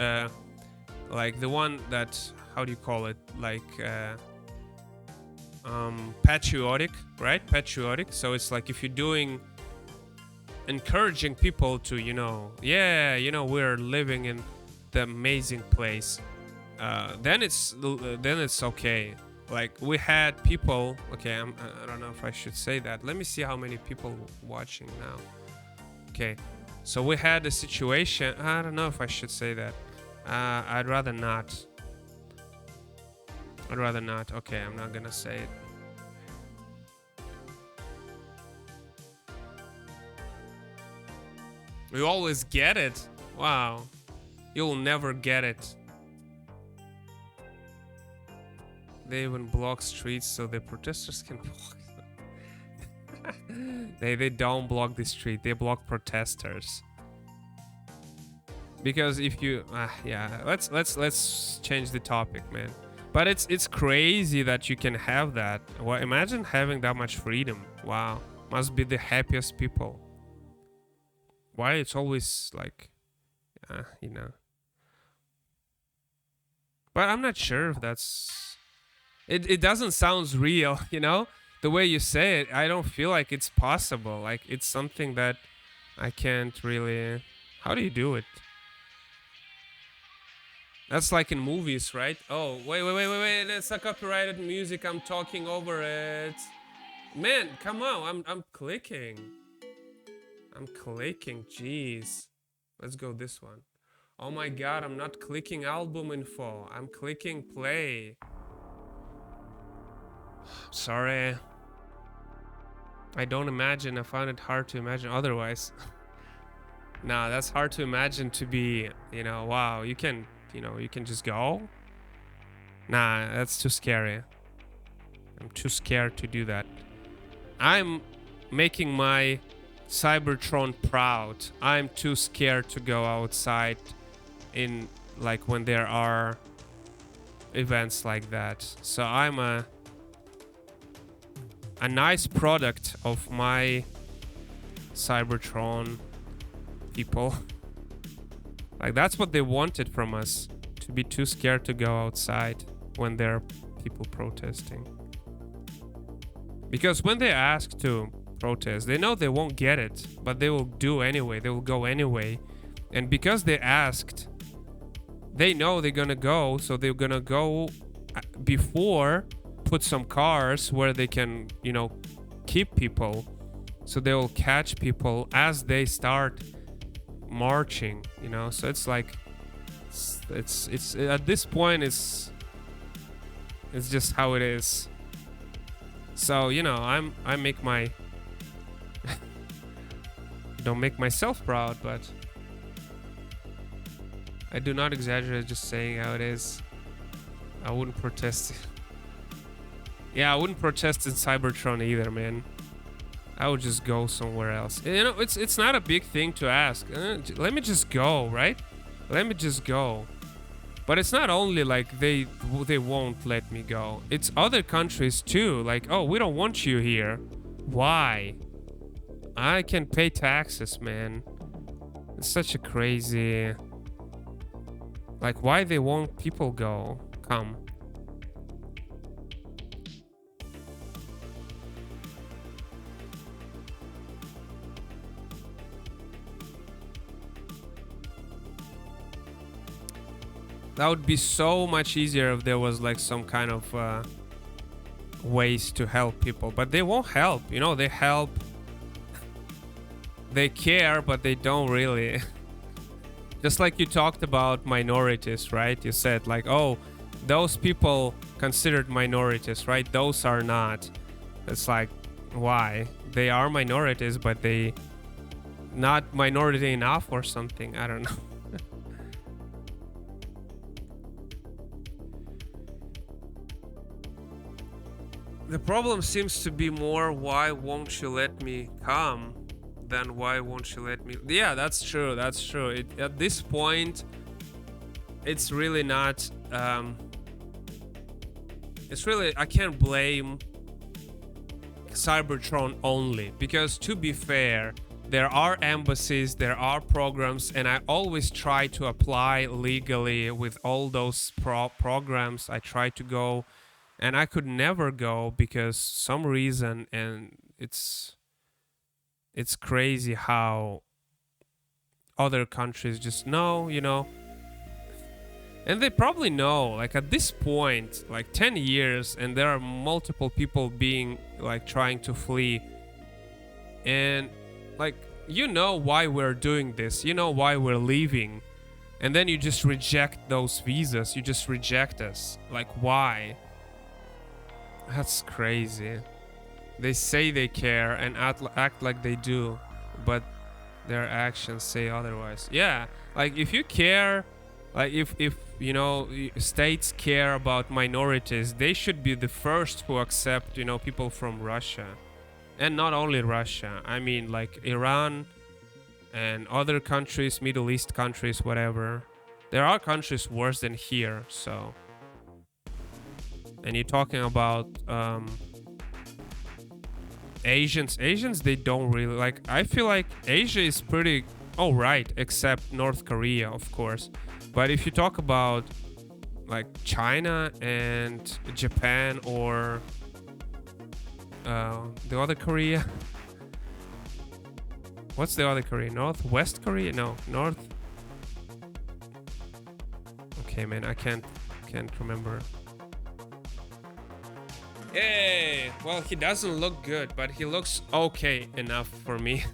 like the one that, how do you call it, like patriotic, right? Patriotic. So it's like if you're doing, encouraging people to, you know, yeah, you know, we're living in the amazing place, then it's okay. Like we had people, okay, I don't know if I should say that. Let me see how many people watching now. Okay, so we had a situation. I don't know if I should say that. I'd rather not. I'd rather not. Okay, I'm not gonna say it. We always get it. Wow, you'll never get it. They even block streets so the protesters can block them. They don't block the street, they block protesters. Because if you yeah, let's change the topic, man. But it's crazy that you can have that. Well, imagine having that much freedom. Wow, must be the happiest people. Why it's always like you know. But I'm not sure if that's. It doesn't sound real, you know? The way you say it, I don't feel like it's possible. Like, it's something that I can't really... How do you do it? That's like in movies, right? Oh, wait. It's a copyrighted music. I'm talking over it. Man, come on. I'm clicking. I'm clicking. Jeez. Let's go this one. Oh my god, I'm not clicking album info. I'm clicking play. Sorry. I don't imagine. I find it hard to imagine otherwise. Nah, that's hard to imagine to be, you know, wow, you can just go. Nah, that's too scary. I'm too scared to do that. I'm making my Cybertron proud. I'm too scared to go outside in like when there are events like that. So I'm a nice product of my Cybertron people. Like that's what they wanted from us, to be too scared to go outside when there are people protesting. Because when they ask to protest, they know they won't get it, but they will do anyway. They will go anyway. And because they asked, they know they're gonna go, so they're gonna go before, put some cars where they can, you know, keep people, so they will catch people as they start marching, you know. So it's like it's at this point it's just how it is. So, you know, I make my don't make myself proud, but I do not exaggerate, just saying how it is. I wouldn't protest. Yeah, I wouldn't protest in Cybertron either, man. I would just go somewhere else. You know, it's not a big thing to ask. Let me just go, right? Let me just go. But it's not only like they won't let me go. It's other countries too. Like, oh, we don't want you here. Why? I can pay taxes, man. It's such a crazy... Like, why they won't people come? That would be so much easier if there was like some kind of ways to help people, but they won't help. You know, they help. They care, but they don't really. Just like you talked about minorities, right? You said like, oh, those people considered minorities, right? Those are not. It's like, why? They are minorities, but they not minority enough or something. I don't know. The problem seems to be more, why won't you let me come, than why won't you let me... Yeah, that's true, that's true. At this point, it's really not... it's really... I can't blame Cybertron only, because to be fair, there are embassies, there are programs, and I always try to apply legally with all those programs. I try to go... And I could never go because some reason, and it's crazy how other countries just know, you know. And they probably know, like at this point, like 10 years, and there are multiple people being like trying to flee. And like, you know why we're doing this, you know why we're leaving. And then you just reject those visas, you just reject us. Like, why? That's crazy. They say they care and act like they do, but their actions say otherwise. Yeah, like if you care, like if you know, states care about minorities, they should be the first who accept, you know, people from Russia. And not only Russia, I mean like Iran and other countries, Middle East countries, whatever. There are countries worse than here, so. And you're talking about Asians, they don't really like. I feel like Asia is pretty alright, except North Korea, of course. But if you talk about like China and Japan, or the other Korea, what's the other Korea? West Korea? No, North. Okay, man, I can't remember. Hey, well, he doesn't look good, but he looks okay enough for me.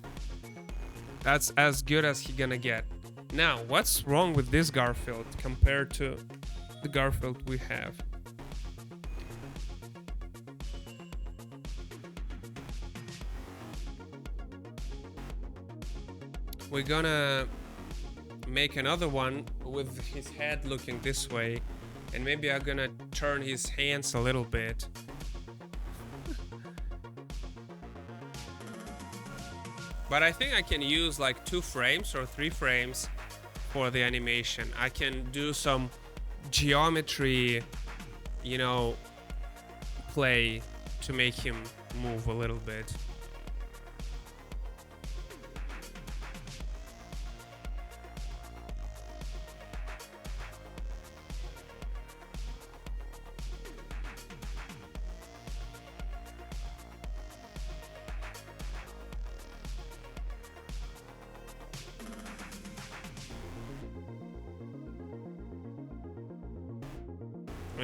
That's as good as he gonna get. Now, what's wrong with this Garfield compared to the Garfield we have? we're gonna make another one with his head looking this way, and maybe I'm gonna turn his hands a little bit. But I think I can use like 2 frames or 3 frames for the animation. I can do some geometry, you know, play to make him move a little bit.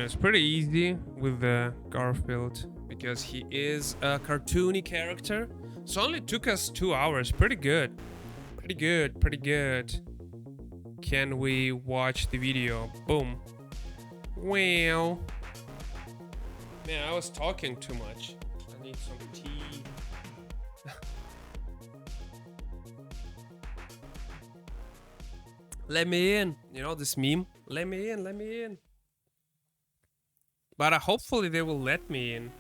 It's pretty easy with the Garfield because he is a cartoony character. So only took us 2 hours. Pretty good. Pretty good. Pretty good. Can we watch the video? Boom. Well. Man, I was talking too much. I need some tea. Let me in. You know this meme? Let me in. Let me in. But hopefully they will let me in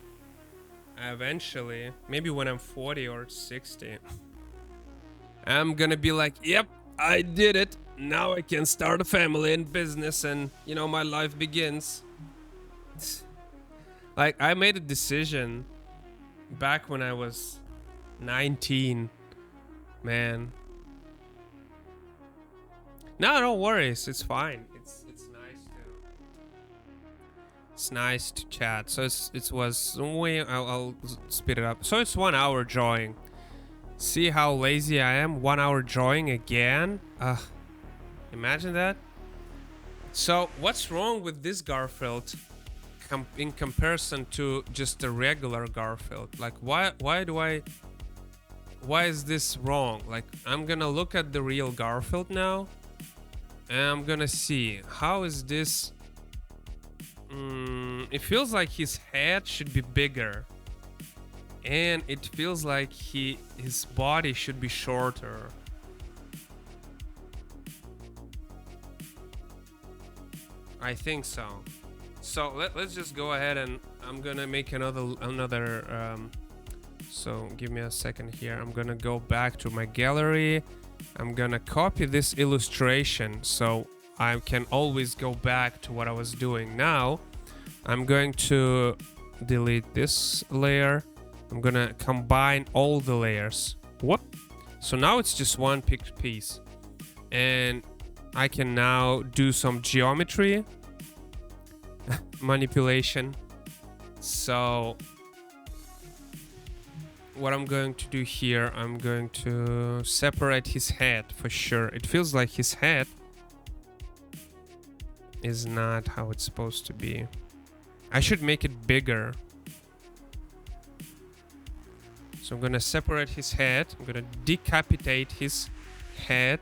eventually. Maybe when I'm 40 or 60. I'm gonna be like, yep, I did it. Now I can start a family and business and, you know, my life begins. Like, I made a decision back when I was 19. Man. No, don't worry. It's fine. It's nice to chat. So it was I'll speed it up. So it's 1 hour drawing. See how lazy I am? 1 hour drawing again? Imagine that. So what's wrong with this Garfield in comparison to just a regular Garfield? Like why is this wrong? Like I'm gonna look at the real Garfield now and I'm gonna see how is this. It feels like his head should be bigger, and it feels like his body should be shorter. I think so. So let's just go ahead and I'm gonna make another. So give me a second here. I'm gonna go back to my gallery. I'm gonna copy this illustration so I can always go back to what I was doing. Now I'm going to delete this layer. I'm gonna combine all the layers. What? So now it's just one piece, and I can now do some geometry manipulation. So what I'm going to do here, I'm going to separate his head for sure. It feels like his head is not how it's supposed to be. I should make it bigger. So I'm gonna separate his head. I'm gonna decapitate his head.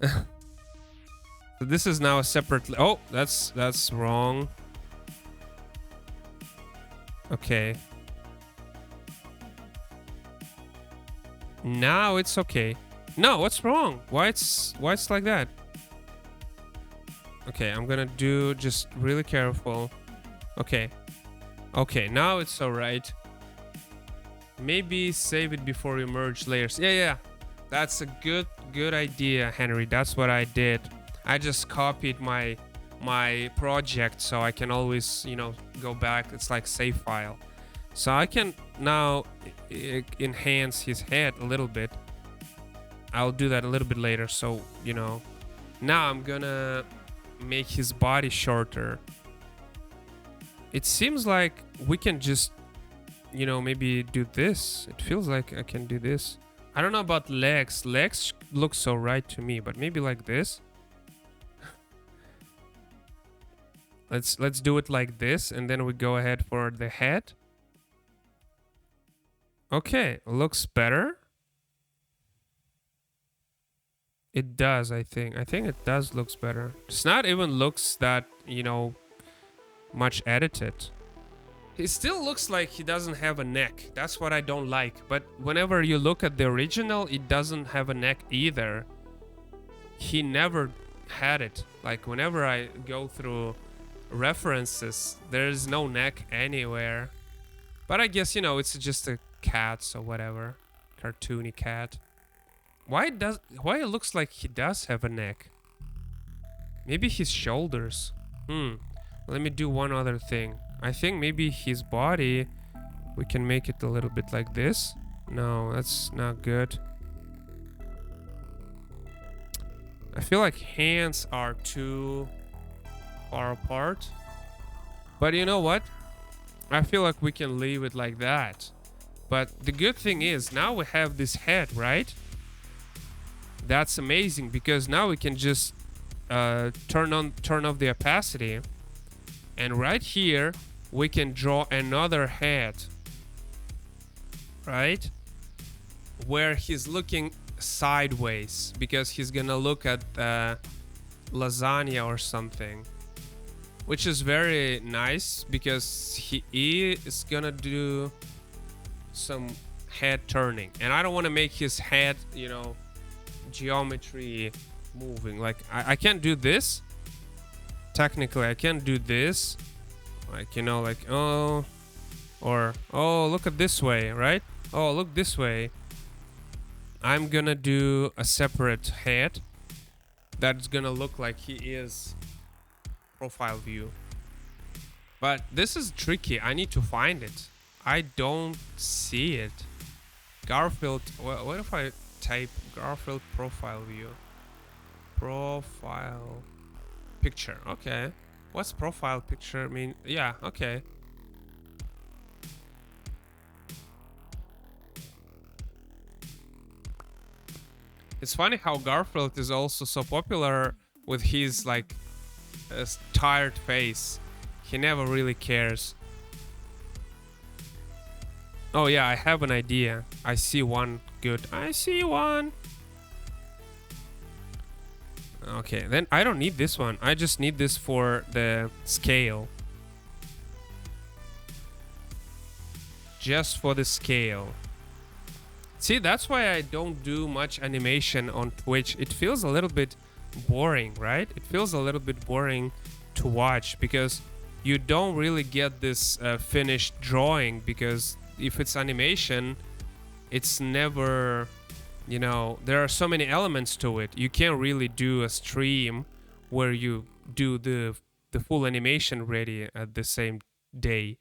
So this is now a separate. Oh, that's wrong. Okay. Now it's okay. No, what's wrong? Why it's like that? Okay, I'm gonna do just really careful. Okay. Okay, now it's alright. Maybe save it before you merge layers. Yeah. That's a good idea, Henry. That's what I did. I just copied my project so I can always, you know, go back. It's like save file. So I can now enhance his head a little bit. I'll do that a little bit later. So, you know, now I'm gonna make his body shorter. It seems like we can just, you know, maybe do this. It feels like I can do this. I don't know about legs. Legs look so right to me, but maybe like this. Let's do it like this, and then we go ahead for the head. Okay, looks better. It does, I think. I think it does looks better. It's not even looks that, you know, much edited. He still looks like he doesn't have a neck. That's what I don't like. But whenever you look at the original, it doesn't have a neck either. He never had it. Like whenever I go through references, there's no neck anywhere. But I guess, you know, it's just a cat, so whatever. Cartoony cat. Why it looks like he does have a neck? Maybe his shoulders. Let me do one other thing. I think maybe his body, we can make it a little bit like this. No, that's not good. I feel like hands are too far apart. But you know what? I feel like we can leave it like that. But the good thing is now we have this head, right? That's amazing because now we can just turn off the opacity. And right here, we can draw another head, right? Where he's looking sideways because he's gonna look at lasagna or something. Which is very nice because he is gonna do some head turning. And I don't want to make his head, you know, geometry moving. Like, I can't do this. Technically, I can't do this. Like, you know, like, oh, or, oh, look at this way, right? Oh, look this way. I'm gonna do a separate head that's gonna look like he is profile view. But this is tricky. I need to find it. I don't see it. Garfield, what if I type Garfield profile view? Profile picture. Okay. What's profile picture mean? Yeah, okay. It's funny how Garfield is also so popular with his like tired face. He never really cares. Oh yeah, I have an idea. I see one. Good. I see one. Okay, then I don't need this one. I just need this for the scale. Just for the scale. See, that's why I don't do much animation on Twitch. It feels a little bit boring, right? It feels a little bit boring to watch because you don't really get this finished drawing, because if it's animation, it's never, you know, there are so many elements to it. You can't really do a stream where you do the full animation ready at the same day.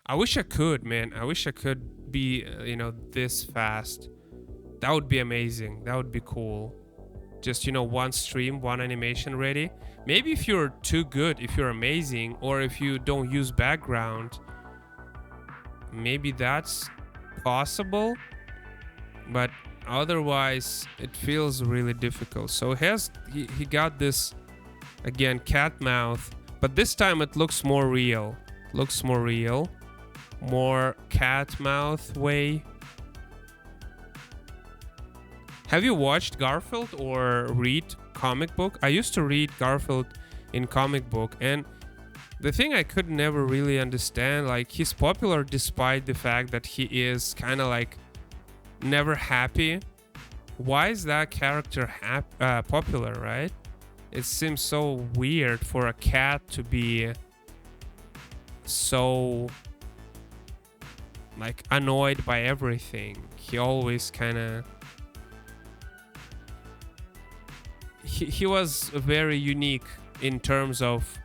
I wish I could, man. I wish I could be, you know, this fast. That would be amazing. That would be cool. Just, you know, one stream, one animation ready. Maybe if you're too good, if you're amazing, or if you don't use background, maybe that's possible. But otherwise, it feels really difficult. So he got this, again, cat mouth, but this time it looks more real. Looks more real. More cat mouth way. Have you watched Garfield or read comic book? I used to read Garfield in comic book, and the thing I could never really understand, like, he's popular despite the fact that he is kind of like never happy. Why is that character popular, right? It seems so weird for a cat to be so like annoyed by everything. He always kind of he was very unique in terms of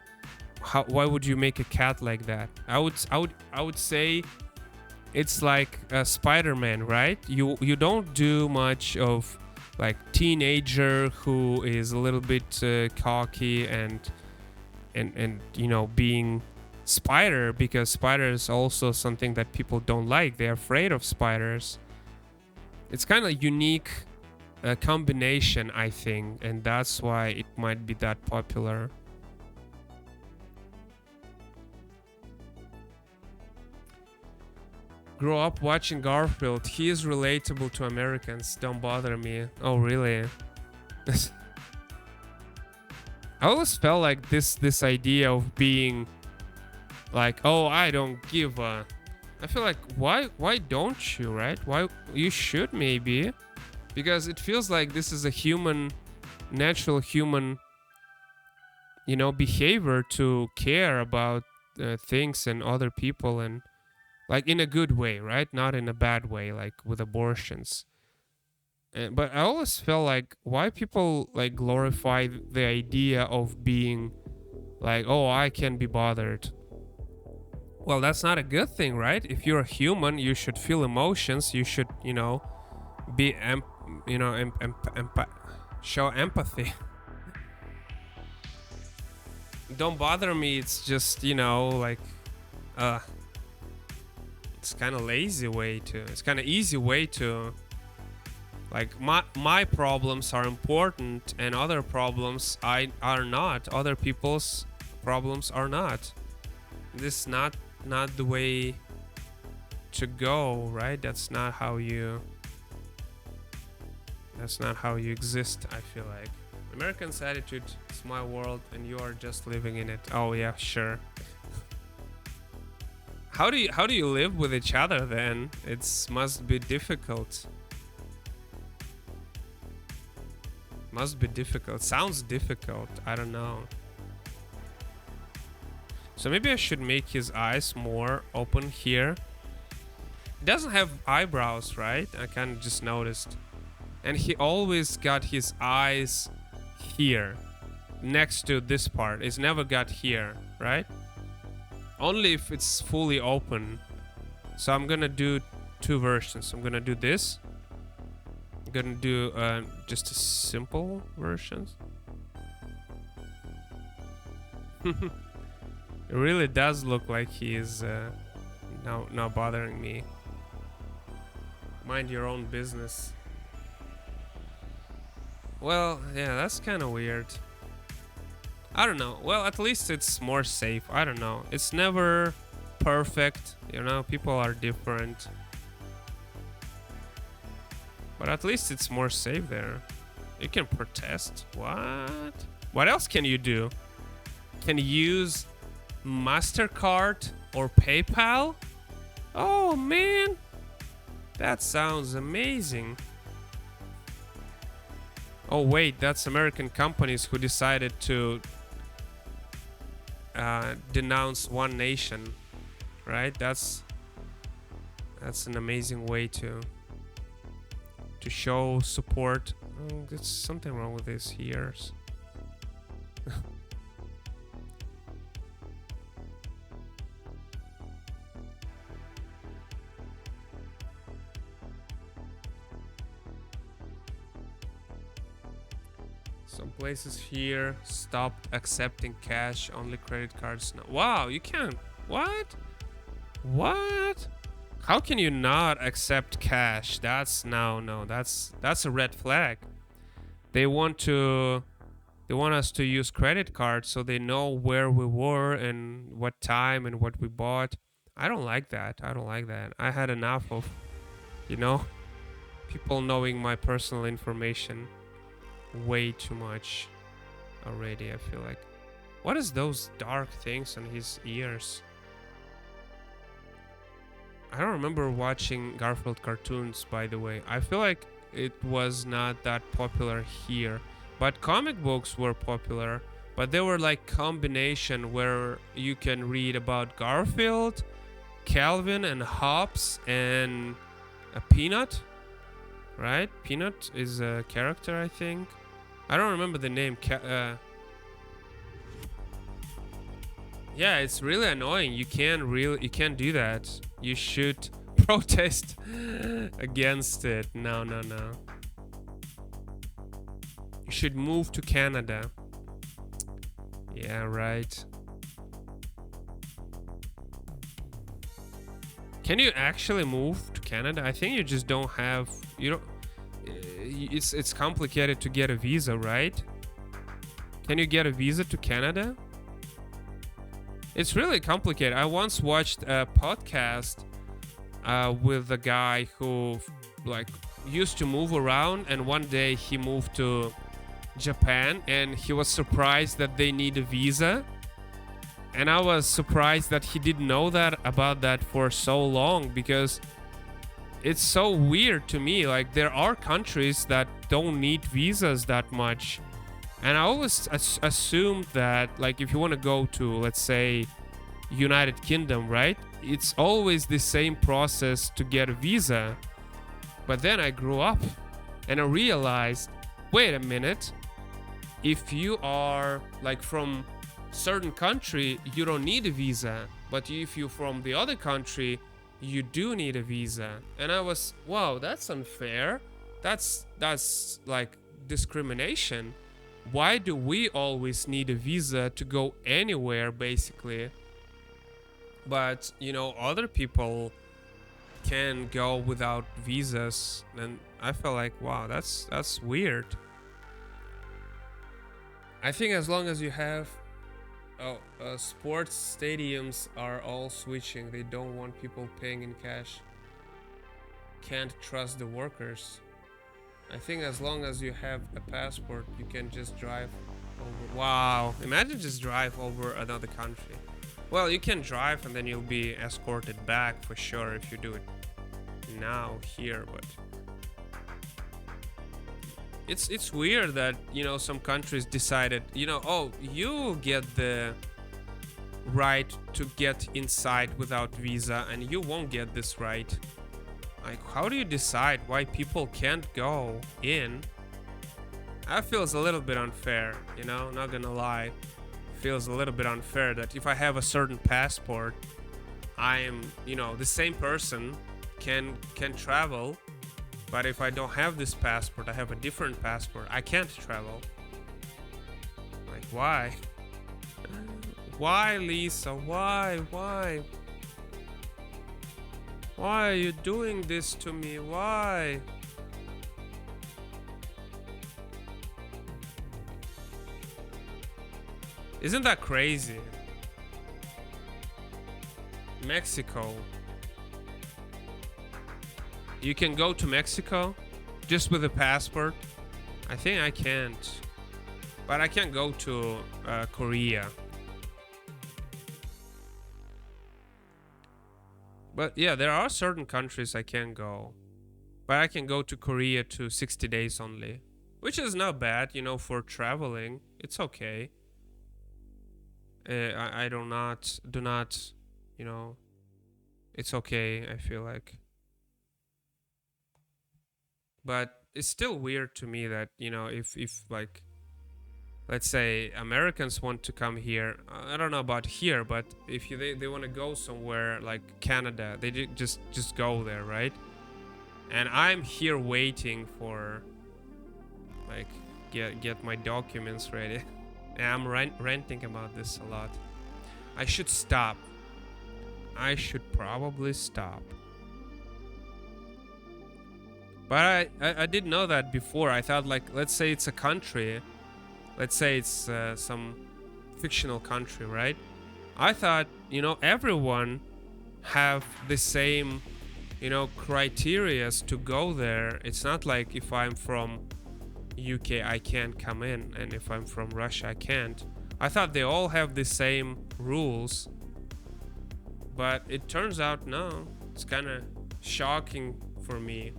why would you make a cat like that? I would say it's like Spider-Man, right? You don't do much of like teenager who is a little bit cocky and you know, being spider, because spider is also something that people don't like. They're afraid of spiders. It's kind of unique combination, I think, and that's why it might be that popular. Grow up watching Garfield. He is relatable to Americans. Don't bother me. Oh, really? I always felt like this idea of being like, oh, I don't give a. I feel like why don't you, right? Why you should maybe, because it feels like this is a natural human, behavior to care about things and other people, and like in a good way, right? Not in a bad way, like with abortions. But I always felt like why people like glorify the idea of being like, oh, I can be bothered. Well, that's not a good thing, right? If you're a human, you should feel emotions. You should, be, show empathy. Don't bother me. It's just, like, it's kind of lazy way to. It's kind of easy way to. Like my problems are important, and other problems are not. Other people's problems are not. This is not the way to go, right? That's not how you exist, I feel like. Americans' attitude, it's my world and you are just living in it. Oh yeah, sure. How do you live with each other then? It must be difficult. Must be difficult. Sounds difficult. I don't know. So maybe I should make his eyes more open here. He doesn't have eyebrows, right? I kind of just noticed. And he always got his eyes here, next to this part. It's never got here, right? Only if it's fully open. So I'm gonna do two versions. I'm gonna do this. I'm gonna do just a simple versions. It really does look like he is now bothering me. Mind your own business. Well, yeah, that's kind of weird. I don't know. Well, at least it's more safe. I don't know. It's never perfect. People are different. But at least it's more safe there. You can protest. What? What else can you do? Can you use MasterCard or PayPal? Oh man, that sounds amazing. Oh wait, that's American companies who decided to denounce one nation, right? That's an amazing way to show support. Oh, there's something wrong with these ears. Some places here stopped accepting cash, only credit cards now. Wow, you can't. What? How can you not accept cash? That's a red flag. They want us to use credit cards so they know where we were and what time and what we bought. I don't like that. I had enough of, people knowing my personal information way too much already, I feel like. What is those dark things on his ears? I don't remember watching Garfield cartoons, by the way. I feel like it was not that popular here, but comic books were popular. But they were like combination where you can read about Garfield, Calvin, and Hobbes, and a Peanut, right? Peanut is a character, I think. I don't remember the name. Yeah, it's really annoying. You can't do that. You should protest against it. No. You should move to Canada. Yeah, right. Can you actually move to Canada? I think you just don't have. It's complicated to get a visa, right? Can you get a visa to Canada? It's really complicated. I once watched a podcast with a guy who like used to move around, and one day he moved to Japan and he was surprised that they need a visa. And I was surprised that he didn't know that about that for so long, because it's so weird to me. Like, there are countries that don't need visas that much. And I always assumed that, like, if you want to go to, let's say, United Kingdom, right? It's always the same process to get a visa. But then I grew up and I realized, wait a minute. If you are, like, from certain country, you don't need a visa. But if you're from the other country, you do need a visa. And I was, wow, that's unfair. That's like discrimination. Why do we always need a visa to go anywhere, basically? But, you know, other people can go without visas, and I felt like, wow, that's weird. I think as long as you have sports stadiums are all switching. They don't want people paying in cash. Can't trust the workers. I think as long as you have a passport, you can just drive over. Wow, imagine just drive over another country. Well, you can drive and then you'll be escorted back for sure if you do it now here, but it's weird that, you know, some countries decided, you know, oh, you get the right to get inside without visa and you won't get this right. Like, how do you decide why people can't go in? That feels a little bit unfair, you know, not gonna lie. Feels a little bit unfair that if I have a certain passport, I am, you know, the same person can travel, but if I don't have this passport, I have a different passport, I can't travel. Like, why? Why, Lisa? Why? Why are you doing this to me? Why? Isn't that crazy? Mexico. You can go to Mexico just with a passport. I think I can't. But I can go to Korea. But yeah, there are certain countries I can't go. But I can go to Korea to 60 days only. Which is not bad, you know, for traveling. It's okay. I do not, you know, it's okay, I feel like. But it's still weird to me that, you know, if like, let's say Americans want to come here, I don't know about here, but if they want to go somewhere like Canada, they just go there, right? And I'm here waiting for, like, get my documents ready. And I'm ranting about this a lot. I should stop. I should probably stop. But I didn't know that before. I thought, like, let's say it's a country. Let's say it's some fictional country, right? I thought, you know, everyone have the same, you know, criterias to go there. It's not like if I'm from UK, I can't come in, and if I'm from Russia, I can't. I thought they all have the same rules, but it turns out no. It's kind of shocking for me.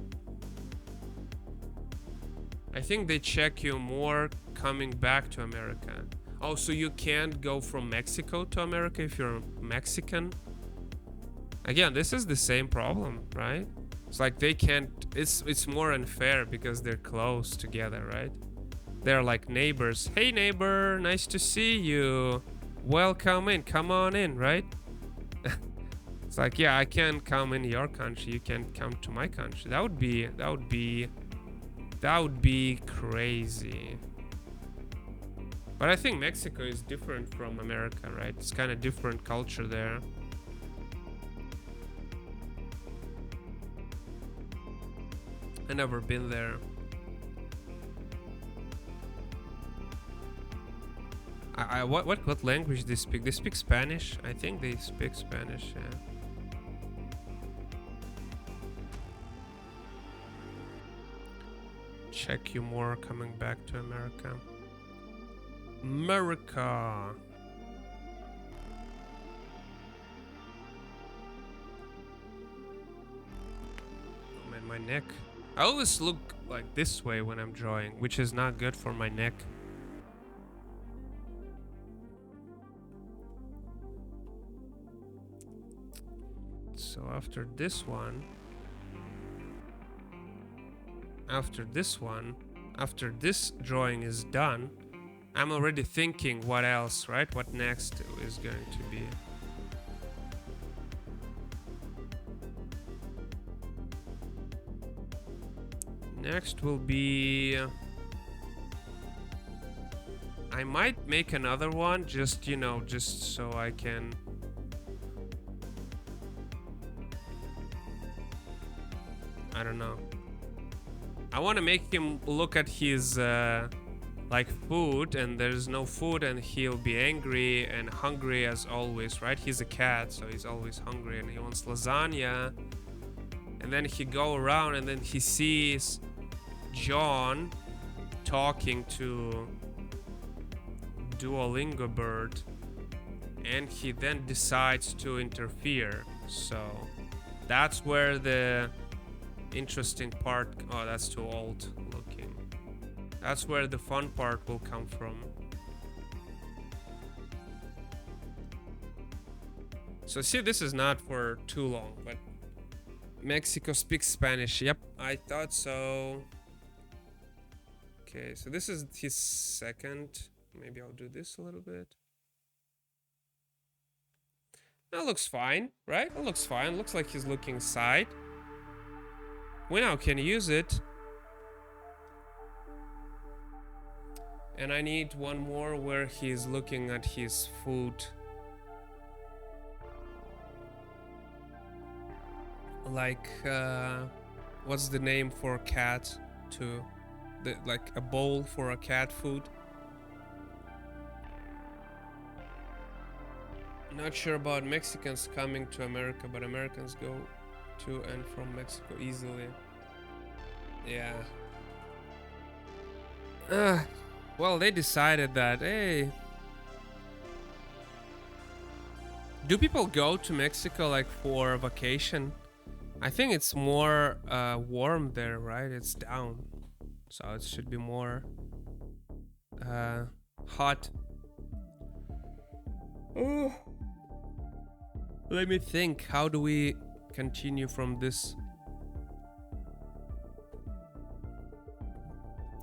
I think they check you more coming back to America. Oh, so you can't go from Mexico to America if you're Mexican? Again, this is the same problem, right? It's like they can't, it's more unfair because they're close together, right? They're like neighbors. Hey neighbor, nice to see you. Welcome in, come on in, right? It's like, yeah, I can't come in your country, you can't come to my country. That would be crazy. But I think Mexico is different from America, right? It's kind of different culture there. I never been there. What language they speak? They speak Spanish. I think they speak Spanish. Yeah. Check you more coming back to America. America. my neck. I always look like this way when I'm drawing, which is not good for my neck. So after this one, after this drawing is done, I'm already thinking what else, right? What next is going to be. Next will be... I might make another one, just, you know, just so I can... I don't know. I want to make him look at his, like, food, and there's no food, and he'll be angry and hungry as always, right? He's a cat, so he's always hungry, and he wants lasagna. And then he go around, and then he sees John talking to Duolingo bird, and he then decides to interfere. So that's where the interesting part... Oh, that's too old looking. That's where the fun part will come from. So see, this is not for too long, but Mexico speaks Spanish. Yep, I thought so. Okay, so this is his second. Maybe I'll do this a little bit. That looks fine, right? That looks fine. Looks like he's looking side. We now can use it. And I need one more where he's looking at his food. Like, what's the name for a cat? Like a bowl for a cat food. Not sure about Mexicans coming to America, but Americans go to and from Mexico easily. Yeah. Well, they decided that, hey, do people go to Mexico like for vacation? I think it's more warm there, right? It's down, so it should be more hot. Oh. Let me think, how do we continue from this?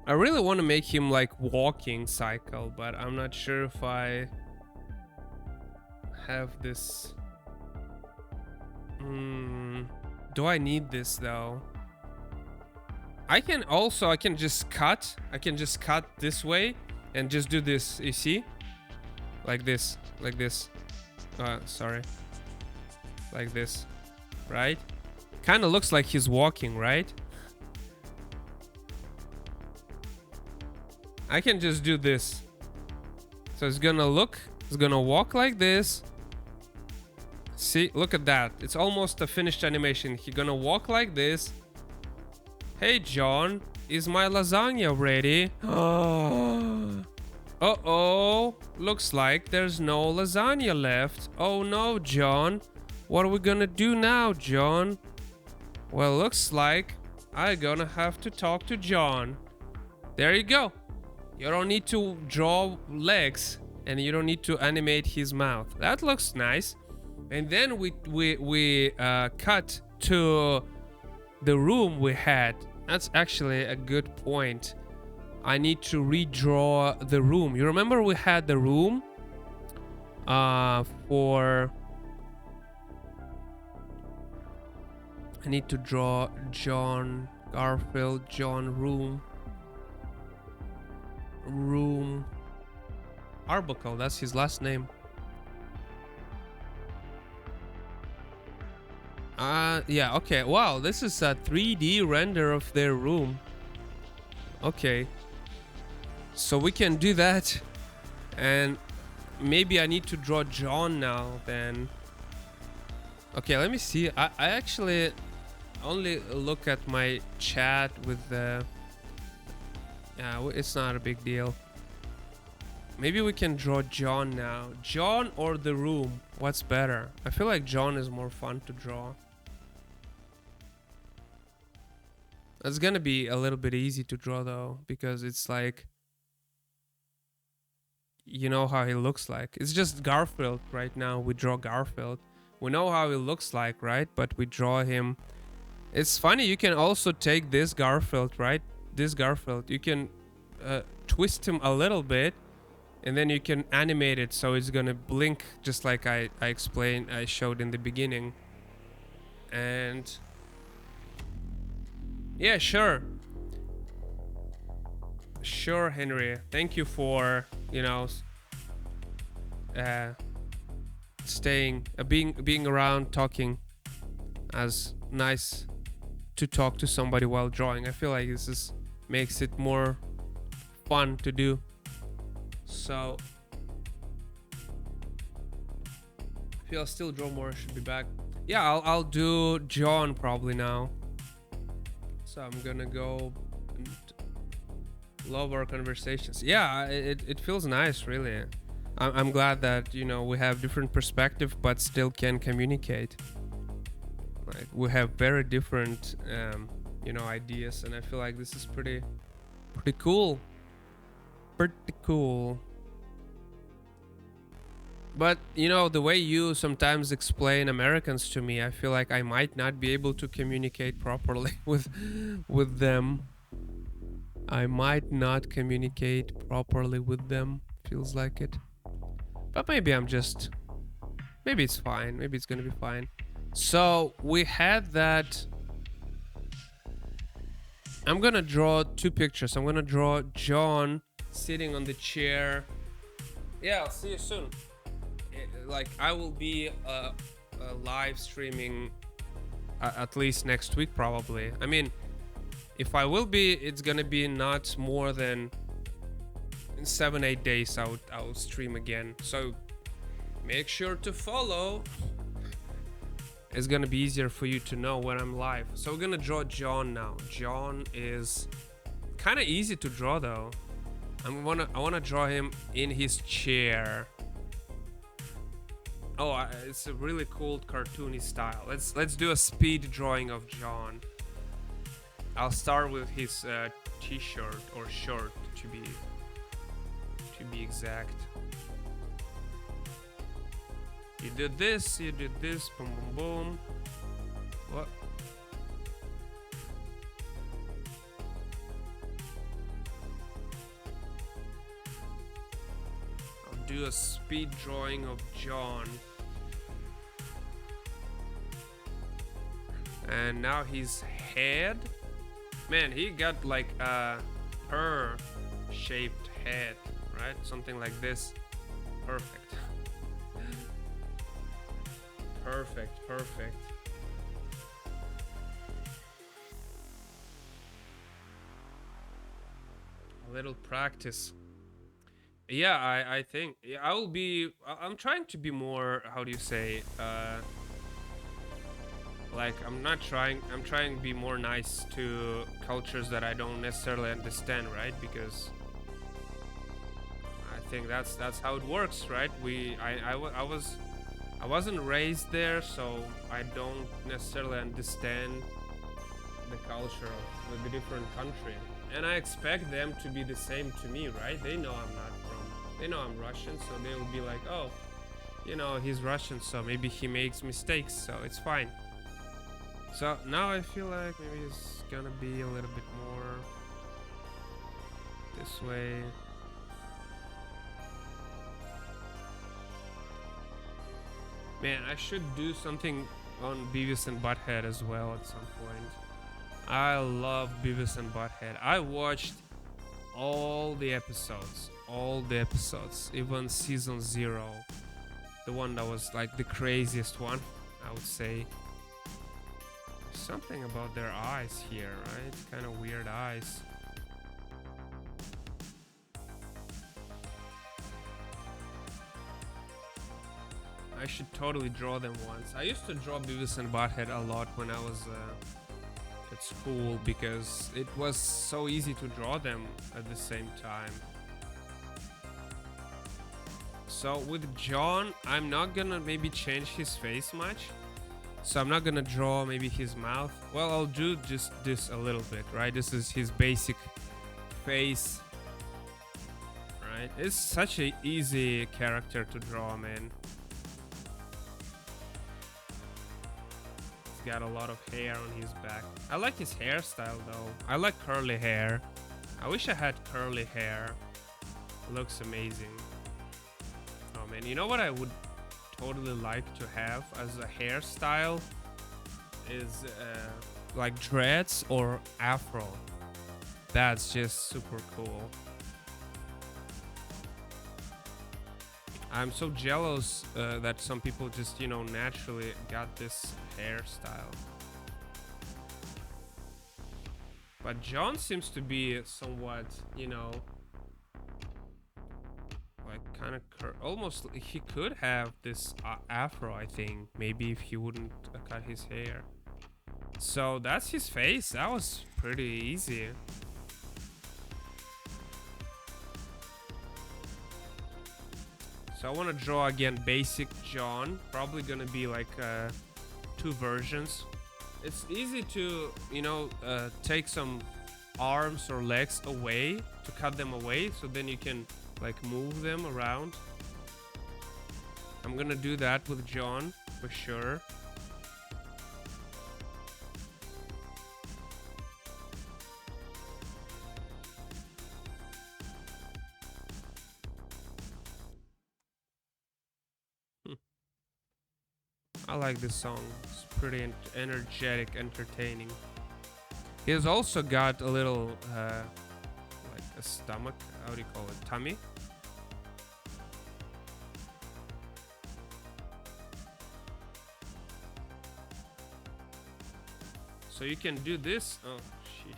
I really want to make him like walking cycle, but I'm not sure if I have this. Do I need this though? I can just cut. I can just cut this way and just do this, you see? Like this, like this. Sorry. Like this, right? Kind of looks like he's walking, right? I can just do this. So it's gonna walk like this. See, look at that. It's almost a finished animation. He's gonna walk like this. Hey, John, is my lasagna ready? Uh-oh. Looks like there's no lasagna left. Oh no, John. What are we gonna do now, John? Well, looks like I'm gonna have to talk to John. There you go. You don't need to draw legs, and you don't need to animate his mouth. That looks nice. And then we cut to the room we had. That's actually a good point. I need to redraw the room. You remember we had the room for... I need to draw John, Garfield, John, room. Arbuckle, that's his last name. Yeah, okay. Wow, this is a 3D render of their room. Okay. So we can do that. And maybe I need to draw John now then. Okay, let me see. I actually only look at my chat with the... Yeah, it's not a big deal. Maybe we can draw John now. John or the room? What's better? I feel like John is more fun to draw. It's gonna be a little bit easy to draw though, because it's like, you know how he looks like. It's just Garfield right now. We draw Garfield. We know how he looks like, right? But we draw him. It's funny, you can also take this Garfield, right? This Garfield, you can twist him a little bit, and then you can animate it so it's gonna blink, just like I explained, I showed in the beginning. And yeah, sure, Henry, thank you for, you know, staying, being around, talking. As nice to talk to somebody while drawing. I feel like this makes it more fun to do. So if I'll still draw more, I should be back. Yeah, I'll do John probably now. So I'm gonna go and love our conversations. Yeah, it feels nice, really. I'm glad that, you know, we have different perspective but still can communicate. Like, we have very different you know, ideas, and I feel like this is pretty cool. Pretty cool. But you know, the way you sometimes explain Americans to me, I feel like I might not be able to communicate properly with them. I might not communicate properly with them. Feels like it. But maybe maybe it's fine. Maybe it's gonna be fine. So we had that. I'm gonna draw two pictures. I'm gonna draw John sitting on the chair. Yeah, I'll see you soon. Like, I will be live streaming at least next week, probably. I mean, if I will be, it's gonna be not more than in 7-8 days. I will stream again. So make sure to follow. It's gonna be easier for you to know when I'm live. So we're gonna draw John now. John is kind of easy to draw though. I wanna draw him in his chair. Oh, it's a really cool cartoony style. Let's do a speed drawing of John. I'll start with his t-shirt or shirt to be exact. You did this, boom, boom, boom. What? I'll do a speed drawing of John. And now his head. Man, he got like a pear-shaped head, right? Something like this. Perfect. Perfect. A little practice. Yeah, I think I will be. I'm trying to be more. How do you say? Like, I'm trying to be more nice to cultures that I don't necessarily understand, right? Because I think that's how it works, right? I wasn't raised there, so I don't necessarily understand the culture of the different country. And I expect them to be the same to me, right? They know they know I'm Russian, so they will be like, oh, you know, he's Russian, so maybe he makes mistakes, so it's fine. So now I feel like maybe it's gonna be a little bit more this way. Man, I should do something on Beavis and Butthead as well at some point. I love Beavis and Butthead. I watched all the episodes, even season 0. The one that was like the craziest one, I would say. Something about their eyes here, right? Kind of weird eyes. I should totally draw them once. I used to draw Beavis and Butthead a lot when I was at school, because it was so easy to draw them at the same time. So with John, I'm not gonna maybe change his face much. So I'm not gonna draw maybe his mouth. Well, I'll do just this a little bit, right? This is his basic face, right? It's such a easy character to draw, man. He's got a lot of hair on his back. I like his hairstyle though. I like curly hair. I wish I had curly hair. Looks amazing. Oh man, you know what I would totally like to have as a hairstyle is like dreads or afro. That's just super cool. I'm so jealous that some people just, you know, naturally got this hairstyle. But John seems to be somewhat, you know, like kind of almost he could have this afro, I think, maybe if he wouldn't cut his hair. So that's his face. That was pretty easy. So I want to draw again basic John. Probably gonna be like 2 versions. It's easy to, you know, take some arms or legs away, to cut them away, so then you can like move them around. I'm gonna do that with John for sure. I like this song. It's pretty energetic, entertaining. He's also got a little like a stomach, how do you call it, tummy. So you can do this. Oh, sheesh.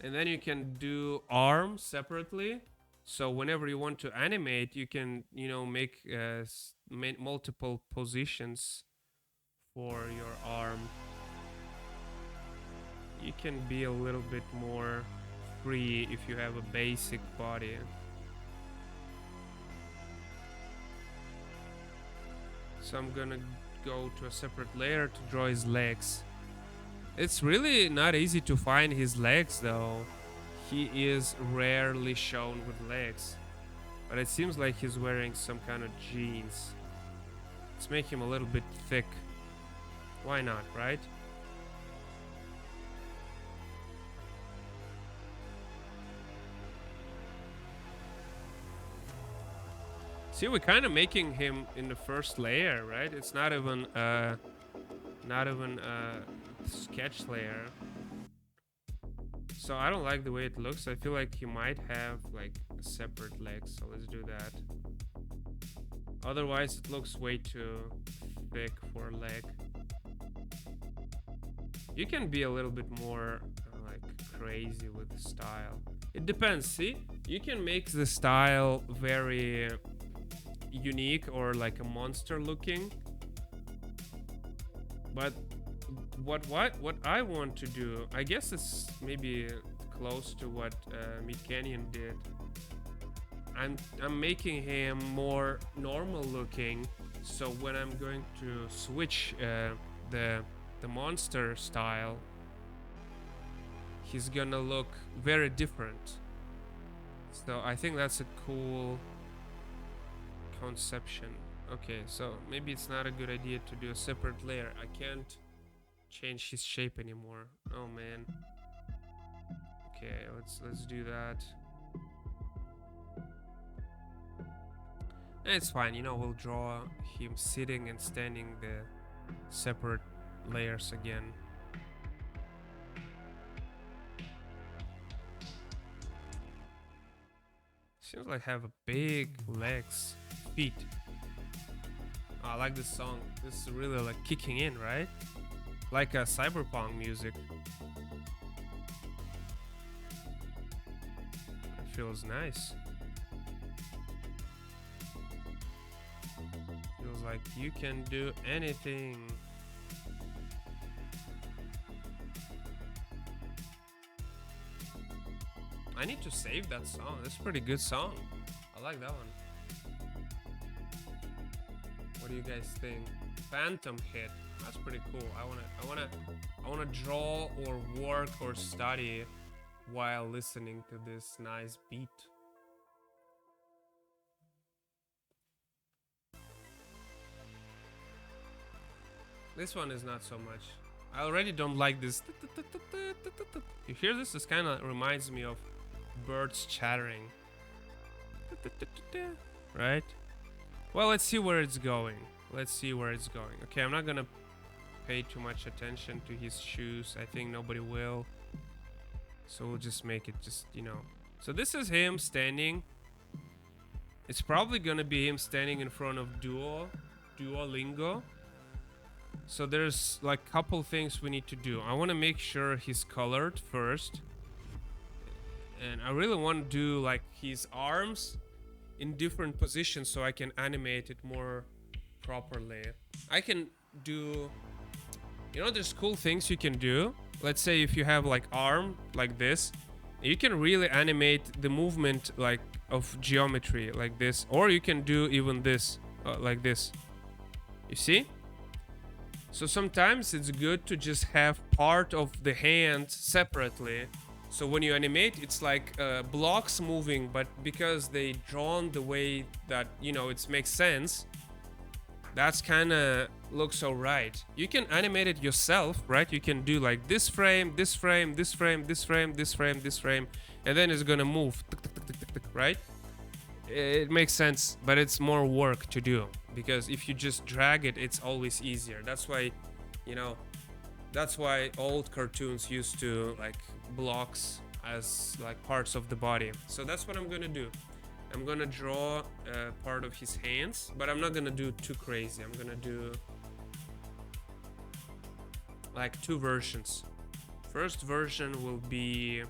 And then you can do arms separately. So whenever you want to animate, you can, you know, make multiple positions for your arm. You can be a little bit more free if you have a basic body. So I'm gonna go to a separate layer to draw his legs. It's really not easy to find his legs though. He is rarely shown with legs. But it seems like he's wearing some kind of jeans. Let's make him a little bit thick. Why not, right? See, we're kind of making him in the first layer, right? It's not even sketch layer. So I don't like the way it looks. I feel like he might have like a separate leg. So let's do that. Otherwise, it looks way too thick for a leg. You can be a little bit more like crazy with the style. It depends. See, you can make the style very unique or like a monster looking. But what I want to do, I guess it's maybe close to what Meat Canyon did. I'm making him more normal looking, so when I'm going to switch the monster style, he's gonna look very different. So I think that's a cool conception. Okay, so maybe it's not a good idea to do a separate layer. I can't change his shape anymore. Oh man. Okay, let's do that. It's fine, you know, we'll draw him sitting and standing the separate layers again. Seems like I have a big legs, feet. Oh, I like this song. This is really like kicking in, right? Like a cyberpunk music. It feels nice. Feels like you can do anything. I need to save that song. That's a pretty good song. I like that one. What do you guys think? Phantom hit. That's pretty cool. I wanna draw or work or study while listening to this nice beat. This one is not so much. I already don't like this. You hear this? This kind of reminds me of birds chattering. Right? Well, let's see where it's going. Let's see where it's going. Okay, I'm not gonna pay too much attention to his shoes. I think nobody will. So we'll just make it just, you know. So this is him standing. It's probably gonna be him standing in front of Duolingo. So there's like a couple things we need to do. I want to make sure he's colored first. And I really want to do like his arms in different positions so I can animate it more properly. I can do, you know, there's cool things you can do. Let's say if you have like arm like this, you can really animate the movement like of geometry like this, or you can do even this like this. You see? So sometimes it's good to just have part of the hand separately. So when you animate, it's like blocks moving, but because they drawn the way that, you know, it makes sense, that's kind of looks alright. You can animate it yourself, right? You can do like this frame, this frame, this frame, this frame, this frame, this frame, and then it's gonna move, right? It makes sense, but it's more work to do. Because if you just drag it, it's always easier. That's why, you know, that's why old cartoons used to like blocks as like parts of the body. So that's what I'm gonna do. I'm gonna draw part of his hands, but I'm not gonna do too crazy. I'm gonna do like two versions. First version will be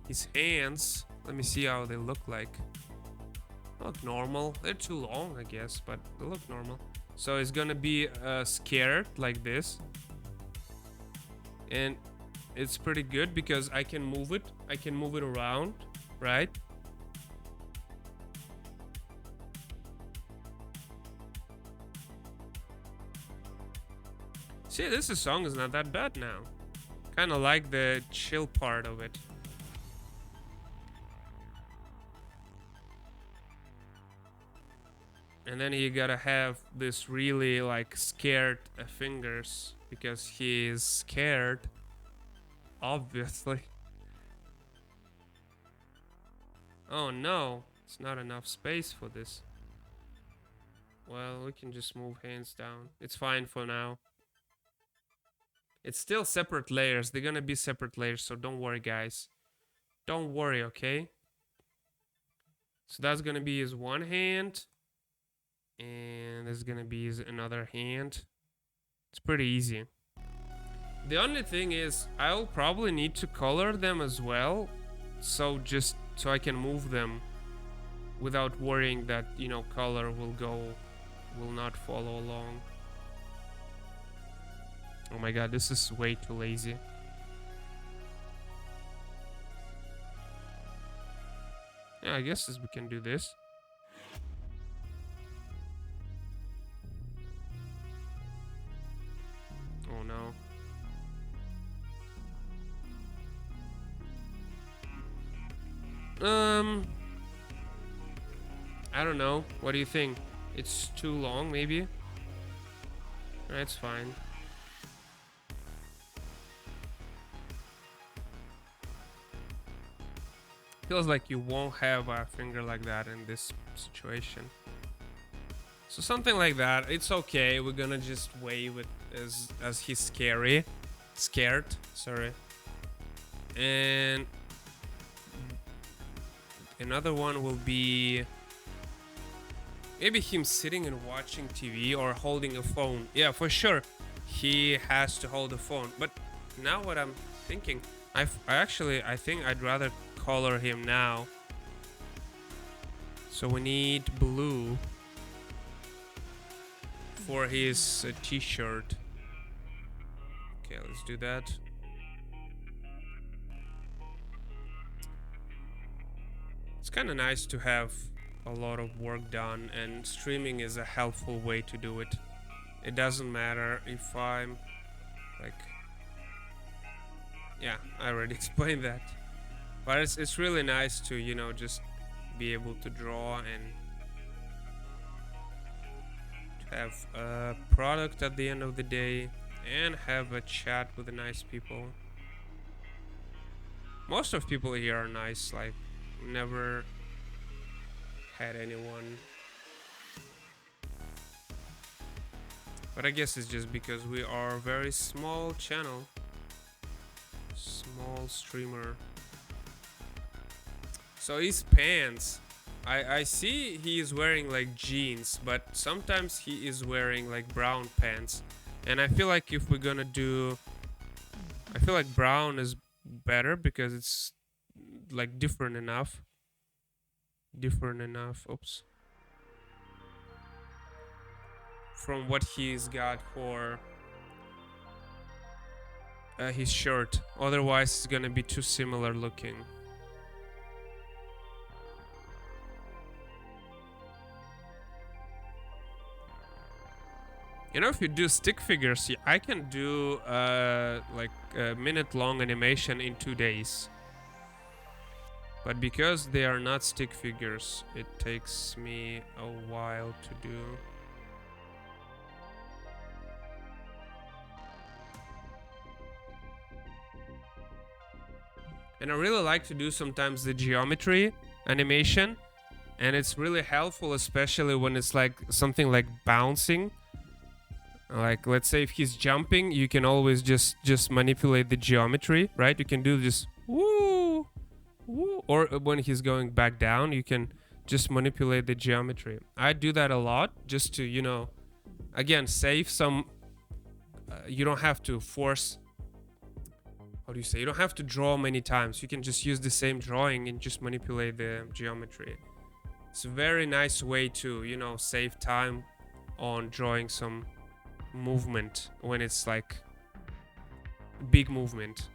his hands. Let me see how they look like. Look normal. They're too long, I guess, but they look normal. So it's gonna be scared like this, and it's pretty good because I can move it. I can move it around, right? See, this song is not that bad now. Kind of like the chill part of it. And then you gotta have this really like scared fingers because he is scared, obviously. Oh no, it's not enough space for this. Well, we can just move hands down. It's fine for now. It's still separate layers. They're gonna be separate layers, so don't worry, guys. Don't worry, okay? So that's gonna be his one hand. And there's gonna be another hand. It's pretty easy. The only thing is I'll probably need to color them as well, so just so I can move them without worrying that, you know, color will not follow along. Oh my god, this is way too lazy. Yeah, I guess we can do this. Oh no. I don't know. What do you think? It's too long, maybe? That's fine. Feels like you won't have a finger like that in this situation. So something like that. It's okay. We're gonna just wave it as he's scared. Sorry. And another one will be maybe him sitting and watching TV or holding a phone. Yeah, for sure. He has to hold a phone. But now what I'm thinking, I think I'd rather color him now. So we need blue for his t-shirt. Okay, let's do that. kind of nice to have a lot of work done, and streaming is a helpful way to do it. It doesn't matter if I'm like, yeah, I already explained that, but it's really nice to, you know, just be able to draw and to have a product at the end of the day and have a chat with the nice people. Most of people here are nice, like never had anyone, but I guess it's just because we are a very small channel, small streamer. So his pants, I see he is wearing like jeans, but sometimes he is wearing like brown pants, and I feel like if we're gonna do, I feel like brown is better because it's like different enough. Oops. From what he's got for his shirt. Otherwise, it's gonna be too similar looking. You know, if you do stick figures, I can do like a minute-long animation in 2 days. But because they are not stick figures, it takes me a while to do. And I really like to do sometimes the geometry animation, and it's really helpful, especially when it's like something like bouncing. Like, let's say if he's jumping, you can always just manipulate the geometry, right? You can do this woo, woo, or when he's going back down, you can just manipulate the geometry. I do that a lot just to, you know, again, save some. You don't have to force. How do you say? You don't have to draw many times. You can just use the same drawing and just manipulate the geometry. It's a very nice way to, you know, save time on drawing some movement when it's like big movement.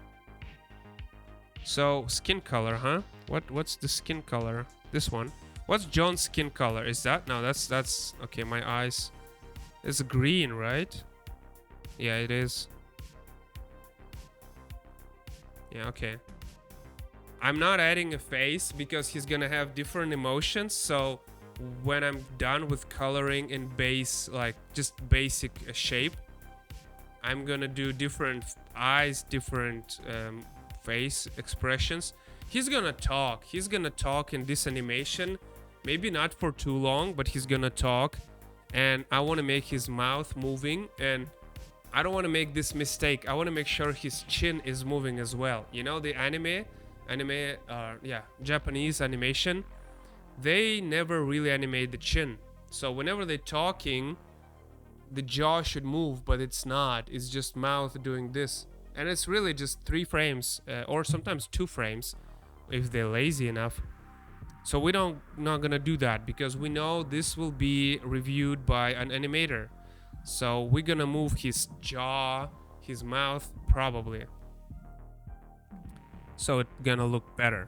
So skin color, huh? What's the skin color? This one. What's John's skin color? Is that? No, that's okay. My eyes. It's green, right? Yeah, it is. Yeah, okay. I'm not adding a face because he's gonna have different emotions. So when I'm done with coloring and base, like just basic shape, I'm gonna do different eyes, different face expressions. He's gonna talk. He's gonna talk in this animation. Maybe not for too long, but he's gonna talk. And I want to make his mouth moving, and I don't want to make this mistake. I want to make sure his chin is moving as well. You know, the Japanese animation, they never really animate the chin. So whenever they're talking, the jaw should move, but it's not. It's just mouth doing this. And it's really just 3 frames, or sometimes 2 frames, if they're lazy enough. So we not gonna do that because we know this will be reviewed by an animator. So we're gonna move his jaw, his mouth, probably. So it's gonna look better.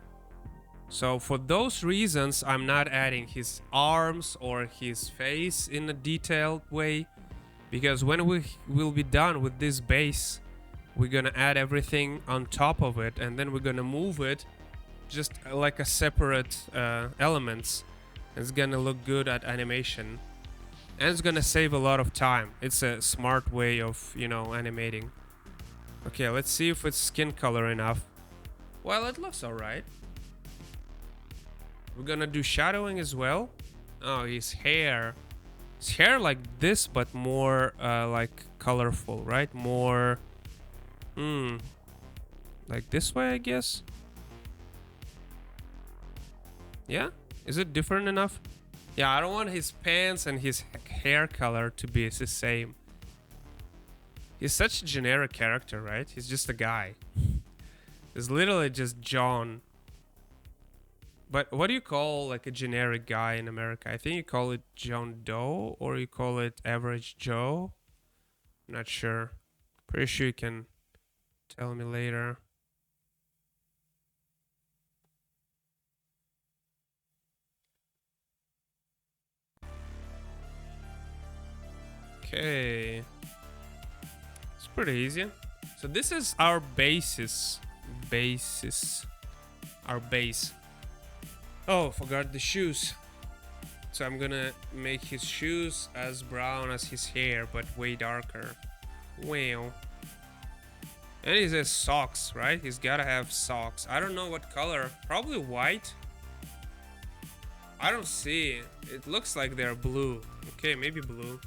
So for those reasons, I'm not adding his arms or his face in a detailed way, because when we will be done with this base, we're gonna add everything on top of it, and then we're gonna move it just like a separate elements. It's gonna look good at animation, and it's gonna save a lot of time. It's a smart way of, you know, animating. Okay, let's see if it's skin color enough. Well, it looks alright. We're gonna do shadowing as well. Oh, his hair like this, but more like colorful, right? More like this way, I guess. Yeah, is it different enough? Yeah, I don't want his pants and his hair color to be the same. He's such a generic character, right? He's just a guy. He's literally just John. But what do you call like a generic guy in America? I think you call it John Doe, or you call it Average Joe. I'm not sure. Pretty sure you can tell me later. Okay. It's pretty easy. So this is our basis. Our base. Oh, forgot the shoes. So I'm gonna make his shoes as brown as his hair, but way darker. Wow. And he says socks, right? He's gotta have socks. I don't know what color. Probably white. I don't see. It looks like they're blue. Okay, maybe blue.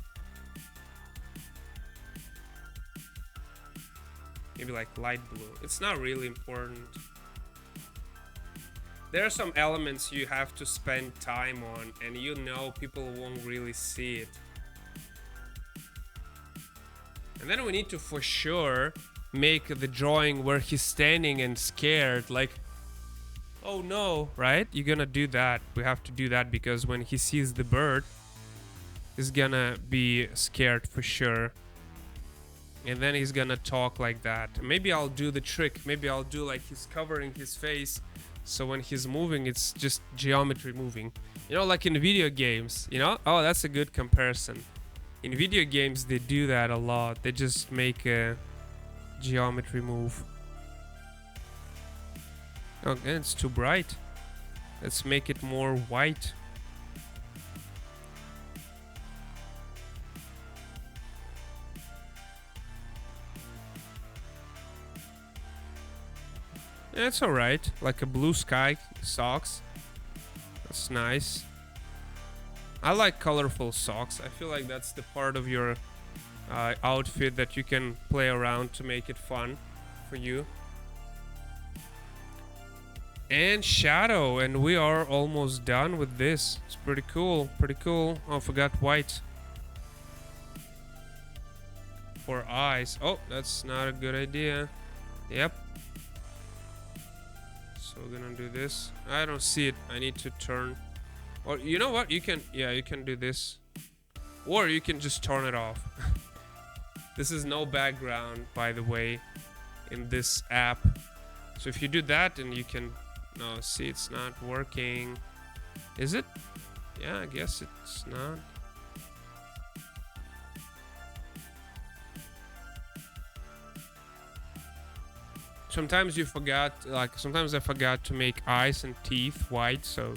Maybe like light blue. It's not really important. There are some elements you have to spend time on, and you know people won't really see it. And then we need to for sure make the drawing where he's standing and scared, like, oh no, right? You're gonna do that. We have to do that because when he sees the bird, he's gonna be scared for sure. And then he's gonna talk like that. Maybe I'll do the trick. Maybe I'll do like he's covering his face, so when he's moving, it's just geometry moving. You know, like in video games, you know? Oh, that's a good comparison. In video games, they do that a lot. They just make a geometry move. Okay, it's too bright. Let's make it more white. That's alright. Like a blue sky socks. That's nice. I like colorful socks. I feel like that's the part of your outfit that you can play around to make it fun for you. And shadow, and we are almost done with this. It's pretty cool, pretty cool. Oh, I forgot white for eyes. Oh, that's not a good idea. Yep. So we're gonna do this. I don't see it. I need to turn. Or you know what? You can, yeah, you can do this. Or you can just turn it off. This is no background, by the way, in this app. So if you do that, then you can... No, see, it's not working. Is it? Yeah, I guess it's not. Sometimes you forgot, like, sometimes I forgot to make eyes and teeth white, so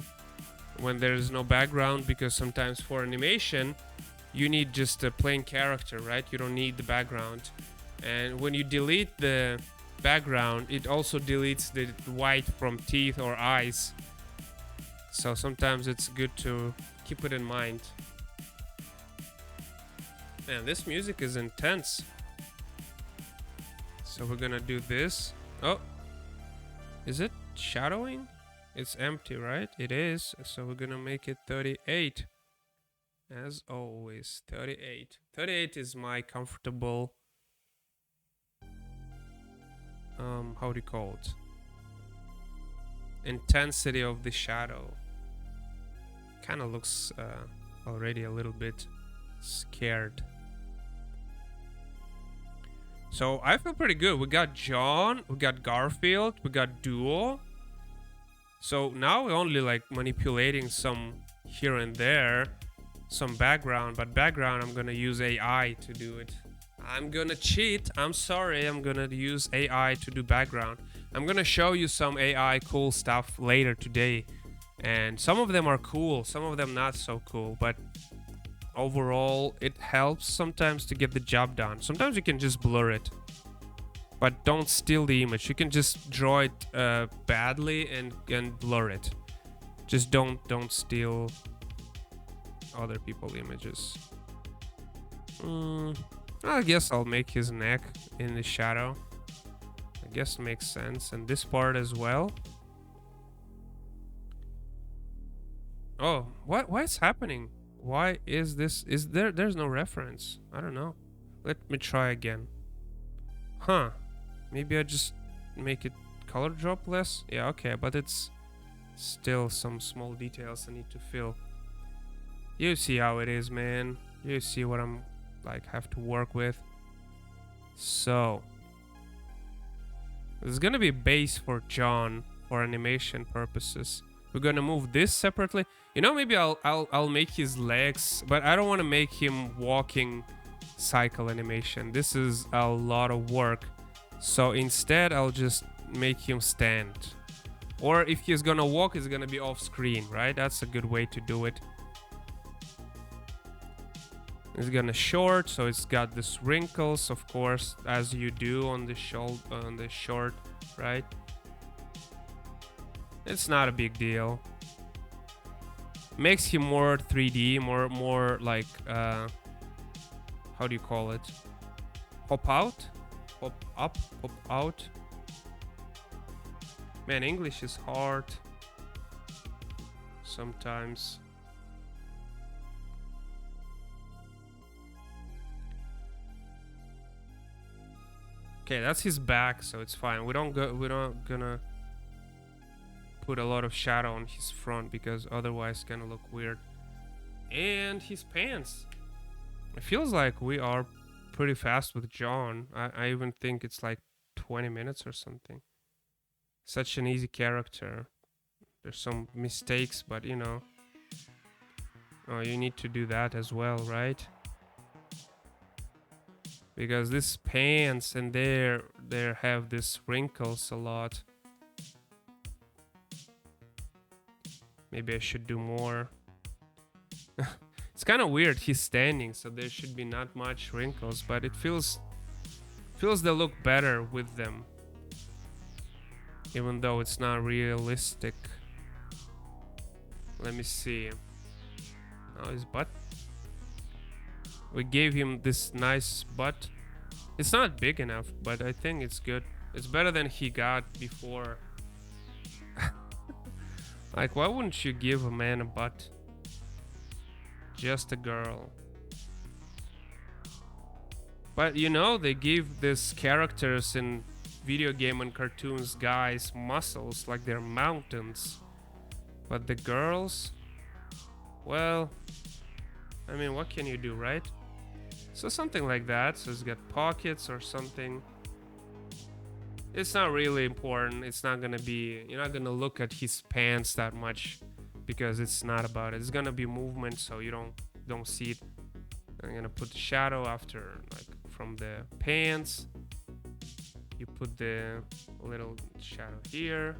when there's no background, because sometimes for animation, you need just a plain character, right? You don't need the background. And when you delete the background, it also deletes the white from teeth or eyes. So sometimes it's good to keep it in mind. Man, this music is intense. So we're gonna do this. Oh, is it shadowing? It's empty, right? It is. So we're gonna make it 38. As always, 38. 38 is my comfortable how do you call it? Intensity of the shadow. Kind of looks already a little bit scared. So I feel pretty good. We got John, we got Garfield, we got Duo. So now we're only like manipulating some here and there, some background, but background I'm gonna use AI to do it. I'm gonna cheat. I'm sorry. I'm gonna use AI to do background. I'm gonna show you some AI cool stuff later today. And some of them are cool, some of them not so cool. But overall, it helps sometimes to get the job done. Sometimes you can just blur it. But don't steal the image. You can just draw it badly and blur it. Just don't steal other people's images. I guess I'll make his neck in the shadow. I guess it makes sense. And this part as well. Oh, what's happening? Why is this? There's no reference. I don't know. Let me try again. Huh. Maybe I just make it color drop less? Yeah, okay, but it's still some small details I need to fill. You see how it is, man. You see what I'm like have to work with. So there's gonna be a base for John for animation purposes. We're gonna move this separately. You know, maybe I'll make his legs, but I don't want to make him walking cycle animation. This is a lot of work. So instead, I'll just make him stand. Or if he's gonna walk, it's gonna be off screen, right? That's a good way to do it. It's gonna short, so it's got this wrinkles, of course, as you do on the short, right? It's not a big deal. Makes him more 3D, more like how do you call it? Pop out? Pop up? Pop out? Man, English is hard sometimes. Okay, that's his back, so it's fine. We're not gonna put a lot of shadow on his front because otherwise it's gonna look weird. And his pants. It feels like we are pretty fast with John. I even think it's like 20 minutes or something. Such an easy character. There's some mistakes, but you know. Oh, you need to do that as well, right? Because this pants and there have this wrinkles a lot. Maybe I should do more. It's kind of weird. He's standing, so there should be not much wrinkles, but it feels they look better with them. Even though it's not realistic. Let me see. Oh, his butt. We gave him this nice butt. It's not big enough, but I think it's good. It's better than he got before. Like, why wouldn't you give a man a butt? Just a girl. But you know, they give these characters in video game and cartoons guys muscles like they're mountains. But the girls, well, I mean, what can you do, right? So something like that. So it's got pockets or something. It's not really important. It's not gonna be, you're not gonna look at his pants that much because it's not about it. It's gonna be movement, so you don't see it. I'm gonna put the shadow after, like, from the pants. You put the little shadow here.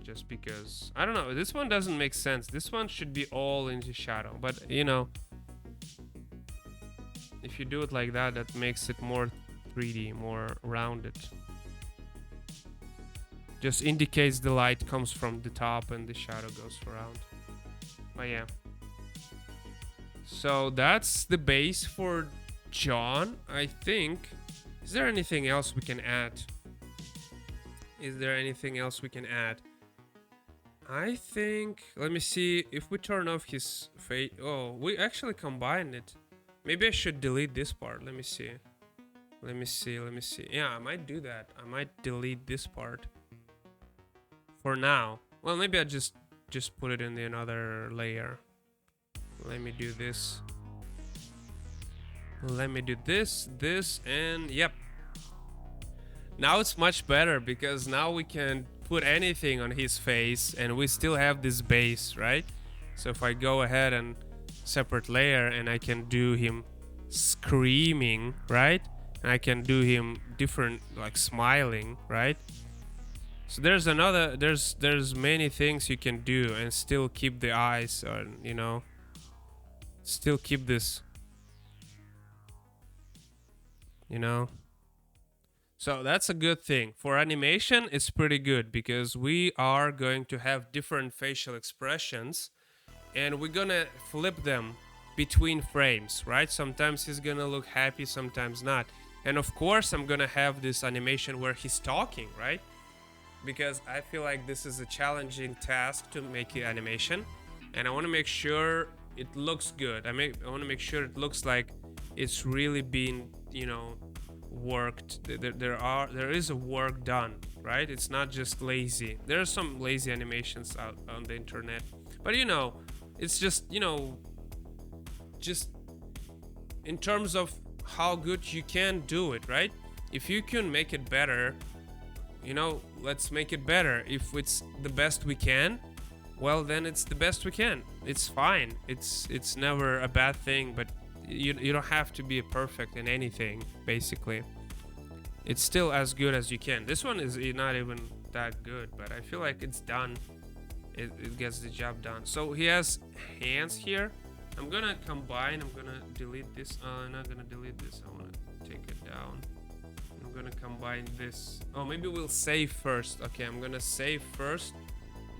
Just because, I don't know, this one doesn't make sense. This one should be all into shadow, but you know, if you do it like that, that makes it more 3D, more rounded. Just indicates the light comes from the top and the shadow goes around. But yeah. So that's the base for John, I think. Is there anything else we can add? Is there anything else we can add? I think, let me see, if we turn off his face. Oh, we actually combined it. Maybe I should delete this part. Let me see. Let me see. Yeah, I might do that. I might delete this part for now. Well, maybe I just put it in the another layer. Let me do this. Let me do this, and yep. Now it's much better because now we can put anything on his face and we still have this base, right? So if I go ahead and separate layer and I can do him screaming, right? And I can do him different, like smiling, right? So there's many things you can do and still keep the eyes on, you know, still keep this, you know. So that's a good thing. For animation, it's pretty good because we are going to have different facial expressions and we're gonna flip them between frames, right? Sometimes he's gonna look happy, sometimes not. And of course, I'm gonna have this animation where he's talking, right? Because I feel like this is a challenging task to make the animation. And I wanna make sure it looks good. I wanna make sure it looks like it's really been, you know, worked. There is a work done, right? It's not just lazy. There are some lazy animations out on the internet, but you know, it's just, you know, just in terms of how good you can do it, right? If you can make it better, you know, let's make it better. If it's the best we can, well, then it's the best we can. It's fine. It's never a bad thing, but you don't have to be perfect in anything, basically. It's still as good as you can. This one is not even that good, but I feel like it's done. It gets the job done. So he has hands here. I'm gonna combine. I'm gonna delete this. I'm not gonna delete this. I wanna take it down. I'm gonna combine this. Oh, maybe we'll save first. Okay, I'm gonna save first.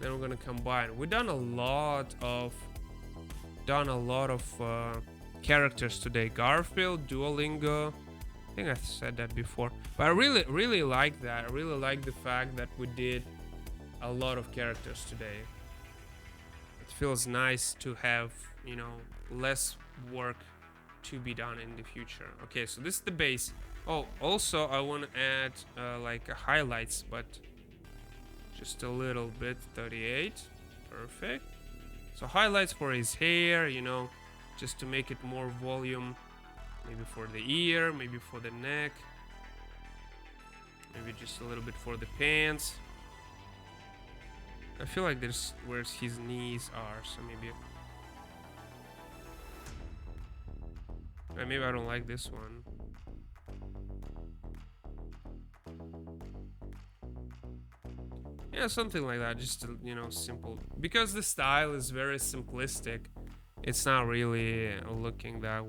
Then we're gonna combine. We've done a lot of characters today. Garfield, Duolingo. I think I said that before, but I really like that. I really like the fact that we did a lot of characters today. It feels nice to have, you know, less work to be done in the future. Okay, so this is the base. Oh, also I want to add like highlights, but just a little bit. 38, perfect. So highlights for his hair, you know, just to make it more volume. Maybe for the ear, maybe for the neck, maybe just a little bit for the pants. I feel like there's where his knees are, so maybe I don't like this one. Yeah, something like that, just you know, simple, because the style is very simplistic. It's not really looking that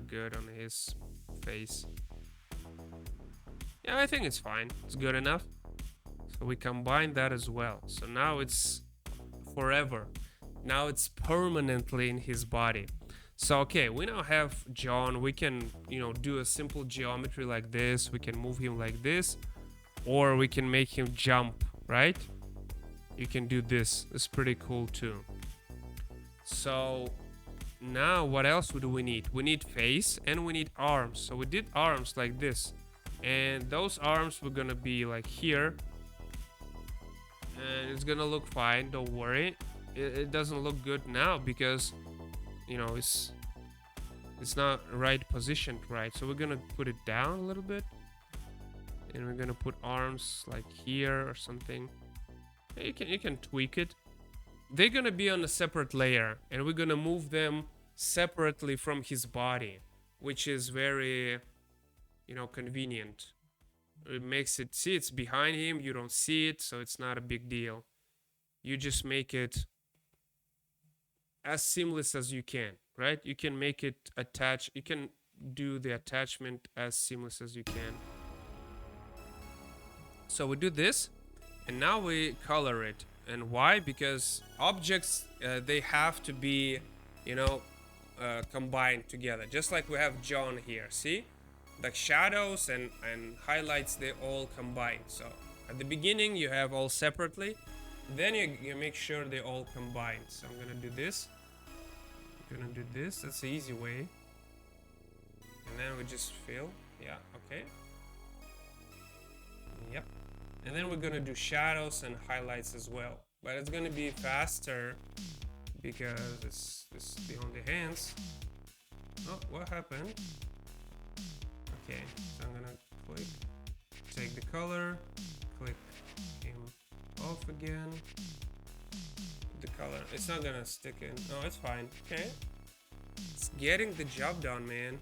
good on his face. Yeah, I think it's fine. It's good enough. So we combine that as well. So now it's forever. Now it's permanently in his body. So okay, we now have John. We can, you know, do a simple geometry like this. We can move him like this, or we can make him jump, right? You can do this. It's pretty cool too. So now what else do we need? We need face and we need arms. So we did arms like this, and those arms were gonna be like here, and it's gonna look fine, don't worry. It doesn't look good now because, you know, it's not right positioned right. So we're gonna put it down a little bit, and we're gonna put arms like here or something. You can tweak it. They're gonna be on a separate layer, and we're gonna move them separately from his body, which is very, you know, convenient. It makes it, see, it's behind him, you don't see it, so it's not a big deal. You just make it as seamless as you can, right? You can make it attach, you can do the attachment as seamless as you can. So we do this, and now we color it. And why? Because objects, they have to be, you know, combined together, just like we have John here. See, the shadows and highlights, they all combine. So at the beginning you have all separately, then you make sure they all combine. So I'm gonna do this, that's the easy way, and then we just fill. Yeah, okay, yep. And then we're gonna do shadows and highlights as well, but it's gonna be faster because it's beyond the hands. Oh, what happened? Okay, so I'm gonna click, take the color, click him off again. The color, it's not gonna stick in. Oh, it's fine. Okay, it's getting the job done, man.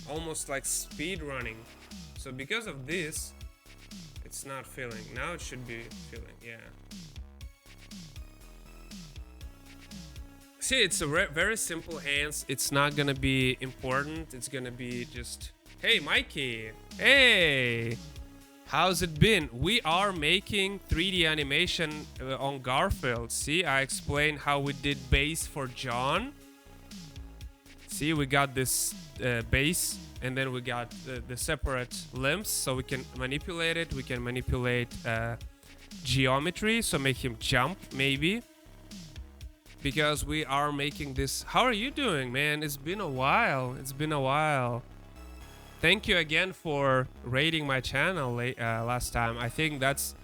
Almost like speed running. So because of this, it's not filling. Now it should be filling. Yeah. See, it's a very simple hands. It's not gonna be important. It's gonna be just, hey, Mikey. Hey, how's it been? We are making 3D animation on Garfield. See, I explained how we did base for John. See, we got this base, and then we got the separate limbs, so we can manipulate it. We can manipulate geometry, so make him jump maybe, because we are making this. How are you doing, man? It's been a while. Thank you again for rating my channel last time. I think that's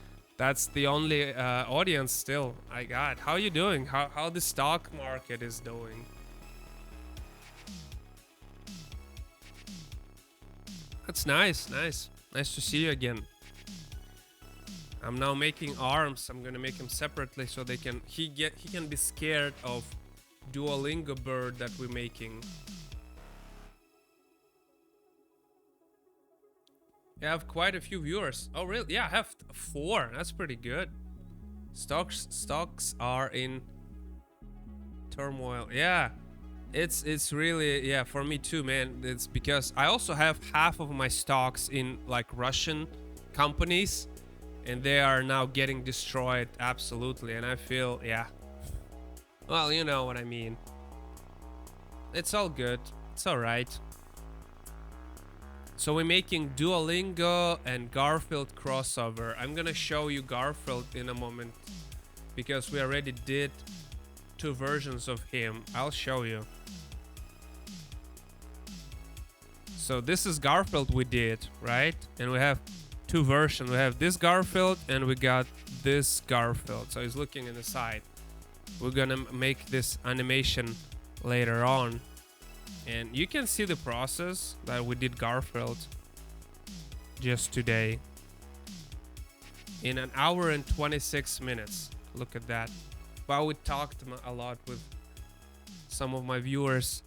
the only audience still I got. How you doing? How the stock market is doing? That's nice to see you again. I'm now making arms. I'm gonna make them separately so they can he can be scared of Duolingo bird that we're making. You have quite a few viewers. Oh, really? Yeah, I have 4. That's pretty good. Stocks are in turmoil. Yeah, it's really, yeah, for me too, man. It's because I also have half of my stocks in like Russian companies, and they are now getting destroyed absolutely. And I feel, yeah, well, you know what I mean. It's all good. It's all right. So we're making Duolingo and Garfield crossover. I'm gonna show you Garfield in a moment because we already did 2 versions of him. I'll show you. So this is Garfield we did, right? And we have 2 versions. We have this Garfield and we got this Garfield. So he's looking in the side. We're gonna make this animation later on. And you can see the process that we did Garfield just today in 1 hour and 26 minutes. Look at that. But we talked a lot with some of my viewers.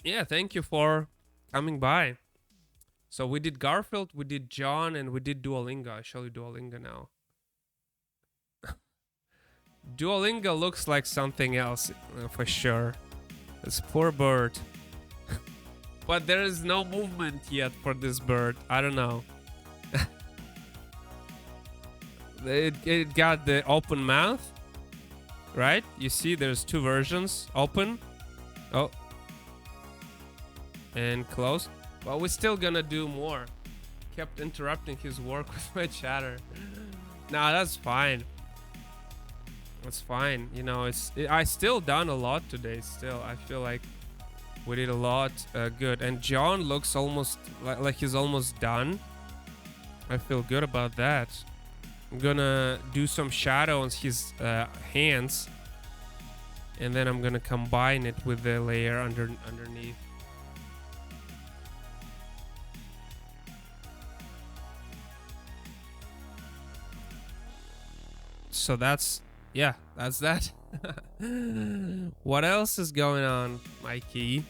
Yeah, thank you for coming by. So we did Garfield, we did John, and we did Duolingo. I'll show you Duolingo now. Duolingo looks like something else for sure. This poor bird. But there is no movement yet for this bird. I don't know. It got the open mouth, right? You see there's 2 versions. Open. Oh. And close. But we're still gonna do more. Kept interrupting his work with my chatter. Nah, that's fine. That's fine. You know, I still done a lot today. Still, I feel like we did a lot good. And John looks almost like he's almost done. I feel good about that. I'm gonna do some shadow on his hands, and then I'm gonna combine it with the layer underneath. So that's, yeah, that's that. What else is going on, Mikey?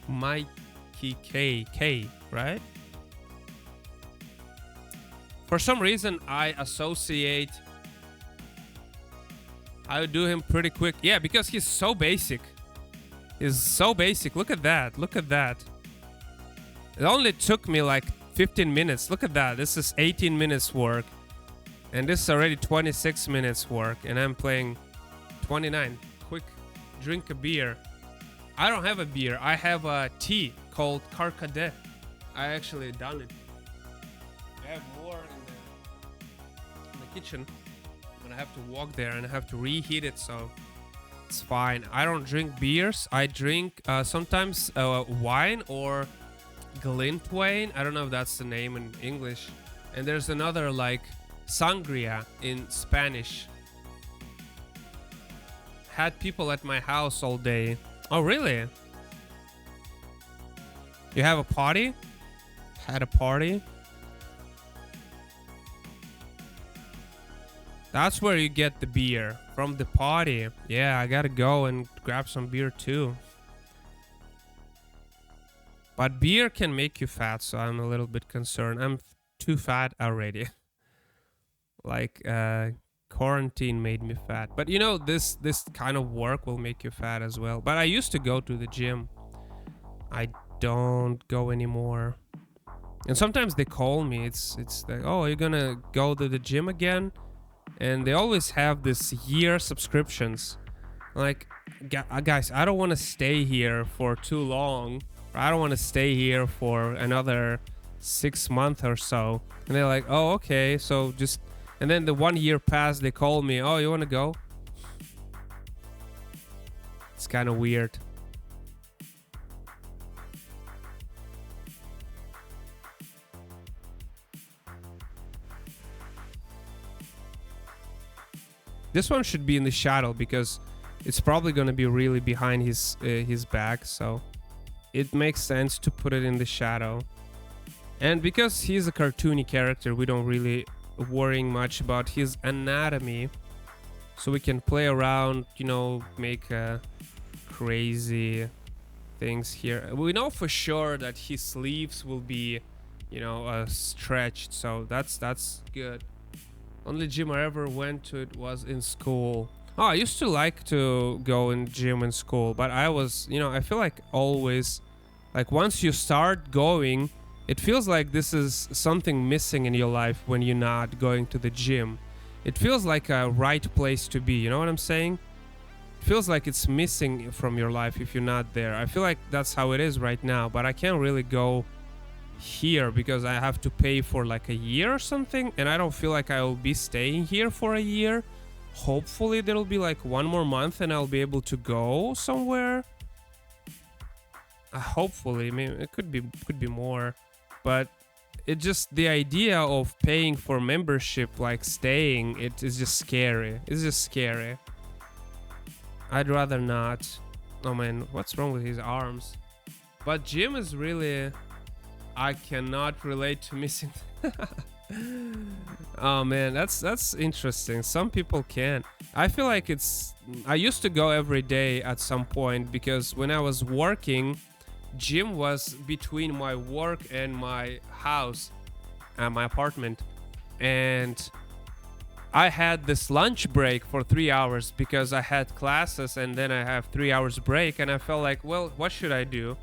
Mikey K, right? For some reason, I associate. I would do him pretty quick. Yeah, because he's so basic. He's so basic. Look at that. Look at that. It only took me like 15 minutes. Look at that. This is 18 minutes work. And this is already 26 minutes work. And I'm playing 29. Quick drink a beer. I don't have a beer. I have a tea called Carcadet. I actually done it. I have more in the kitchen. And I have to walk there and I have to reheat it, so it's fine. I don't drink beers. I drink sometimes wine or Glintwine. I don't know if that's the name in English. And there's another like sangria in Spanish. Had people at my house all day. Oh, really? You have a party? Had a party? That's where you get the beer, from the party. Yeah, I gotta go and grab some beer too. But beer can make you fat, so I'm a little bit concerned. I'm too fat already. Like, quarantine made me fat. But you know, this kind of work will make you fat as well. But I used to go to the gym. I don't go anymore. And sometimes they call me. It's like, oh, are you gonna go to the gym again? And they always have this year subscriptions. Like, guys, I don't want to stay here for too long. I don't want to stay here for another 6 months or so. And they're like, oh, okay, so just... And then the 1 year passed, they call me, oh, you want to go? It's kind of weird. This one should be in the shadow because it's probably going to be really behind his back, so it makes sense to put it in the shadow. And because he's a cartoony character, we don't really worrying much about his anatomy, so we can play around, you know, make a crazy things here. We know for sure that his sleeves will be, you know, stretched, so that's good. Only gym I ever went to it was in school. Oh, I used to like to go in gym in school, but I was, you know, I feel like always, like once you start going, it feels like this is something missing in your life when you're not going to the gym. It feels like a right place to be, you know what I'm saying? It feels like it's missing from your life if you're not there. I feel like that's how it is right now, but I can't really go here because I have to pay for like a year or something, and I don't feel like I will be staying here for a year. Hopefully there'll be like one more month and I'll be able to go somewhere. Hopefully, I mean, it could be more, but it just, the idea of paying for membership, like staying, it is just scary. It's just scary. I'd rather not. Oh man, what's wrong with his arms? But gym is really, I cannot relate to missing. Oh man, that's interesting. Some people can. I feel like it's, I used to go every day at some point because when I was working, gym was between my work and my house, my apartment, and I had this lunch break for 3 hours because I had classes, and then I have 3 hours break, and I felt like, well, what should I do?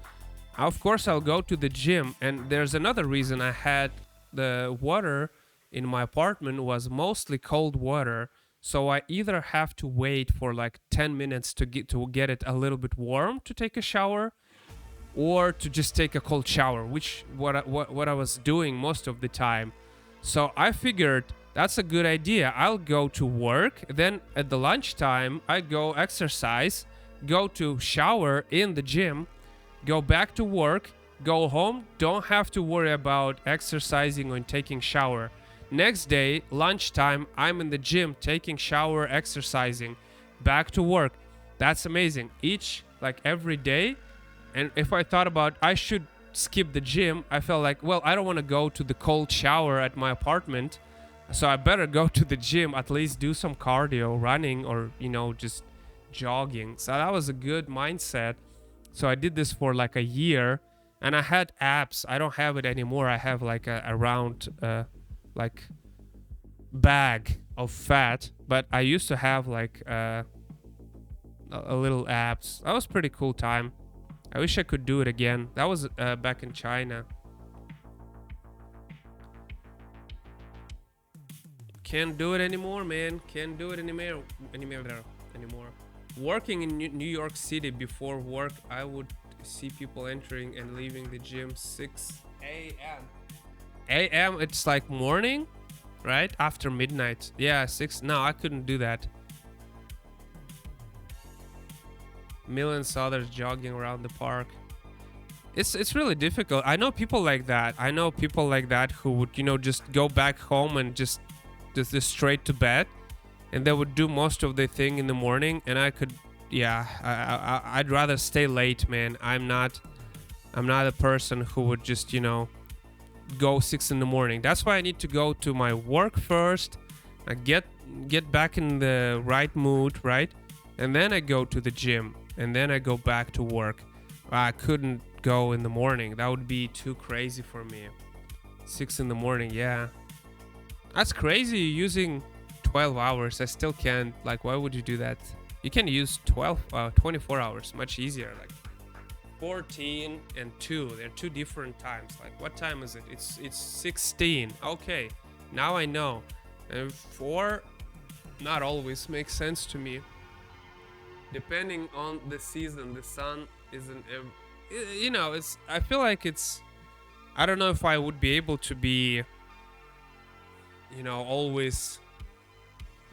Of course I'll go to the gym. And there's another reason. I had the water in my apartment was mostly cold water, so I either have to wait for like 10 minutes to get it a little bit warm to take a shower, or to just take a cold shower, which what I was doing most of the time. So I figured that's a good idea. I'll go to work, then at the lunchtime I go exercise, go to shower in the gym, go back to work, go home, don't have to worry about exercising or taking shower. Next day, lunchtime, I'm in the gym, taking shower, exercising, back to work. That's amazing. Every day. And if I thought about I should skip the gym, I felt like, well, I don't want to go to the cold shower at my apartment, so I better go to the gym, at least do some cardio, running, or, you know, just jogging. So that was a good mindset. So I did this for like a year, and I had abs. I don't have it anymore. I have like a round like bag of fat, but I used to have like a little abs. That was pretty cool time. I wish I could do it again. That was back in China. Can't do it anymore, man. Can't do it anymore. Working in New York City, before work, I would see people entering and leaving the gym 6 a.m. a.m. It's like morning, right? After midnight. Yeah, 6. No, I couldn't do that. Millions others jogging around the park. It's really difficult. I know people like that. Who would, you know, just go back home and just straight to bed, and they would do most of the thing in the morning. And I could, yeah, I'd rather stay late, man. I'm not a person who would just, you know, go 6 in the morning. That's why I need to go to my work first. I get back in the right mood, right? And then I go to the gym, and then I go back to work. I couldn't go in the morning. That would be too crazy for me. 6 in the morning, yeah. That's crazy, using 12 hours. I still can't. Like, why would you do that? You can use 24 hours, much easier. Like 14 and 2. They're two different times. Like, what time is it? It's 16. Okay, now I know. And 4 not always makes sense to me. Depending on the season, the sun isn't, you know, it's, I feel like it's, I don't know if I would be able to be, you know, always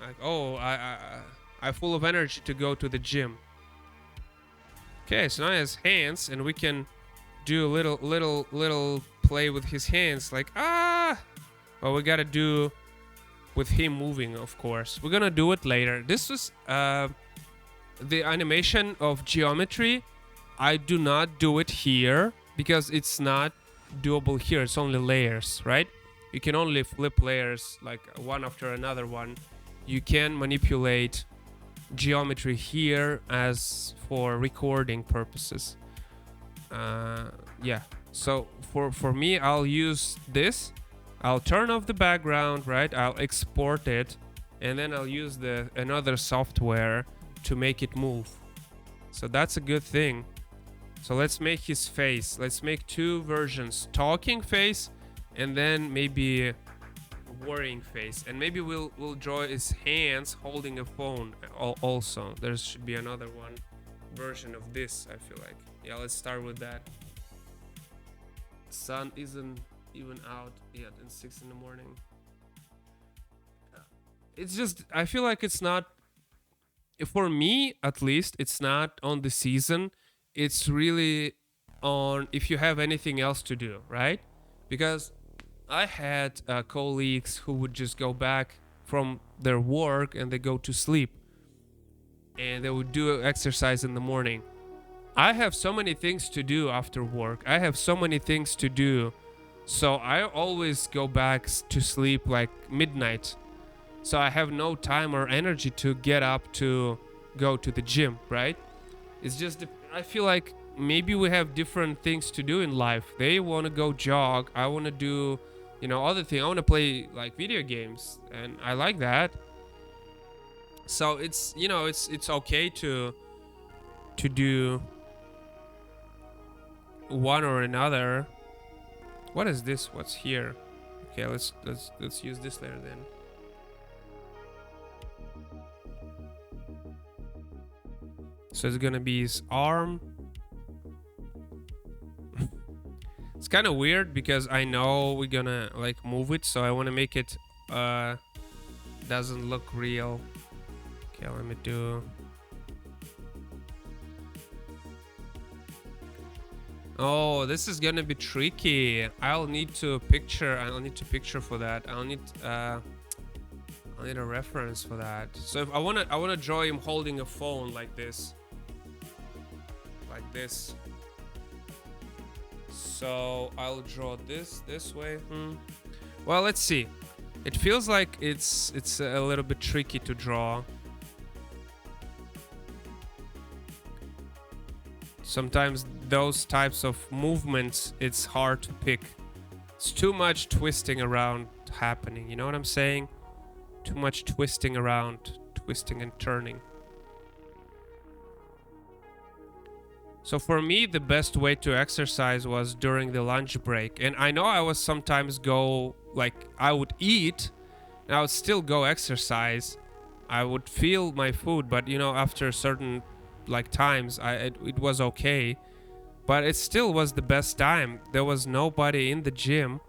like, oh, I'm full of energy to go to the gym. Okay, so now he has hands, and we can do a little play with his hands, like, well, we gotta do with him moving, of course. We're gonna do it later. This was the animation of geometry. I do not do it here because it's not doable here. It's only layers, right? You can only flip layers like one after another one. You can manipulate geometry here as for recording purposes. Yeah. So for me, I'll use this. I'll turn off the background, right? I'll export it, and then I'll use another software to make it move. So that's a good thing. So let's make his face. Let's make two versions: talking face, and then maybe worrying face. And maybe we'll draw his hands holding a phone. Also, there should be another one version of this. I feel like. Yeah, let's start with that. Sun isn't even out yet in 6 in the morning. It's just, I feel like it's not, for me at least, it's not on the season. It's really on if you have anything else to do, right? Because I had colleagues who would just go back from their work and they go to sleep, and they would do exercise in the morning. I have so many things to do after work. I have so many things to do. So I always go back to sleep like midnight. So I have no time or energy to get up to go to the gym, right? It's just, I feel like maybe we have different things to do in life. They want to go jog. I want to do, other thing. I want to play like video games, and I like that. So it's, it's okay to do one or another. What is this? What's here? Okay, let's use this layer then. So it's gonna be his arm. It's kind of weird because I know we're gonna like move it, so I want to make it doesn't look real. Okay, let me do. Oh, this is gonna be tricky. I'll need to picture for that. I'll need a reference for that. So if I wanna draw him holding a phone like this. So I'll draw this way. Well, let's see. It feels like it's a little bit tricky to draw. Sometimes those types of movements, it's hard to pick. It's too much twisting around happening. You know what I'm saying? Too much twisting around, twisting and turning. So for me, the best way to exercise was during the lunch break. And I know I was sometimes go, like, I would eat and I would still go exercise. I would feel my food, but after certain like times it was okay, but it still was the best time. There was nobody in the gym,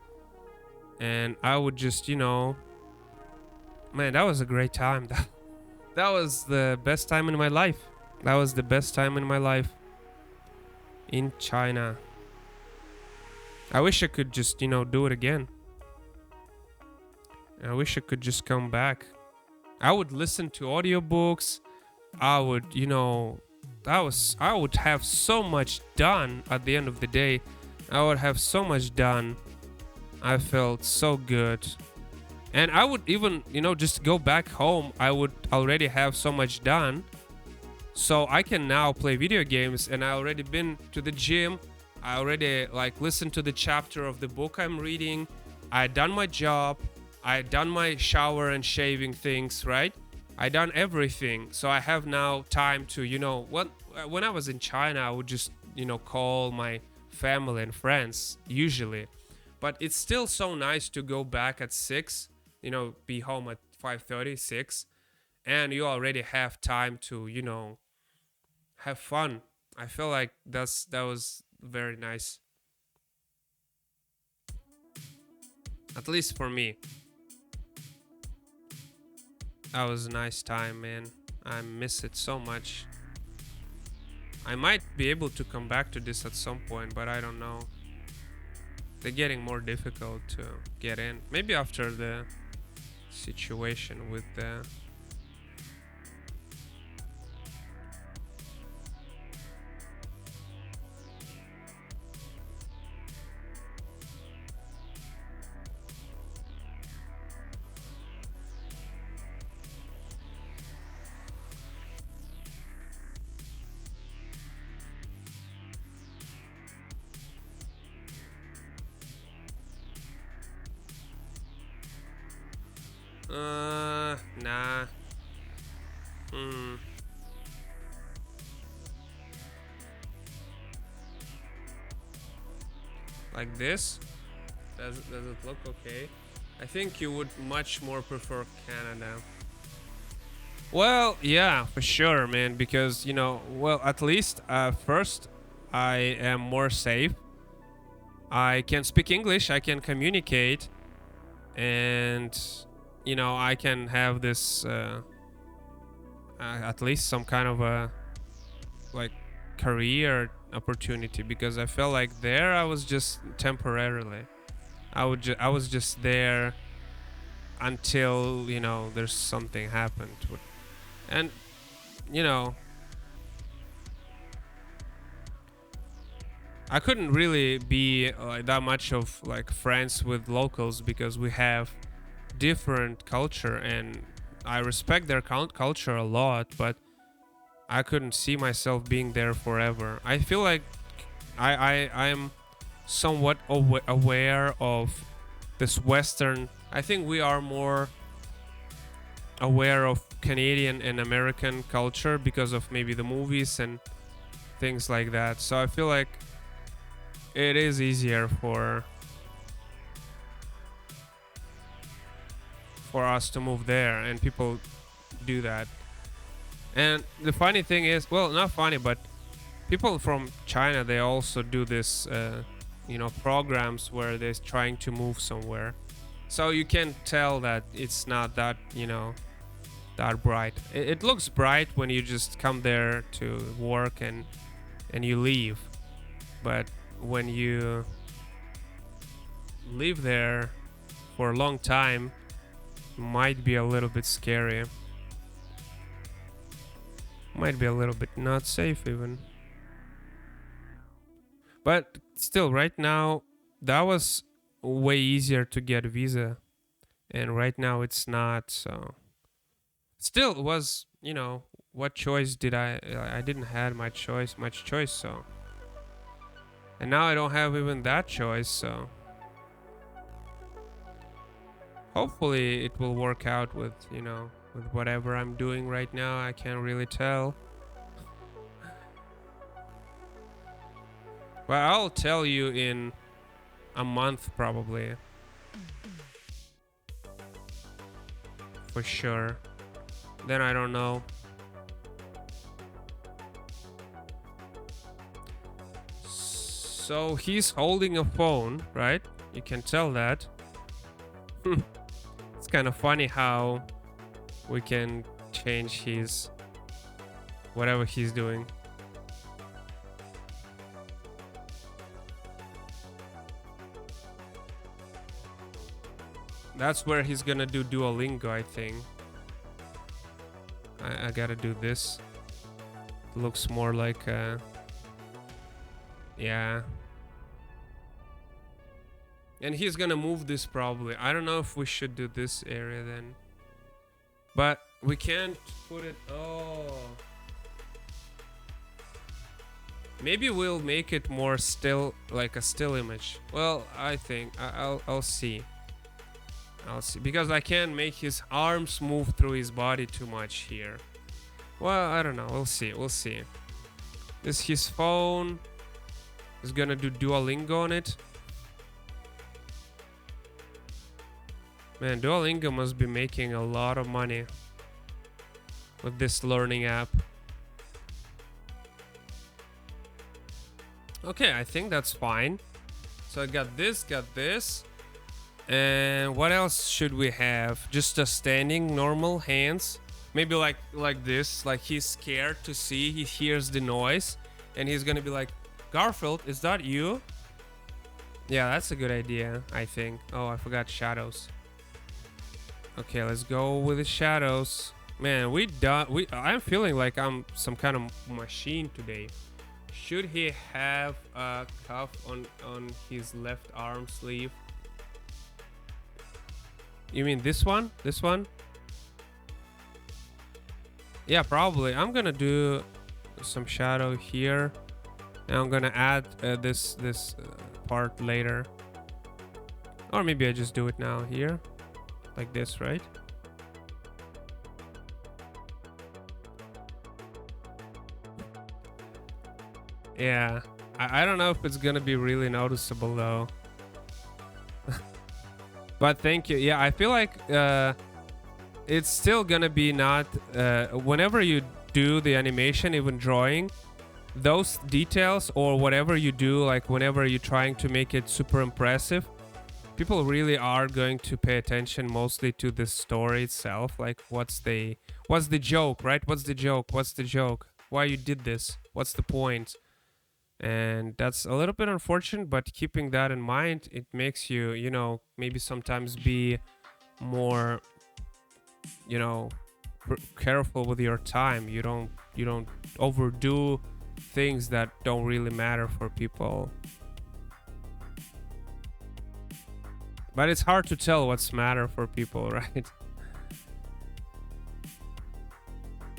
and I would just man, that was a great time. That was the best time in my life. That was the best time in my life in China. I wish I could just do it again. I wish I could just come back. I would listen to audiobooks. I would, I would have so much done at the end of the day. I would have so much done. I felt so good. And I would even, just go back home. I would already have so much done. So I can now play video games, and I already been to the gym. I already listened to the chapter of the book I'm reading. I done my job. I done my shower and shaving things, right? I done everything. So I have now time to, when I was in China, I would just, call my family and friends usually. But it's still so nice to go back at 6, be home at 5:30, 6, and you already have time to, have fun. I feel like that was very nice. At least for me. That was a nice time, man. I miss it so much. I might be able to come back to this at some point, but I don't know. They're getting more difficult to get in. Maybe after the situation with the... Nah. Hmm. Like this? Does it look okay? I think you would much more prefer Canada. Well, yeah, for sure, man. Because well, at least first, I am more safe. I can speak English. I can communicate, and I can have this at least some kind of a like career opportunity. Because I felt like there I was just temporarily. I was just there until there's something happened and you know I couldn't really be that much of like friends with locals because we have different culture, and I respect their culture a lot, but I couldn't see myself being there forever. I feel like I'm somewhat aware of this Western. I think we are more aware of Canadian and American culture because of maybe the movies and things like that. So I feel like it is easier for us to move there, and people do that. And the funny thing is, well, not funny, but people from China, they also do this programs where they're trying to move somewhere. So you can tell that it's not that that bright. It looks bright when you just come there to work and you leave, but when you live there for a long time, it might be a little bit scary. Might be a little bit not safe even. But still, right now, that was way easier to get a visa, and right now it's not. So still, it was what choice did I didn't have much choice. So, and now I don't have even that choice. So hopefully it will work out with with whatever I'm doing right now. I can't really tell. Well, I'll tell you in a month probably. For sure. Then I don't know. So he's holding a phone, right? You can tell that. It's kind of funny how we can change his whatever he's doing. That's where he's gonna do Duolingo, I think. I gotta do this. Looks more like yeah. And he's gonna move this probably. I don't know if we should do this area then. But we can't put it. Oh. Maybe we'll make it more still, like a still image. Well, I think I'll see. I'll see, because I can't make his arms move through his body too much here. Well, I don't know. We'll see. We'll see. This his phone is gonna do Duolingo on it. Man, Duolingo must be making a lot of money with this learning app. Okay, I think that's fine. So I got this. And what else should we have? Just a standing normal hands. Maybe like this. Like he's scared to see. He hears the noise. And he's gonna be like, Garfield, is that you? Yeah, that's a good idea, I think. Oh, I forgot shadows. Okay, let's go with the shadows. Man, I'm feeling like I'm some kind of machine today. Should he have a cuff on his left arm sleeve? You mean this one? This one? Yeah, probably. I'm gonna do some shadow here, and I'm gonna add this part later, or maybe I just do it now here, like this, right? Yeah. I don't know if it's gonna be really noticeable though. But thank you. Yeah, I feel like it's still gonna be not whenever you do the animation, even drawing, those details or whatever you do, like whenever you're trying to make it super impressive, people really are going to pay attention mostly to the story itself. Like what's the joke, right? What's the joke? Why you did this? What's the point? And that's a little bit unfortunate, but keeping that in mind, it makes you, maybe sometimes be more, you know, careful with your time. You don't overdo things that don't really matter for people. But it's hard to tell what's matter for people, right?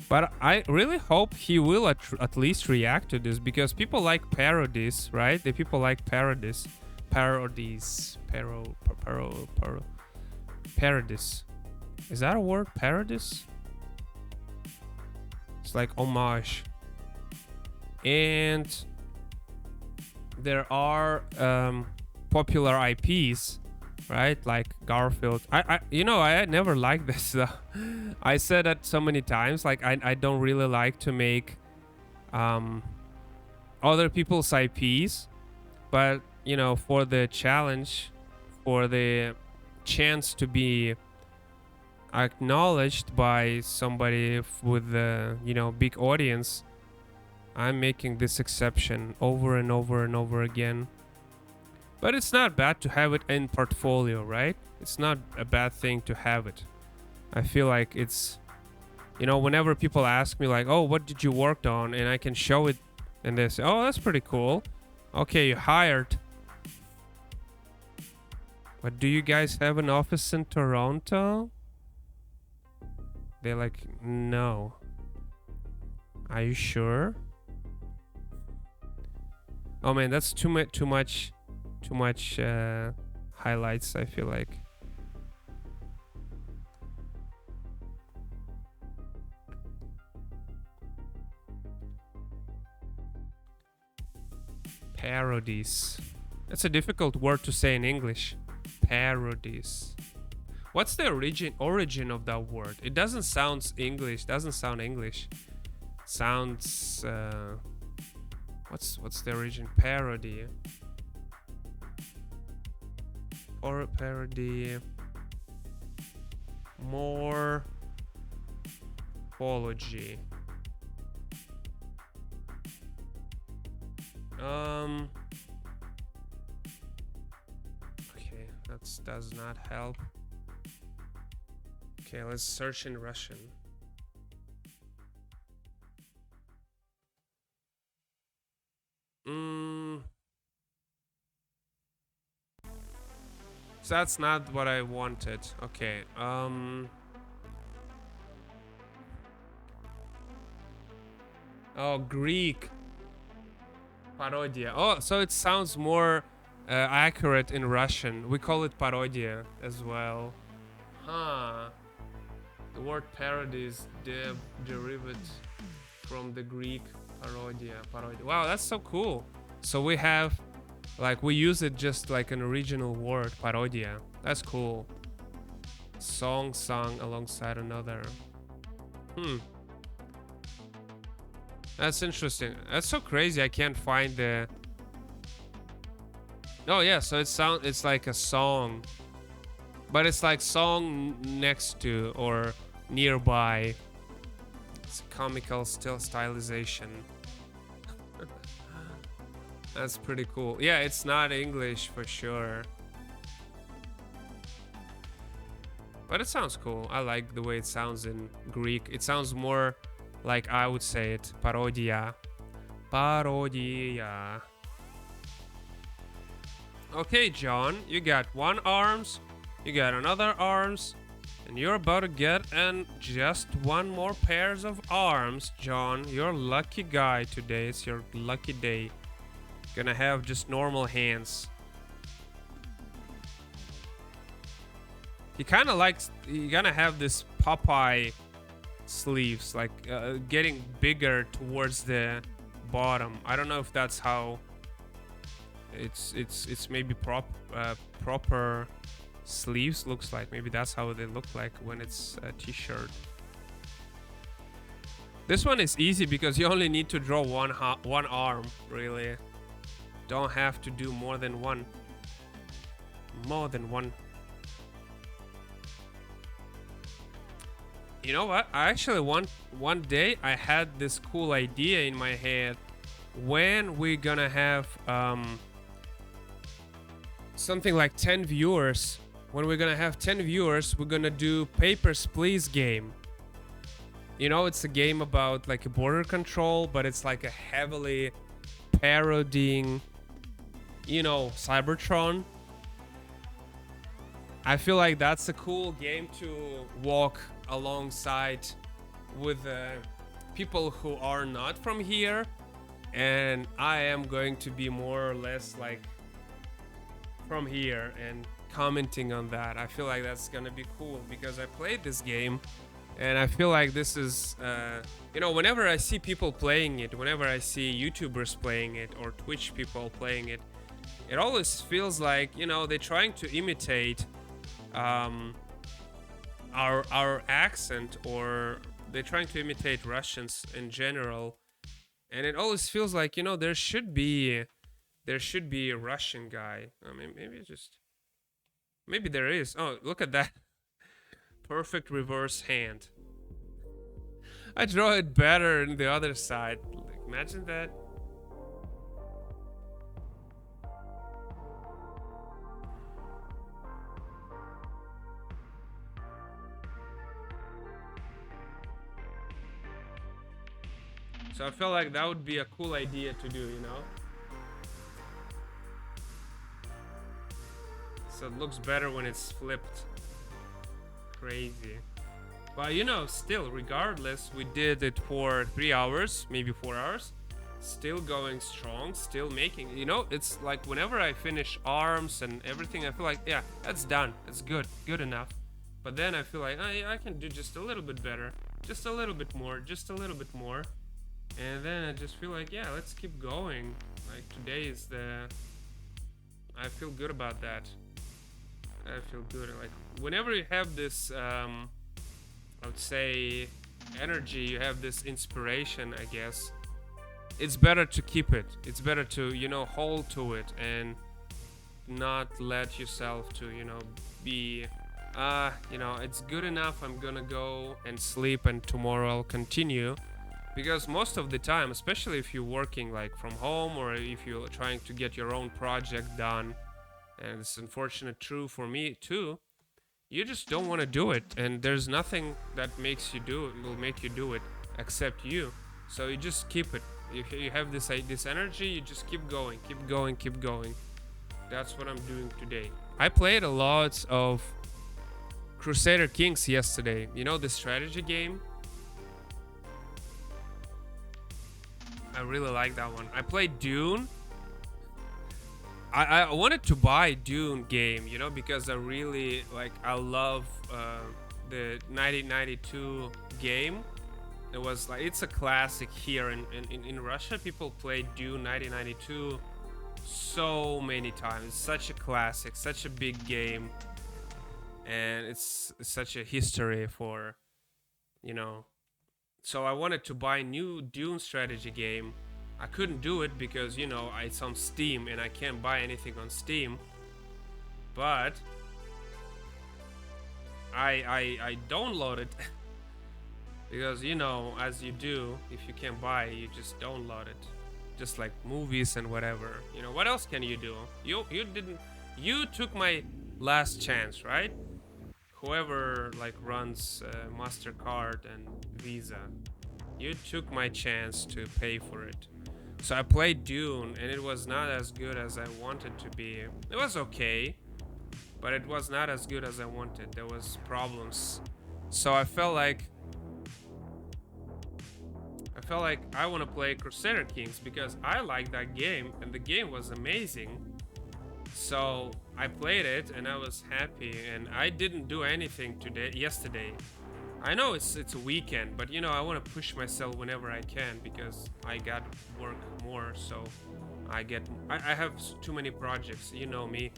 But I really hope he will at least react to this, because people like parodies, right? The people like parodies. Parodies. Parodies. Is that a word? Parodies? It's like homage. And there are popular IPs, right? Like Garfield. I never liked this though. I said that so many times. Like I don't really like to make other people's IPs, but for the challenge, for the chance to be acknowledged by somebody with a big audience, I'm making this exception over and over and over again. But it's not bad to have it in portfolio, right? It's not a bad thing to have it. I feel like it's, whenever people ask me like, oh, what did you work on? And I can show it and they say, oh, that's pretty cool. Okay, you hired. But do you guys have an office in Toronto? They're like, no. Are you sure? Oh man, that's too much highlights, I feel like. Parodies. That's a difficult word to say in English. Parodies. What's the origin of that word? It doesn't sound English. Sounds what's the origin? Parody. Or parody. Morphology. Okay, that does not help. Okay, let's search in Russian. So that's not what I wanted. Okay. Oh, Greek. Parodia. Oh, so it sounds more accurate in Russian. We call it parodia as well. Huh. The word parody is derived from the Greek parodia. Wow, that's so cool. So we have, we use it just like an original word, parodia. That's cool. Song sung alongside another. That's interesting. That's so crazy. I can't find the. Oh yeah, so it's like a song, but it's like song next to or nearby. It's a comical stylization. That's pretty cool. Yeah, it's not English for sure, but it sounds cool. I like the way it sounds in Greek. It sounds more like I would say it. Parodia. Parodia. Okay, John, you got one arms, you got another arms, and you're about to get just one more pairs of arms, John. You're a lucky guy today. It's your lucky day. Gonna have just normal hands. He kind of likes. You're gonna have this Popeye sleeves, like getting bigger towards the bottom. I don't know if that's how it's maybe proper sleeves looks like. Maybe that's how they look like when it's a t-shirt. This one is easy because you only need to draw one arm, really. Don't have to do more than one. You know what? I actually one day I had this cool idea in my head. When we're gonna have something like 10 viewers, when we're gonna have 10 viewers, we're gonna do Papers, Please game. You know, it's a game about like a border control, but it's like a heavily parodying, you know, Cybertron. I feel like that's a cool game to walk alongside with people who are not from here, and I am going to be more or less like from here and commenting on that. I feel like that's gonna be cool because I played this game and I feel like this is you know, whenever I see people playing it, whenever I see YouTubers playing it or Twitch people playing it, it always feels like, you know, they're trying to imitate our accent, or they're trying to imitate Russians in general, and it always feels like, you know, there should be a Russian guy. I mean, maybe there is. Oh, look at that. Perfect reverse hand. I draw it better in the other side. Like, imagine that. So I felt like that would be a cool idea to do, you know? So it looks better when it's flipped. Crazy. But you know, still, regardless, we did it for 3 hours, maybe 4 hours. Still going strong, still making, you know, it's like whenever I finish arms and everything, I feel like, yeah, that's done. It's good enough. But then I feel like, I can do just a little bit better. Just a little bit more, just a little bit more. And then I just feel like, yeah, let's keep going. Like today is I feel good about that. I feel good. Like whenever you have this, I would say, energy, you have this inspiration, I guess, it's better to keep it. It's better to, you know, hold to it and not let yourself to, you know, be, you know, it's good enough. I'm gonna go and sleep and tomorrow I'll continue. Because most of the time, especially if you're working like from home or if you're trying to get your own project done, and it's unfortunate true for me too, you just don't want to do it, and there's nothing that makes you do it, will make you do it except you. So you just keep it. If you have this energy, you just keep going. That's what I'm doing today. I played a lot of Crusader Kings yesterday. You know, the strategy game? I really like that one. I played Dune. I wanted to buy Dune game, you know, because I really like, I love the 1992 game. It was like, it's a classic here in Russia. People played Dune 1992 so many times. It's such a classic, such a big game, and it's such a history for, you know. So I wanted to buy new Dune strategy game. I couldn't do it because, you know, it's on Steam and I can't buy anything on Steam. But I downloaded it because, you know, as you do, if you can't buy it, you just download it. Just like movies and whatever. You know, what else can you do? You took my last chance, right? Whoever like runs MasterCard and Visa, you took my chance to pay for it. So I played Dune and it was not as good as I wanted to be. It was okay, but it was not as good as I wanted. There was problems. So I felt like I want to play Crusader Kings because I like that game and the game was amazing. So I played it and I was happy, and I didn't do anything yesterday. I know it's a weekend, but you know, I want to push myself whenever I can because I got work more, so I have too many projects. You know me.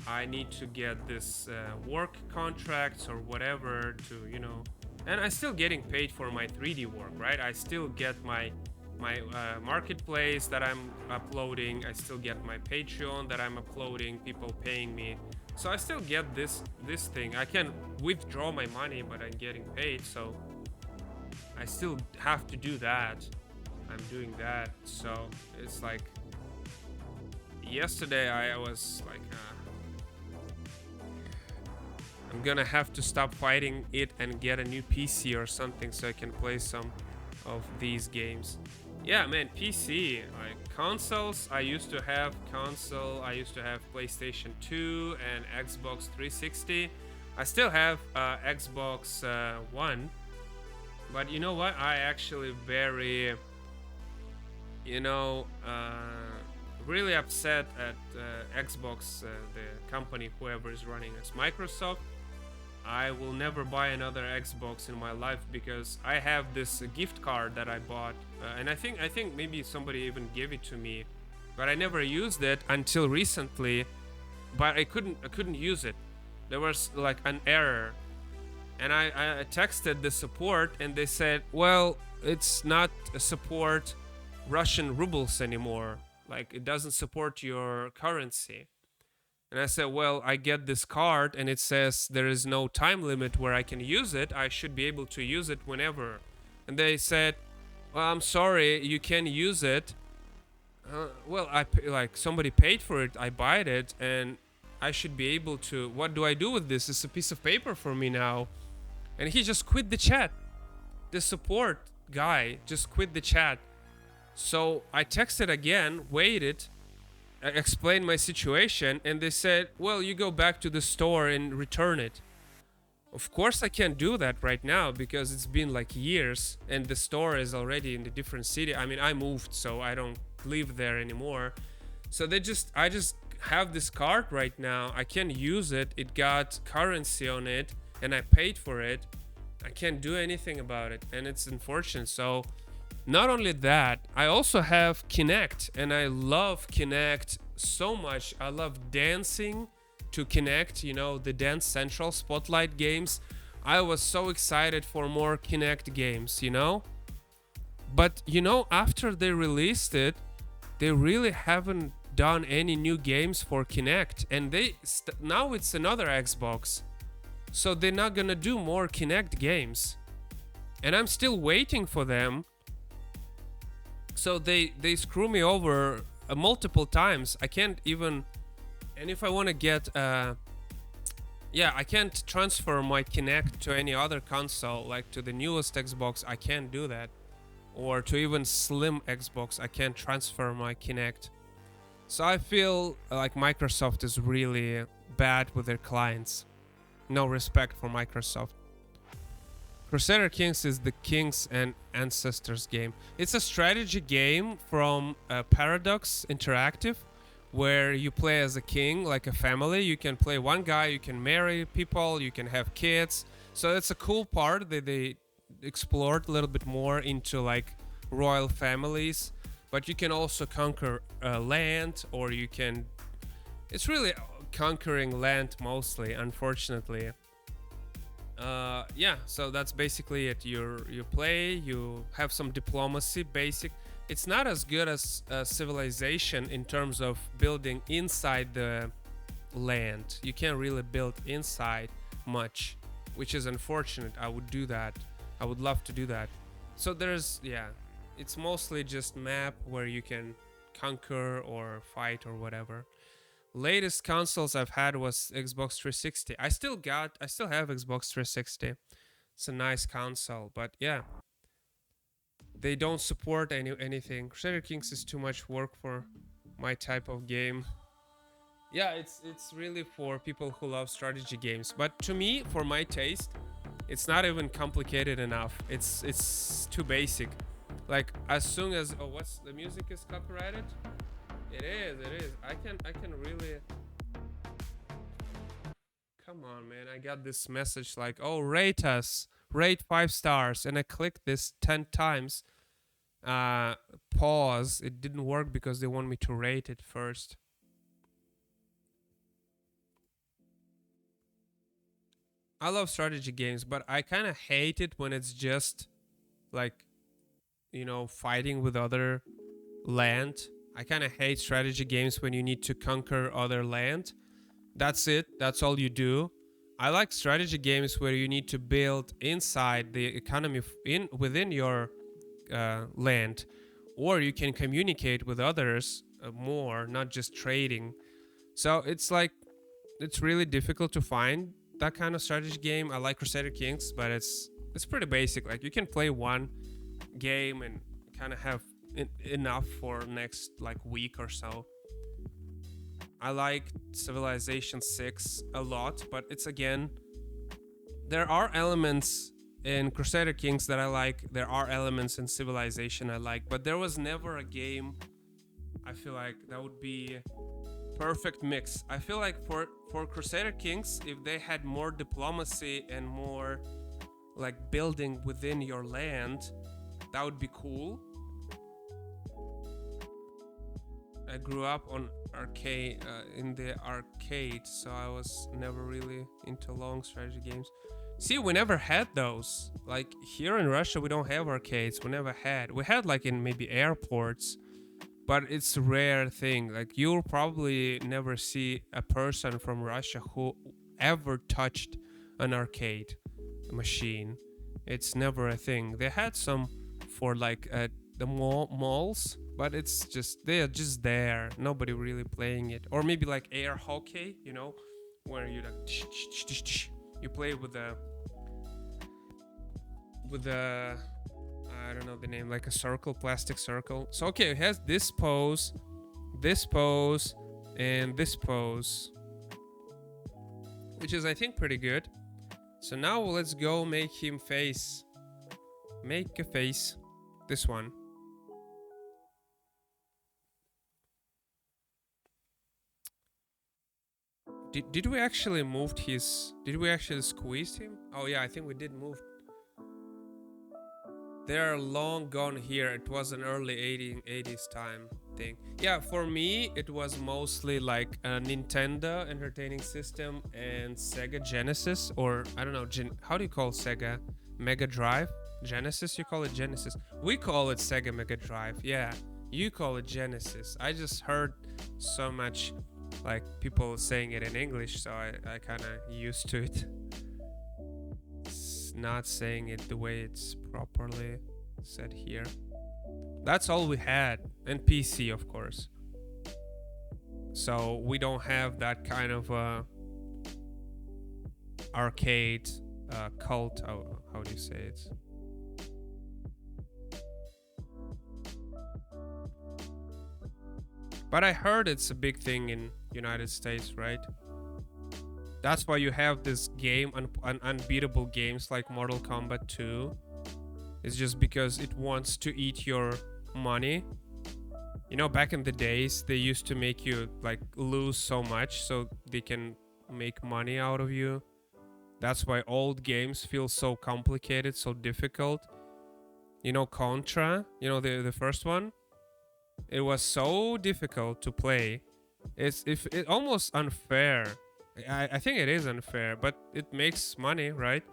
I need to get this work contracts or whatever to, you know, and I still getting paid for my 3D work, right? I still get my marketplace that I'm uploading. I still get my Patreon that I'm uploading. People paying me, so I still get this thing. I can withdraw my money, but I'm getting paid, so I still have to do that. I'm doing that, so it's like yesterday I was like. I'm gonna have to stop fighting it and get a new PC or something so I can play some of these games. Yeah, man, PC, like consoles, I used to have PlayStation 2 and Xbox 360. I still have Xbox One, but you know what? I actually very, you know, really upset at Xbox, the company, whoever is running as Microsoft. I will never buy another Xbox in my life because I have this gift card that I bought, and I think maybe somebody even gave it to me, but I never used it until recently. But I couldn't use it. There was like an error, and I texted the support, and they said, well, it's not a support Russian rubles anymore. Like it doesn't support your currency. And I said, well, I get this card and it says there is no time limit where I can use it. I should be able to use it whenever. And they said, well, I'm sorry, you can use it. Well, like somebody paid for it. I bought it and I should be able to. What do I do with this? It's a piece of paper for me now. And he just quit the chat. The support guy just quit the chat. So I texted again, waited, explained my situation, and they said, well, you go back to the store and return it. Of course I can't do that right now because it's been like years and the store is already in a different city. I mean, I moved, so I don't live there anymore. So I just have this card right now. I can't use it. It got currency on it and I paid for it. I can't do anything about it and it's unfortunate. So not only that, I also have Kinect, and I love Kinect so much. I love dancing to Kinect, you know, the Dance Central Spotlight games. I was so excited for more Kinect games, you know? But, you know, after they released it, they really haven't done any new games for Kinect, and now it's another Xbox. So they're not gonna do more Kinect games. And I'm still waiting for them. So they screw me over multiple times. I can't even, and if I want to get I can't transfer my Kinect to any other console, like to the newest Xbox. I can't do that, or to even slim Xbox. I can't transfer my Kinect. So I feel like Microsoft is really bad with their clients. No respect for Microsoft. Crusader Kings is the Kings and Ancestors game. It's a strategy game from Paradox Interactive, where you play as a king, like a family. You can play one guy, you can marry people, you can have kids. So it's a cool part that they explored a little bit more into like royal families. But you can also conquer land, or you can... It's really conquering land mostly, unfortunately. So that's basically it. You play, you have some diplomacy, basic. It's not as good as Civilization in terms of building inside the land. You can't really build inside much, which is unfortunate. I would do that. I would love to do that. So it's mostly just map where you can conquer or fight or whatever. Latest consoles I've had was Xbox 360. I still have Xbox 360. It's a nice console, but yeah, they don't support anything. Crusader Kings is too much work for my type of game. Yeah, it's really for people who love strategy games, but to me, for my taste, it's not even complicated enough. It's too basic. Like as soon as what's the music is copyrighted? It is. I can really come on, man. I got this message like, oh, rate us, rate 5 stars. And I clicked this 10 times. Pause. It didn't work because they want me to rate it first. I love strategy games, but I kind of hate it when it's just like, you know, fighting with other land. I kind of hate strategy games when you need to conquer other land. That's it. That's all you do. I like strategy games where you need to build inside the economy within your land, or you can communicate with others more, not just trading. So it's like it's really difficult to find that kind of strategy game. I like Crusader Kings, but it's pretty basic. Like you can play one game and kind of have enough for next like week or so. I like Civilization 6 a lot, but it's again, there are elements in Crusader Kings that I like. There are elements in Civilization I like, but there was never a game I feel like that would be perfect mix. I feel like for Crusader Kings, if they had more diplomacy and more like building within your land, that would be cool. I grew up on arcade in the arcade, so I was never really into long strategy games. See, we never had those. Like here in Russia, we don't have arcades. We never had. We had like in maybe airports, but it's a rare thing. Like you'll probably never see a person from Russia who ever touched an arcade machine. It's never a thing. They had some for like the malls, but it's just they're just there. Nobody really playing it. Or maybe like air hockey, you know, where you like you play with the I don't know the name, like a circle, plastic circle. So okay, it has this pose, and this pose, which is I think pretty good. So now let's go make him face. Make a face. This one. Did we actually move his... Did we actually squeeze him? Oh yeah, I think we did move. They're long gone here. It was an early 80s time thing. Yeah, for me, it was mostly like a Nintendo Entertaining System and Sega Genesis, or I don't know, how do you call Sega? Mega Drive? Genesis? You call it Genesis. We call it Sega Mega Drive. Yeah, you call it Genesis. I just heard so much like people saying it in English, so I kind of used to it. Not saying it the way it's properly said here. That's all we had, and PC of course. So we don't have that kind of arcade cult. How do you say it? But I heard it's a big thing in United States, right? That's why you have this game, unbeatable games like Mortal Kombat 2. It's just because it wants to eat your money. You know, back in the days, they used to make you like lose so much so they can make money out of you. That's why old games feel so complicated, so difficult. You know, Contra, you know, the first one? It was so difficult to play. It's almost unfair. I think it is unfair, but it makes money, right?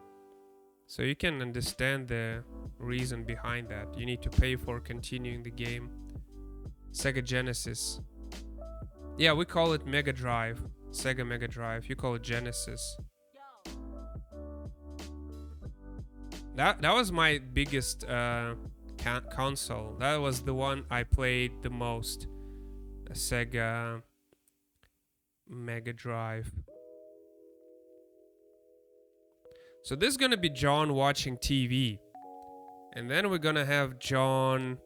So you can understand the reason behind that. You need to pay for continuing the game. Sega Genesis. Yeah, we call it Mega Drive. Sega Mega Drive. You call it Genesis. That was my biggest console. That was the one I played the most. A Sega Mega Drive. So this is gonna be John watching TV, and then we're gonna have John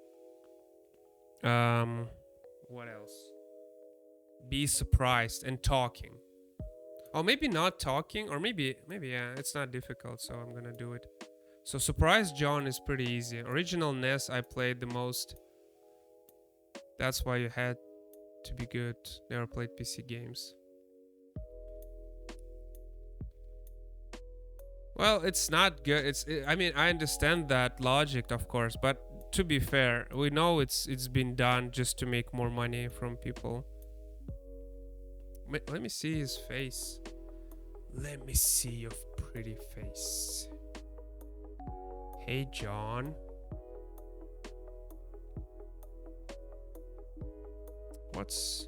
what else, be surprised and talking. Oh, maybe not talking, or maybe yeah, it's not difficult, so I'm gonna do it. So surprise John is pretty easy. Original NES I played the most. That's why you had to be good. Never played PC games. Well, it's not good. I mean, I understand that logic, of course, but to be fair, we know it's been done just to make more money from people. Let me see his face. Let me see your pretty face. Hey, John. What's...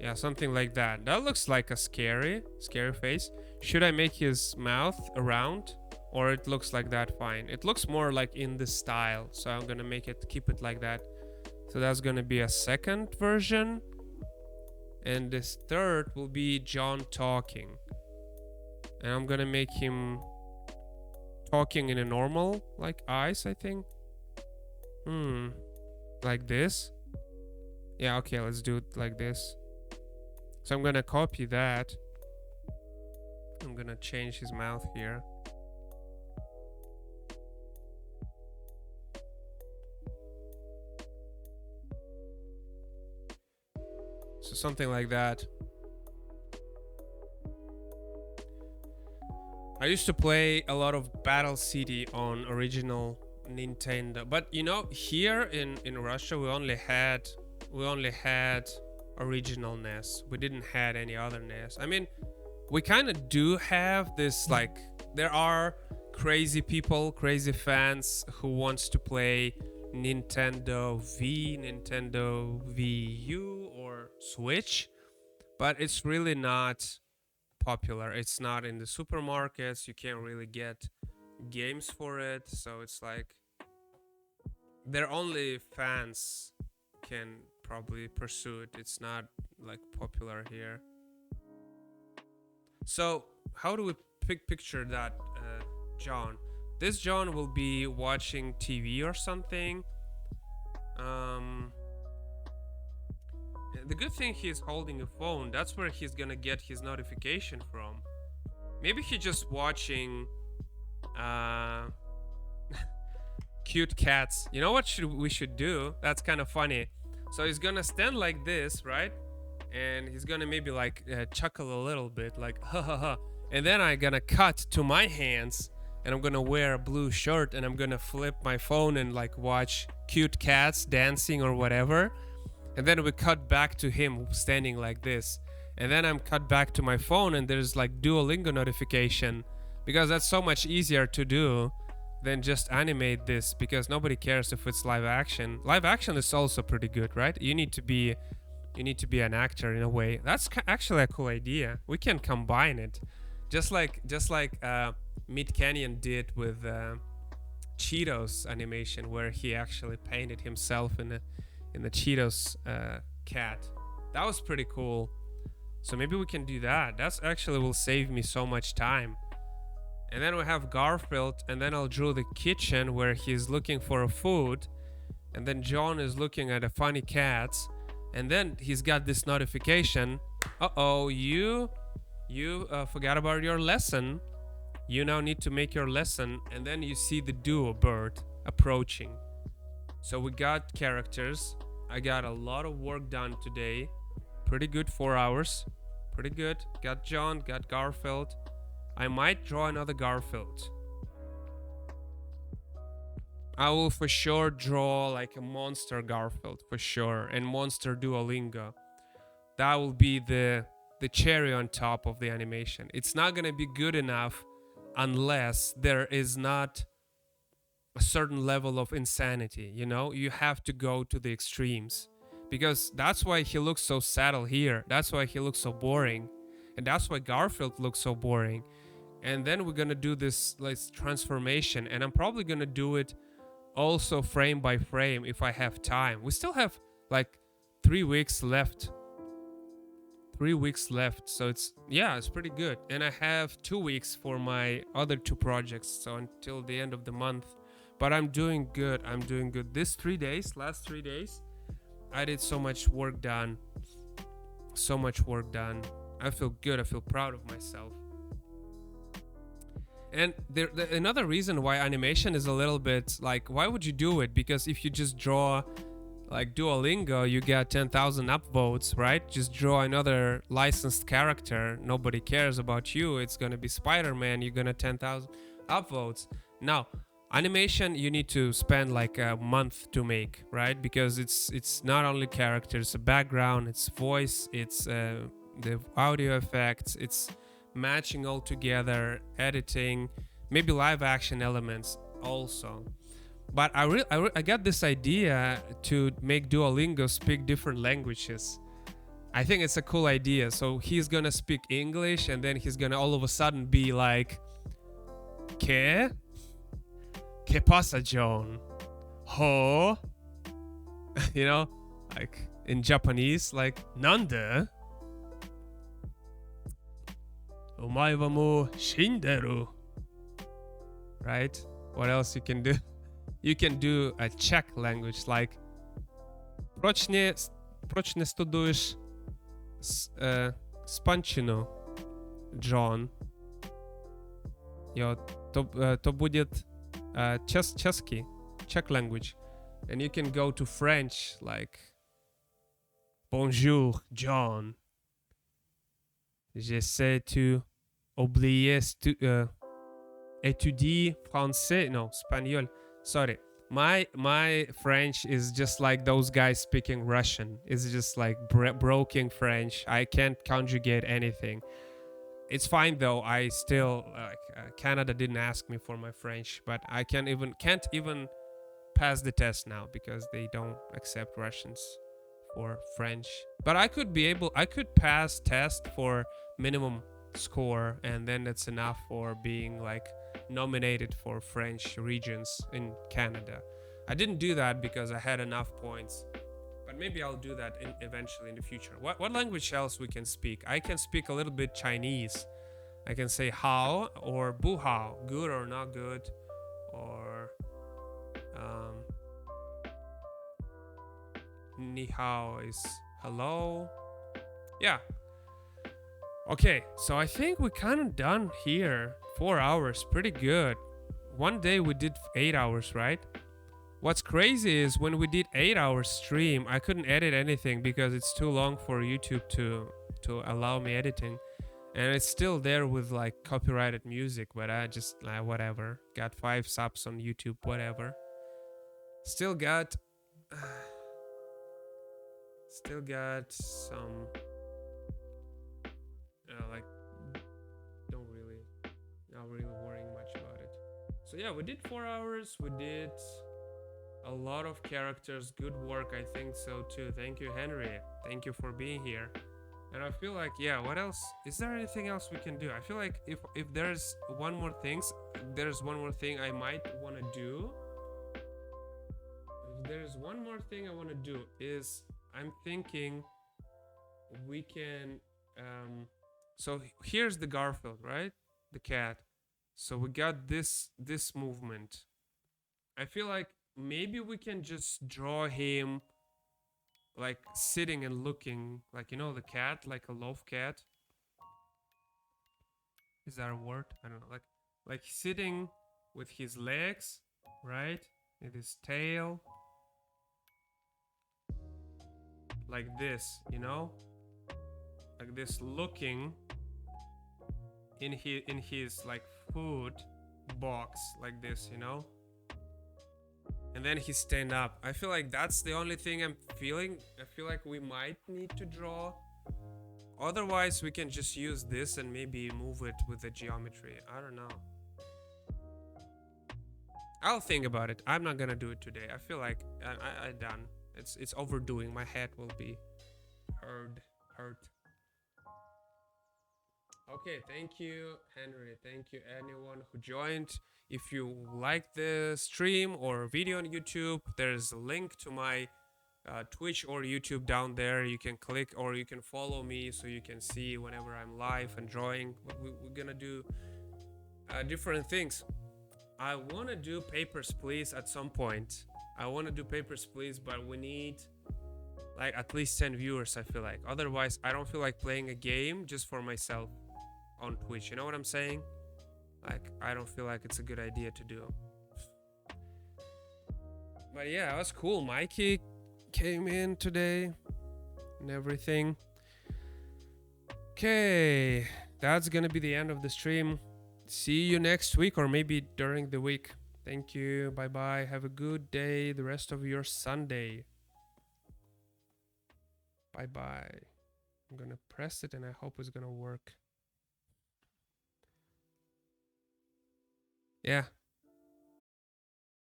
Yeah, something like that. That looks like a scary face. Should I make his mouth around? Or it looks like that fine? It looks more like in this style. So I'm gonna keep it like that. So that's gonna be a second version. And this third will be John talking. And I'm gonna make him talking in a normal, like, eyes, I think. Like this. Yeah, okay, let's do it like this. So I'm gonna copy that. I'm gonna change his mouth here. So something like that. I used to play a lot of Battle City on original Nintendo, but you know, here in Russia we only had original NES. We didn't had any other NES. I mean, we kind of do have this, like, there are crazy people, crazy fans who wants to play Nintendo Wii U or Switch, but it's really not popular. It's not in the supermarkets. You can't really get games for it, so it's like they're only fans can probably pursue it. It's not like popular here. So how do we picture that John? This John will be watching TV or something. The good thing he's holding a phone. That's where he's gonna get his notification from. Maybe he's just watching cute cats. You know what we should do? That's kind of funny. So he's gonna stand like this, right? And he's gonna maybe like chuckle a little bit, like ha ha ha. And then I'm gonna cut to my hands, and I'm gonna wear a blue shirt, and I'm gonna flip my phone and like watch cute cats dancing or whatever. And then we cut back to him standing like this. And then I'm cut back to my phone, and there's like Duolingo notification, because that's so much easier to do than just animate this, because nobody cares if it's live action. Live action is also pretty good, right? You need to be an actor in a way. That's actually a cool idea. We can combine it, just like Mid Canyon did with Cheetos animation, where he actually painted himself in the Cheetos cat. That was pretty cool. So maybe we can do that. That's actually will save me so much time. And then we have Garfield, and then I'll draw the kitchen where he's looking for a food, and then John is looking at a funny cat, and then he's got this notification. Uh-oh, you forgot about your lesson. You now need to make your lesson. And then you see the duo bird approaching. So we got characters. I got a lot of work done today. Pretty good, 4 hours. Pretty good. Got John, got Garfield. I might draw another Garfield. I will for sure draw like a monster Garfield, for sure. And monster Duolingo. That will be the cherry on top of the animation. It's not gonna be good enough unless there is not a certain level of insanity, you know? You have to go to the extremes, because that's why he looks so saddle here. That's why he looks so boring, and that's why Garfield looks so boring. And then we're gonna do this like transformation, and I'm probably gonna do it also frame by frame if I have time. We still have like 3 weeks left. 3 weeks left, so it's pretty good. And I have 2 weeks for my other 2 projects, so until the end of the month. But I'm doing good. Last 3 days, I did so much work done. I feel good. I feel proud of myself. And another reason why animation is a little bit like, why would you do it? Because if you just draw like Duolingo, you get 10,000 upvotes, right? Just draw another licensed character. Nobody cares about you. It's gonna be Spider-Man. You're gonna 10,000 upvotes. Now, animation you need to spend like a month to make, right? Because it's not only characters, a background, it's voice, it's the audio effects, it's matching all together, editing, maybe live action elements also. But I got this idea to make Duolingo speak different languages. I think it's a cool idea. So he's gonna speak English, and then he's gonna all of a sudden be like, ¿Qué? ¿Qué pasa, John? Ho? You know, like in Japanese, like Nande? Omae wa mo shinderu. Right? What else you can do? You can do a Czech language, like Proč ne studuješ Spančinu, John? Jo, to будет český, Czech language. And you can go to French, like Bonjour, John. J'essaie to oublier étudier français, no, espagnol. Sorry, my French is just like those guys speaking Russian. It's just like broken French. I can't conjugate anything. It's fine though. I still Canada didn't ask me for my French, but I can't even pass the test now because they don't accept Russians for French. But I could pass test for minimum score, and then that's enough for being like nominated for French regions in Canada. I didn't do that because I had enough points, but maybe I'll do that eventually in the future. What language else we can speak? I can speak a little bit Chinese. I can say hao or bu hao, good or not good, or ni hao is hello. Yeah. Okay, so I think we're kind of done here. 4 hours, pretty good. One day we did 8 hours, right? What's crazy is when we did 8 hours stream, I couldn't edit anything because it's too long for YouTube to allow me editing. And it's still there with like copyrighted music, but I just whatever. Got 5 subs on YouTube, whatever. Still got some like not really worrying much about it. So yeah, we did 4 hours. We did a lot of characters. Good work, I think so too. Thank you, Henry. Thank you for being here. And I feel like, yeah, what else? Is there anything else we can do? I feel like if there's one more thing I might want to do. If there's one more thing I want to do is I'm thinking we can so here's the Garfield, right? The cat. So we got this movement. I feel like maybe we can just draw him like sitting and looking, like, you know, the cat, like a love cat. Is that a word? I don't know. Like sitting with his legs, right? With his tail. Like this, you know? Like this, looking in his like food box, like this, you know? And then he stand up. I feel like that's the only thing I'm feeling. I feel like we might need to draw. Otherwise, we can just use this and maybe move it with the geometry. I don't know. I'll think about it. I'm not gonna do it today. I feel like I'm done. It's overdoing. My head will be hurt. Okay, thank you, Henry. Thank you, anyone who joined. If you like the stream or video on YouTube, there's a link to my Twitch or YouTube down there. You can click or you can follow me so you can see whenever I'm live and drawing. We're gonna do different things. I want to do Papers, Please at some point. I want to do Papers, Please, but we need like at least 10 viewers, I feel like. Otherwise, I don't feel like playing a game just for myself on Twitch. You know what I'm saying? Like, I don't feel like it's a good idea to do. But yeah, it was cool. Mikey came in today and everything. Okay, that's gonna be the end of the stream. See you next week or maybe during the week. Thank you. Bye bye. Have a good day. The rest of your Sunday. Bye bye. I'm gonna press it and I hope it's gonna work. Yeah.